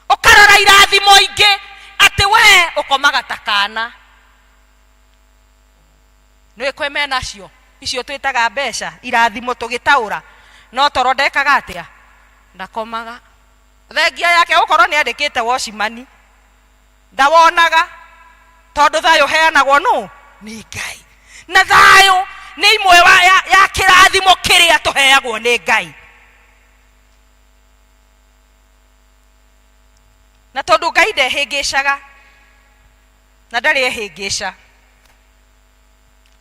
Speaker 6: Ũkarora irathimo ingĩ atĩ we ũkomaga ta kana. Nĩ kwĩ me nacio icio twĩtaga mbeca, irathimo tũgĩtaũra, no toro ndekaga atĩa, ndakomaga. Thengia yake gũkorwo nĩ andĩkĩte washimani ndawonaga, tondũ thayũ heanagwo nĩ Ngai, na thayũ nĩ imwe ya kĩrathimo kĩrĩa tũheagwo nĩ Ngai. Na tondũ Ngai ndehĩngĩcaga na ndarĩ ehĩngĩca,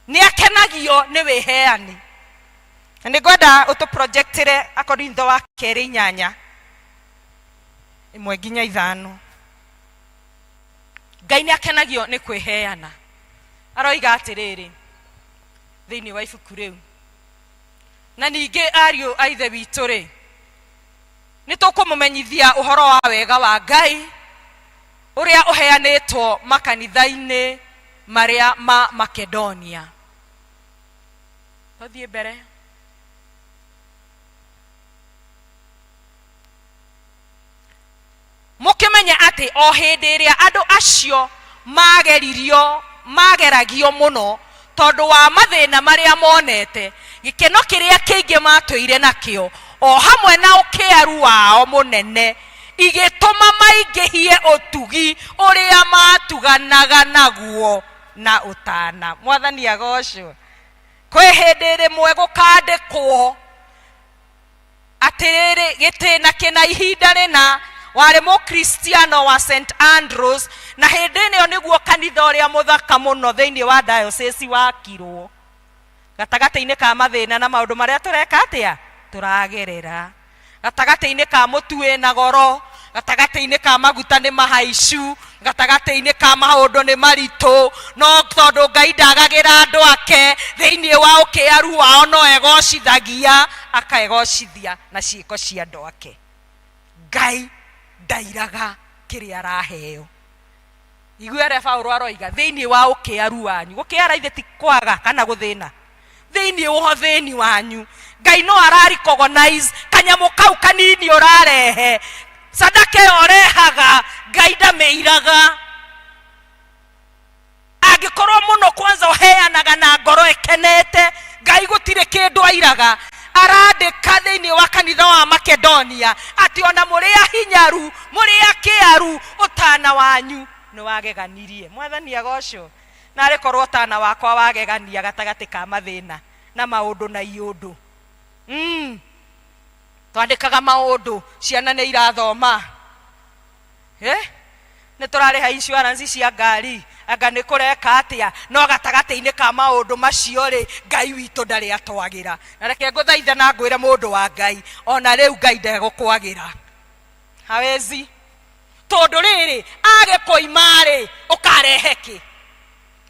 Speaker 6: nĩ akenagio nĩ wĩheani. Na nĩ ngwenda ũtũprojectĩre Akorintho wa 2:8 nginya 5. Ngai nĩ akenagio nĩ kwĩheana. Aroiga atĩrĩrĩ thĩinĩ wa ibuku rĩu, na ningĩ ariũ a ithe witũ-rĩ, nĩ tũkũmũmenyithia ũhoro wa wega wa Ngai ũrĩa ũheanĩtwo makanitha-inĩ marĩa ma Makedonia. Tuthiĩ mbere. Mũkĩmenye atĩ o hĩndĩ ĩrĩa andũ acio mageragio mũno tondũ wa mathĩna marĩa monete, gĩkeno kĩrĩa kĩingĩ matũire nakĩo o hamwe na ũkĩaru wao mũnene igĩtũma maingĩhie ũtugi ũrĩa matuganaga naguo na ũtana. Mwathani agocwo. Kwĩ hĩndĩ rĩmwe gũkandĩkwo atĩrĩrĩ, gĩtĩna kĩna ihinda rĩna warĩ mũkristiano wa St Andrews, na hĩndĩ ĩyo nĩguo kanitha ũrĩa mũthaka mũno thĩinĩ wa diocese wakirwo. Gatagatĩ-inĩ ka mathĩna na maũndũ marĩa tũreka atĩa tũragerera, gatagatĩ-inĩ ka mũtu wĩna goro, gatagatĩ-inĩ ka maguta nĩ mahaicu, gatagatĩ-inĩ ka maũndũ nĩ maritũ, no tondũ Ngai ndagagĩra andũ ake thĩinĩ wa ũkĩaru wao, no egocithagia, akaegocithia na ciĩko cia andũ ake. Ngai ndairaga kĩrĩa araheo. Igua ũrĩa Paulo aroiga thĩinĩ wa ũkĩaru wanyu. Gũkĩara ithe ti kwaga kana gũthĩna, thĩinĩ wa thĩni wanyu Ngai no ararecognize kanyamũ kau kanini ũrarehe, sadaka ĩyo ũrehaga Ngai ndamĩiraga. Angĩkorwo mũno kwanza ũheanaga na ngoro ĩkenete, Ngai gũtirĩ kĩndũ airaga. Arandĩka thĩinĩ wa kanitha wa Makedonia atĩ ona mũrĩ ahinyaru, mũrĩ akĩaru, ũtana wanyu nĩ wageganirie. Mwathani agocwo. Na arĩkorwo ũtana wakwa wagegania gatagatĩ ka mathĩna na maũndũ na iũndũ. Twandĩkaga maũndũ, ciana nĩ irathoma, nĩ tũrarĩha insurance cia ngari, anga nĩ kũreka atĩa, no gatagatĩ-inĩ ka maũndũ macio-rĩ Ngai witũ ndarĩ atwagĩra. Na reke ngũthaitha na ngwĩre mũndũ wa Ngai, ona rĩu Ngai ndegũkwagĩra. Hawezi. Tondũ rĩrĩ agĩkũima-rĩ ũkarehe kĩ?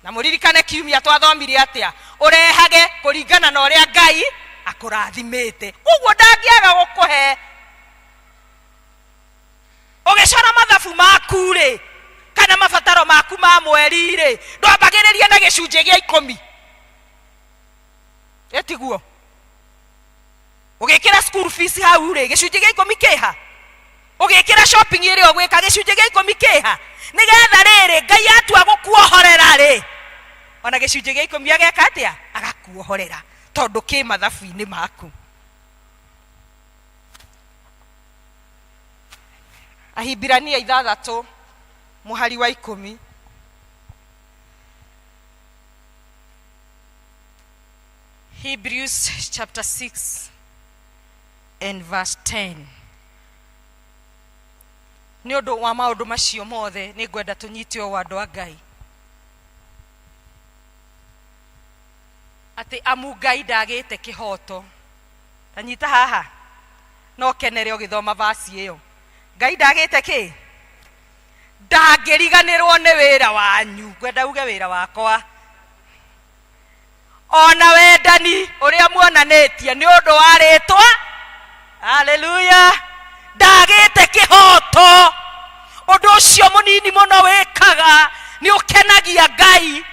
Speaker 6: Na mũririkane kiumia twathomire atĩa, ũrehage kũringana na ũrĩa Ngai akũrathimĩte. Ũguo ndangĩaga gũkũhe. Ũgĩcora mathabu maku-rĩ kana mabataro maku ma mweri-rĩ, ndwambagĩrĩria na gĩcunjĩ gĩa 10. Etiguo. Ũgĩkĩra school fees hau-rĩ gĩcunjĩ gĩa 10 kĩha. Ũgĩkĩra shopping ĩrĩa ũgwĩka gĩcunjĩ gĩa 10 kĩha. Nĩgetha rĩrĩ Ngai atua gũkuohorera-rĩ, ona gĩcunjĩ gĩa 10 ageka atĩa? Agakuohorera, tondũ kĩ mathabu-inĩ maku. Ahibirania 6 mũhari wa 10. Hebrews chapter 6 and verse 10. Nĩ ũndũ wa maũndũ macio mothe nĩ ngwenda tũnyite o andũ a Ngai atĩ amu Ngai ndagĩte kĩhoto. Tanyita haha no kenere ũgĩthoma verse ĩyo. Ngai ndagĩte kĩ? Ndangĩriganĩrwo nĩ wĩra wanyu. Ngwenda uge wĩra wakwa. ona wendani uria muonanetie ni undu wa ritwa. Haleluya. Ndagite kihoto. Undu ucio munini muno wikaga ni ukenagia Ngai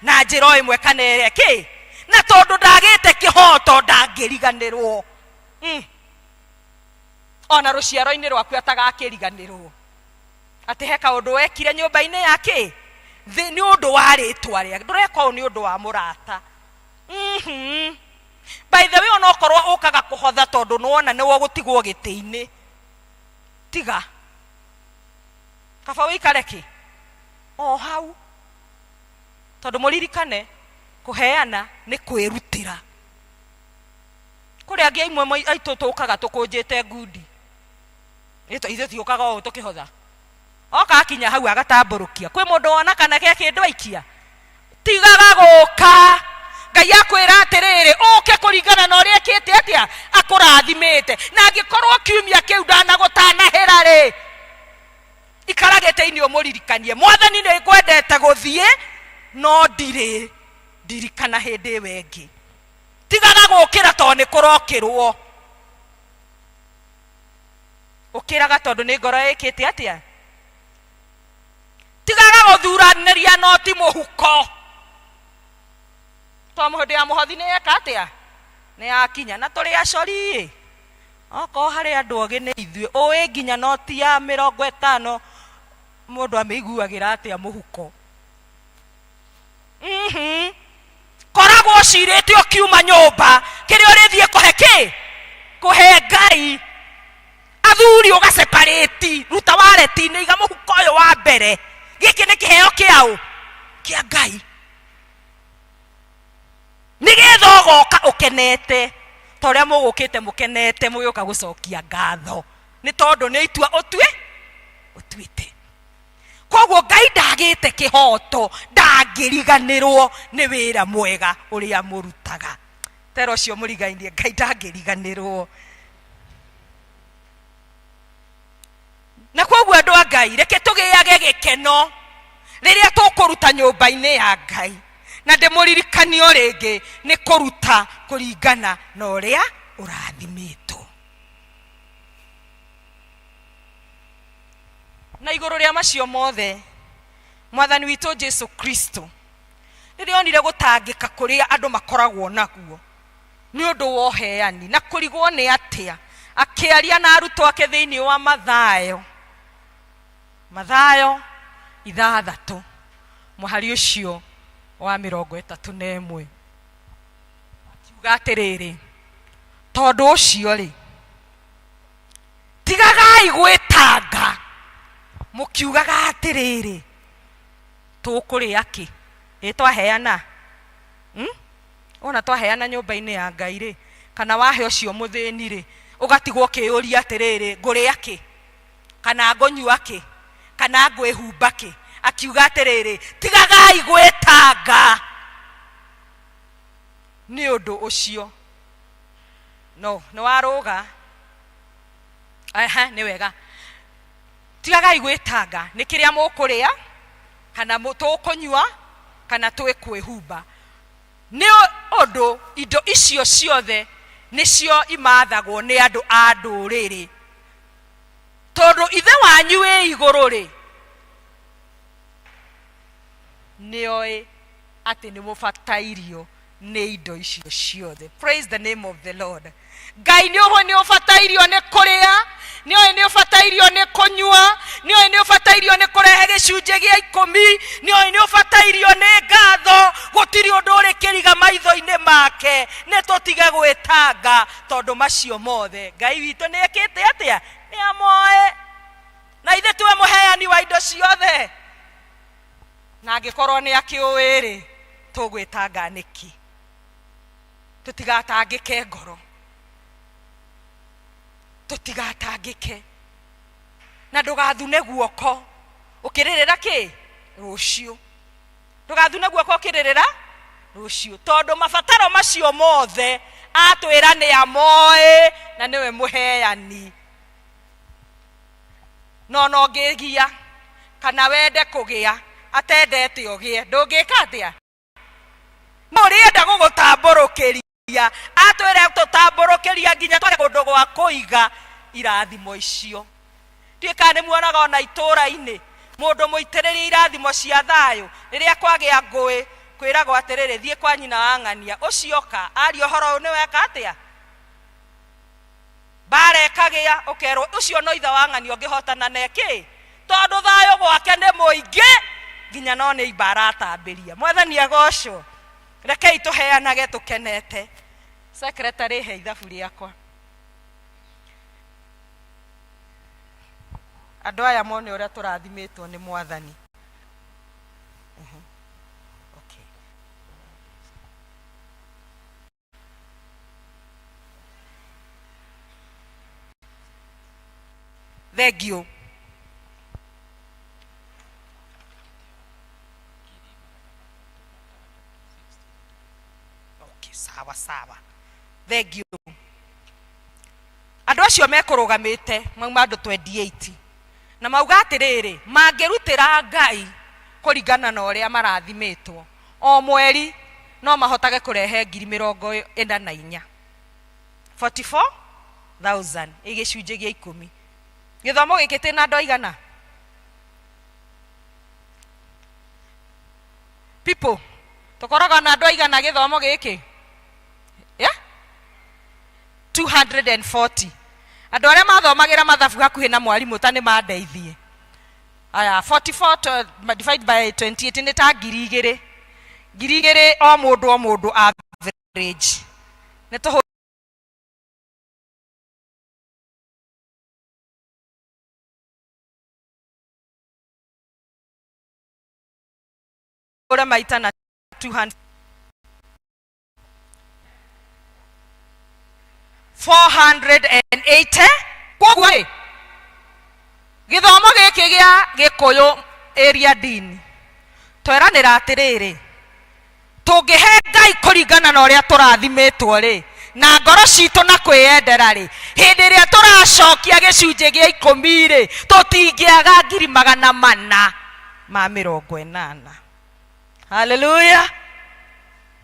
Speaker 6: na njira imwe kana ire ki, na tondu ndagite kihoto ndangiriganirwo. Ona ruciaro-ini rwaku atagakiriganirwo ati he kaundu wekire nyumba-ini yake ni undu wa ritwa ria ndureka ni undu wa murata. By the way, ona okorwo ukaga kuhotha tondu nuona niwo gutigwo giti-ini, tiga kaba wikare ki o hau, tondu muririkane kuheana ni kwirutira. Kuri angi imwe aitu tukaga tukunjite ngundi ithe tiukaga o tukihotha, oka akinya hau agatamburukia kwi mundu wona kana ge kindu aikia, tigaga guka. Ngai akwira atiriri uke kuringana na uria kite atia akurathimite, na angikorwo kiumia kiu ndanagutanahira ri ikaragete-ini umuririkanie Mwathani ni ngwendete guthie no ndirikana hindi wengi. Tigaga gukira tondu ni kurokirwo, ukiraga tondu ni ngoro ikite atia. Tigaga guthuraniria no ti muhuko. Muhindi ya muhothi ni eka atia ni akinya na turi acori oko hari andu ogi ni ithue uwi nginya noti ya 50 mundu ameiguagira atia muhuko. Koragwo cirite ukiuma nyumba kiri urithie kuhe ki kuhe Ngai athuri ugaseparate ruta wareti-ini iga muhuko uyu wa mbere giki ni kiheo kiao kia Ngai nigetha ugoka ukenete toria mugukite mukenete muyoka gucokia ngatho ni tondu ni itua utuite. Koguo Ngai ndagite kihoto ndangiriganirwo ni wira mwega uria murutaga. Tero ucio murigainie Ngai ndangiriganirwo. Na koguo andu a Ngai reke tugiage gikeno riria tukuruta nyumba-ini ya Ngai, na ndimuririkanio ringi ni kuruta kuringana na uria urathimitwo. Na iguru ria macio mothe Mwathani witu Jesu Kristo riria onire gutangika kuria andu makoragwo naguo ni undu wa uheani na kurigwo ni atia, akiaria na arutwo ake thiini wa Mathayo 6 muhari ucio wa 31 akiuga atiriri tondu ucio ri tigagai gwitanga mukiugaga atiriri tukuria ki twaheana ona twaheana nyumba-ini ya Ngai ri kana wahe ucio muthini ri ugatigwo kiuria atiriri nguria ki kana ngonyua ki kana ngwihumba ki. Akiuga atiriri tigagai gwitanga ni undu ucio no ni waruga ni wega tigagai gwitanga ni kiria mukuria kana tukunyua kana twikwihumba ni undu indo icio ciothe nicio imathagwo ni andu a nduriri tondu ithe wanyu wi iguru ri nioi ati ni mufatairio ni indo icio ciothe. Praise the name of the Lord. Ngai ni ufatairio ni kuria, ni ufatairio ni kunyua, ni ufatairio ni kurehe gicunje gia 10, ni ufatairio ni ngatho. Gutiri undu uri kiriga maitho-ini make ni tutige gwitanga tondu macio mothe Ngai witu ni ekite atia ni amoe, na ithe tuwe muheani wa indo ciothe. Na angikorwo ni akiuwiri tugwitanga niki tutigatangike ngoro, tutigatangike na ndugathune guoko ukiririra ki rucio, ndugathune guoko ukiririra rucio tondu mabataro macio mothe atwira ni amoe na niwe muheani. No ngigia kana wende kugia atendete ugie ndungika atia no rienda guguta gutambũrũkĩria atwĩre tũtambũrũkĩria nginya twage kũndũ gwa kũiga irathimo icio. Ndiũĩ nĩ muonaga ona itũũra-inĩ mũndũ mũitĩrĩria irathimo cia thayũ rĩrĩa kwagĩa ngũĩ kwĩragwo atĩrĩrĩ thiĩ kwa nyina wa ng'ania ũcioka aria ũhoro ũyũ nĩweka atĩa barekagĩa ũkerwo ũcio no ithe wa ng'ania ũngĩhotana nekĩ tondũ thayũ gwake nĩ mũingĩ nginya no nĩ ibara atambĩria. Mwathani agocwo. Rekei tũheanage tũkenete. Secretary he ithabu rĩakwa. Andũ aya mone ũrĩa tũrathimĩtwo nĩ Mwathani. Okay. Thengio. Okay, sawa. Thengio. Andũ acio mekũrũgamĩte mauma andũ 28 na mauga atĩrĩrĩ mangĩrutĩra Ngai kũringana na ũrĩa marathimĩtwo o mweri no mahotage kũrehe 44,000 44,000 igĩcunjĩ gĩa 10. Gĩthomo gĩkĩ tĩ na andũ aigana people tũkoragwo na andũ aigana gĩthomo gĩkĩ 240. Andũ arĩa mathomagĩra mathabu hakuhĩ na mwarimũ ta nĩ mandeithie. Aya 44 divided by 28 nĩ ta 2,000. 2,000 o mũndũ average. Nĩ tũhũ ore maita na 200 480. Koguo gĩthomo gĩkĩ gĩa Gĩkũyũ area dean tweranĩra atĩrĩrĩ tũngĩhe Ngai kũringana na ũrĩa tũrathimĩtwo rĩ na ngoro citũ na kwĩyendera rĩ hĩndĩ ĩrĩa tũracokia gĩcunjĩ gĩa 10 rĩ tũtingĩaga 480. Hallelujah.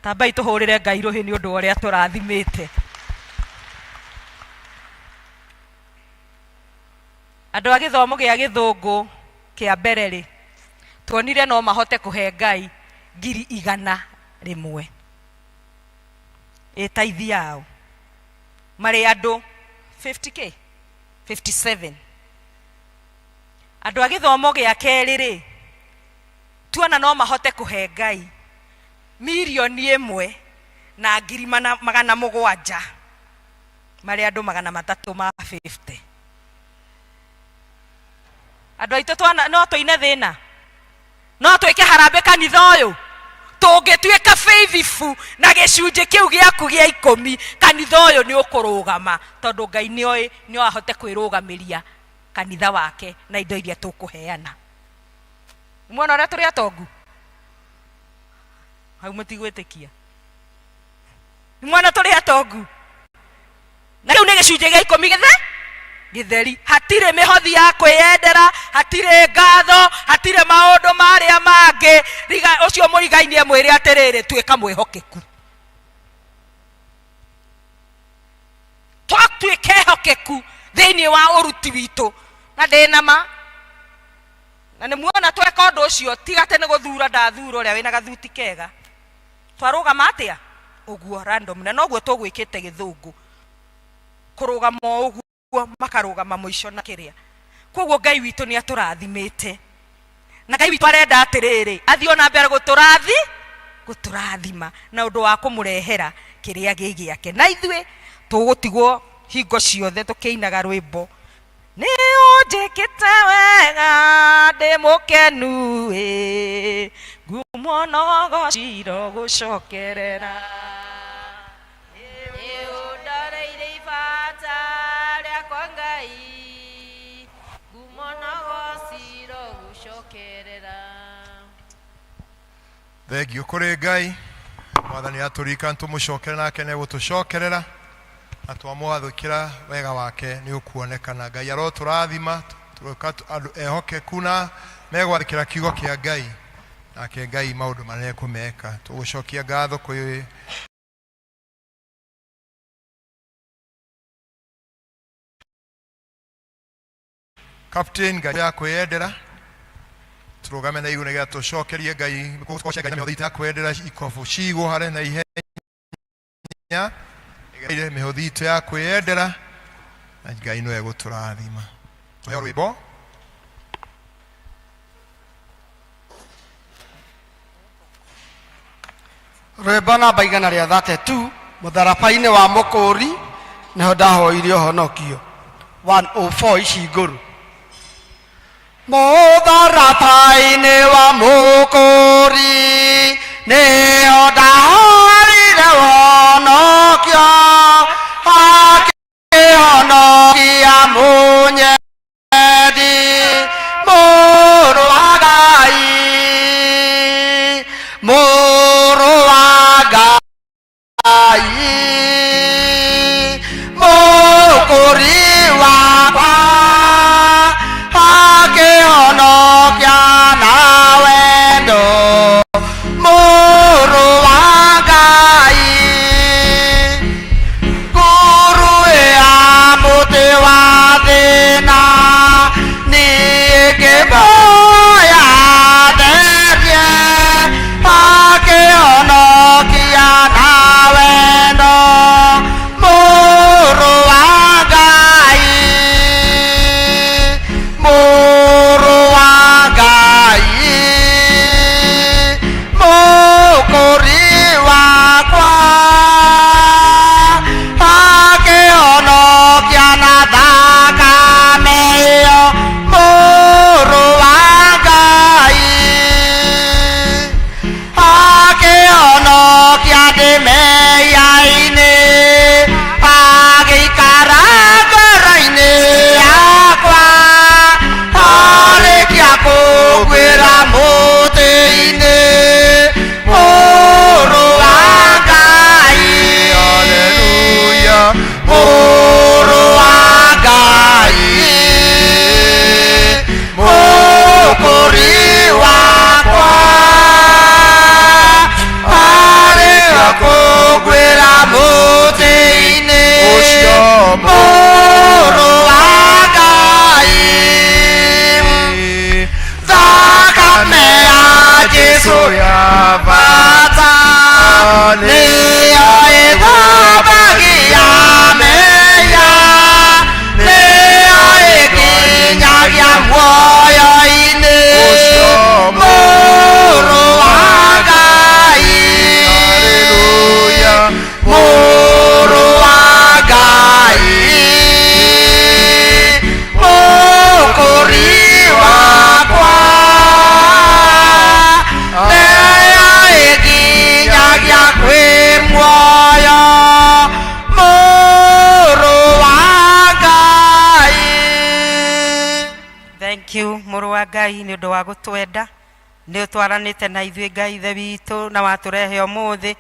Speaker 6: Tambai tũhũrĩre Ngai rũhĩ nĩ ũndũ wa ũrĩa tũrathimĩte. Andũ a gĩthomo gĩa Gĩthũngũ kĩa mbere rĩ tuonire no mahote kũhe Ngai 100,000 ĩtaithi yao marĩ andũ 50k 57. Andũ a gĩthomo gĩa kerĩ rĩ tuona no mahote kũhe Ngai 1,000,000 na 700,000 marĩ andũ 350. Andũ aitũ no tũine thĩna no twĩke harambĩ kanitha ũyũ tũngĩtuĩka faithful na gĩcunjĩ kĩu gĩaku gĩa 10 kanitha ũyũ nĩ ũkũrũgama tondũ Ngai nĩ ahote kwĩrũgamĩria kanitha wake na indo iria tũkũheana. Mwana ũrĩa tũrĩ atongu hau mũtigwĩtĩkia mwana tũrĩ atongu na rĩu nĩ gĩcunjĩ gĩa 10 gĩtheri hatirĩ mĩhothi ya kwĩyendera hatirĩ ngatho hatirĩ maũndũ marĩa mangĩ ũcio mũrigainie mwĩrĩ atĩrĩrĩ tuĩka mwĩhokeku twatuĩke hokeku thĩinĩ wa ũruti witũ na ndĩnama na nĩ muona tweka ũndũ ũcio tigate nĩ gũthura ndathura ũrĩa wĩna gathuti kega twarũgama atĩa ũguo random na noguo tũgwĩkĩte Gĩthũngũ kũrũgama ũguo makarũgama mũico na kĩrĩa. Koguo Ngai witũ nĩ atũrathimĩte na Ngai witũ arenda atĩrĩrĩ athiĩ na mbere gũtũrathima na ũndũ wa kũmũrehera kĩrĩa gĩgĩake na ithuĩ tũgũtigwo hingo ciothe tũkĩinaga rwĩmbo nĩ ũnjĩkĩte wega ndĩ mũkenu ngumo nogo ciro gũcokerera ũndareire ibata rĩakwa Ngai ngumo nogo ciro gũcokerera.
Speaker 1: Thengio kũrĩ Ngai Mwathani atũrika tũmũcokere nake nĩ gũtũcokerera na twamwathĩkĩra wega wake nĩ ũkuonekana. Ngai arotũrathima tũroka andũ ehokeku na megwathĩkĩra kiugo kĩa Ngai nake Ngai maũndũ manene kũmeka. Tũgũcokia ngatho kwĩ Captain Ngai ya kwendera turugame na iguru nĩgetha tũcokerie Ngai gũcokia Ngai mĩhothi itũ kwendera ikobu cigwo hare na ihenya ire mĩhothi itũ ya kwendera na Ngai no egũtũrathima. Tũhe rwĩmbo.
Speaker 5: Rwĩmbo namba 132 mũtharaba-inĩ wa mũkũri nĩho ndahoire ũhonokio 104 ici ngũrũ. Mũtharaba-inĩ wa mũkũri nĩho ndahoire ũhonokio akĩhonokia mũnyendi mũrũ wa Ngai mũrũ wa Ngai mũkũri wakwa akĩhonokia na wendo mũrũ wa Ngai ngũrũwe ya mũtĩ wa thĩna niĩ ngĩmoya therie akĩhonokia na wendo mũrũ wa Ngai mũrũ wa Ngai mũkũri wakwa akĩhonokia na thakame ĩyo mũrũ wa Ngai akĩhonokia ndĩmeiya-inĩ agĩikara ngoro-inĩ yakwa arĩkia kũnguĩra mũtĩ-inĩ mũrũ wa Ngai. Haleluya. Mũrũ wa Ngai mũkũri wakwa arĩkia kũnguĩra mũtĩ-inĩ mũrũ wa Ngai. Thakame ya Jesũ ya bata nĩyo ĩthambagia mehia nĩyo ĩnginyagia muoyo-inĩ mũrũ wa Ngai. Haleluya. Mũrũ wa Ngai mũkũri wakwa nĩyo ĩnginyagia kwĩ muoyo mũrũ wa Ngai.
Speaker 4: Thank you mũrũ wa Ngai nĩ ũndũ wa gũtwenda nĩ ũtwaranĩte na ithuĩ Ngai ithe witũ na watũrehe ũmũthĩ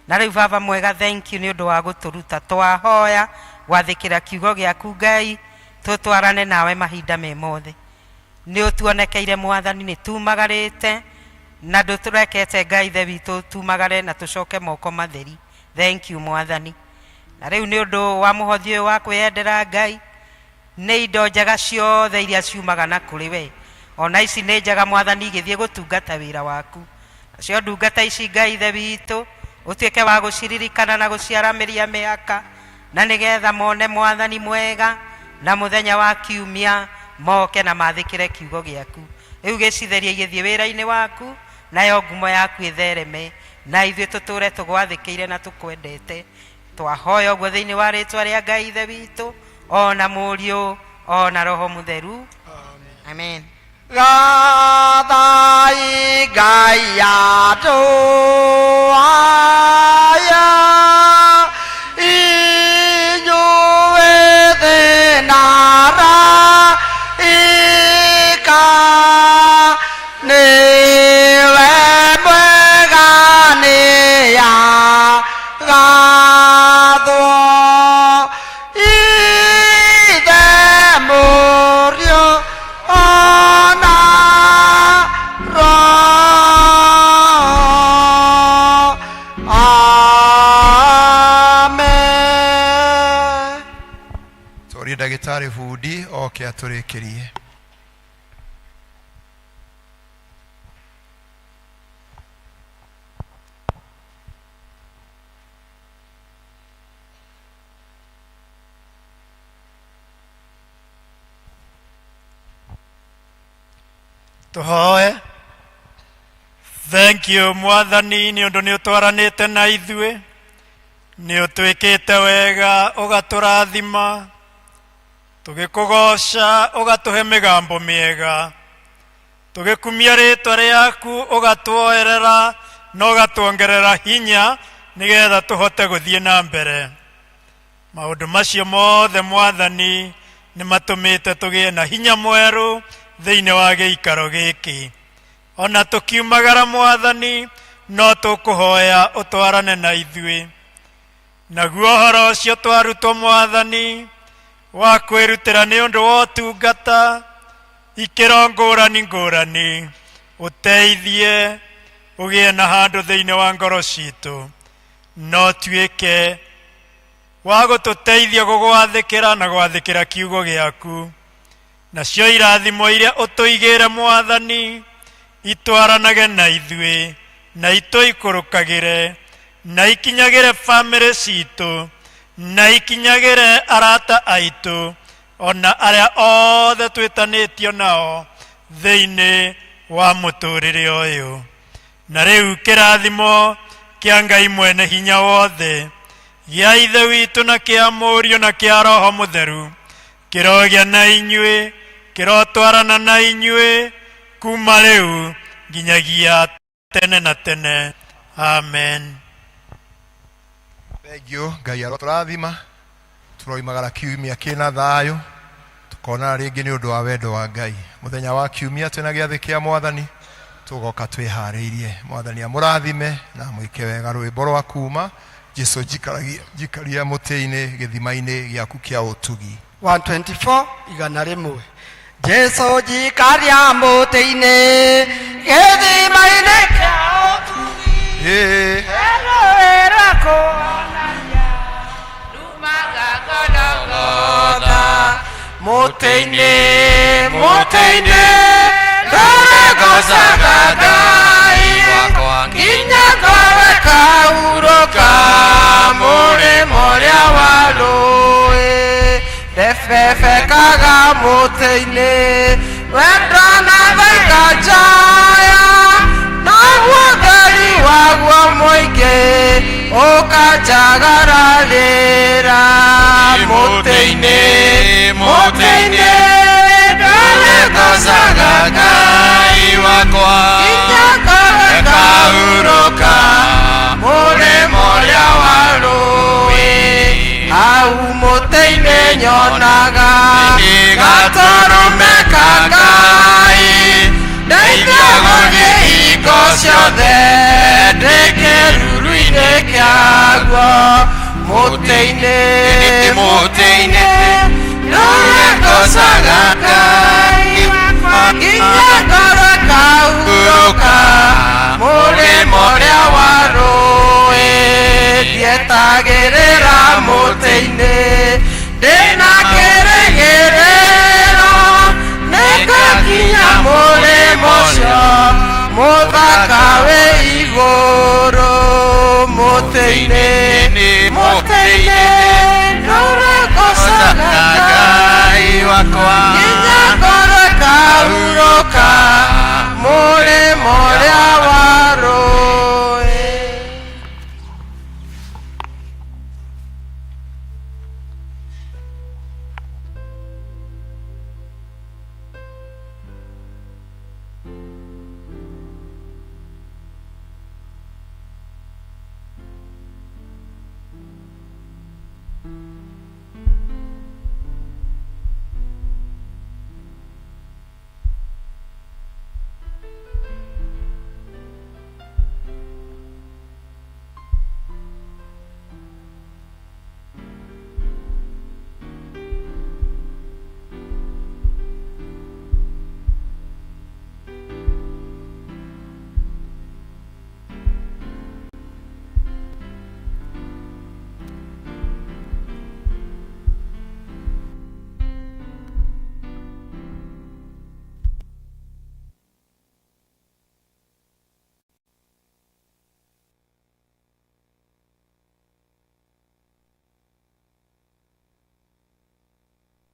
Speaker 4: na rĩu baba mwega thank you nĩ ũndũ wa gũtũruta twahoya gwathĩkĩra kiugo gĩaku Ngai tũtwarane nawe mahinda me mothe nĩ ũtuonekeire mwathani nĩ tumagarĩte na ndũtũrekete Ngai ithe witũ tumagare na tũcoke moko matheri. Thank you mwathani. Na rĩu nĩ ũndũ wa mũhothi ũyũ wa kwĩyendera Ngai nĩ indo njega ciothe iria ciumaga na kũrĩ we ona ici nĩ njega mwathani igĩthiĩ gũtungata wĩra waku nacio ndungata ici Ngai ithe witũ ũtuĩke wa gũciririkana na gũciaramĩria mĩhaka na nĩgetha mone mwathani mwega na mũthenya wa kiumia moke na mathĩkĩre kiugo gĩaku rĩu gĩcitherie igĩthiĩ wĩra-inĩ waku nayo ngumo yaku ĩthereme na ithuĩ tũtũre tũgwathĩkĩire na tũkwendete twahoya ũguo thĩinĩ wa rĩtwa rĩa Ngai ithe witũ ona mũriũ ona roho mũtheru. Amen.
Speaker 5: Gathai Ngai atũaya inyuĩ thĩnara ika nĩwe mwega nĩya gathwo ithe mũriũ ona roho. Amen.
Speaker 1: Tori ndagĩtarĩ bundi oke atũrĩkĩrie.
Speaker 7: tuhoe. Thank you mwathani ni undu ni utwaranite na ithue, ni utwikite wega ugaturathima, tugikugoca ugatuhe migambo miega, tugikumia ritwa riaku ugatuoerera na ugatuongerera hinya nigetha tuhote guthie na mbere. Maundu macio mothe mwathani ni matumite tugie na hinya mweru thiini wa giikaro giki. Ona tukiumagara mwathani no tukuhoya utwarane na ithue. Naguo horo ucio twarutwo mwathani wa kwirutira ni undu wa utungata ikiro ngurani ngurani, uteithie ugie na handu thiini wa ngoro citu, no tuike wa gututeithia gugwathikira na gwathikira kiugo giaku. Nacio irathimo iria utuigire mwathani itwaranage na ithue na ituikurukagire na ikinyagire family citu na ikinyagire arata aitu ona aria othe twitanitio nao thiini wa muturire uyu. Na riu kirathimo kia Ngai mwene hinya wothe gia ithe witu na kia Murio na kia Roho Mutheru kirogia na inyue, kirotwarana na inyue kuma riu nginyagia tene na tene. Amen.
Speaker 1: Thank you. Ngai aroturathima, turoimagara kiumia kina thayo, tukona ringi ni undu wa wendo wa Ngai. Muthenya wa kiumia twina giathi kia mwathani tugoka twihariirie. Mwathani amurathime na mwike wega rwimbo rwa kuma Jesu jikaria muti-ini githima-ini giaku kia utugi.
Speaker 12: 124 igana rimwe. Jesu jikaria muti-ini githima-ini kia utugi. Era kuonania rumaga Golgotha muti-ini ndaragocaga Ngai wakwa nginya ngowe kauruka murimo uria wa rũĩ ndebebekaga muti-ini wendo na thaika njaya naguo Ngai waguo mũingĩ ũkanjagararĩra muti-ini ndaragocaga Ngai wakwa nginya ngowe kauruka murimo uria wa rũĩ hau muti-ini nyonaga gatũrũme ka Ngai ndeithia gũthiĩ hingo ciothe ndĩ kĩruru-inĩ kĩaguo muti-ini ndaragocaga Ngai nginya ngowe kauruka murimo uria wa rũĩ ndietagĩrĩra muti-ini ndĩna kĩrĩgĩrĩro nĩngakinya mũrĩmo ũcio mũthaka wĩ igũrũ muti-ini ndaragocaga Ngai wakwa nginya ngowe kauruka murimo uria wa rũĩ.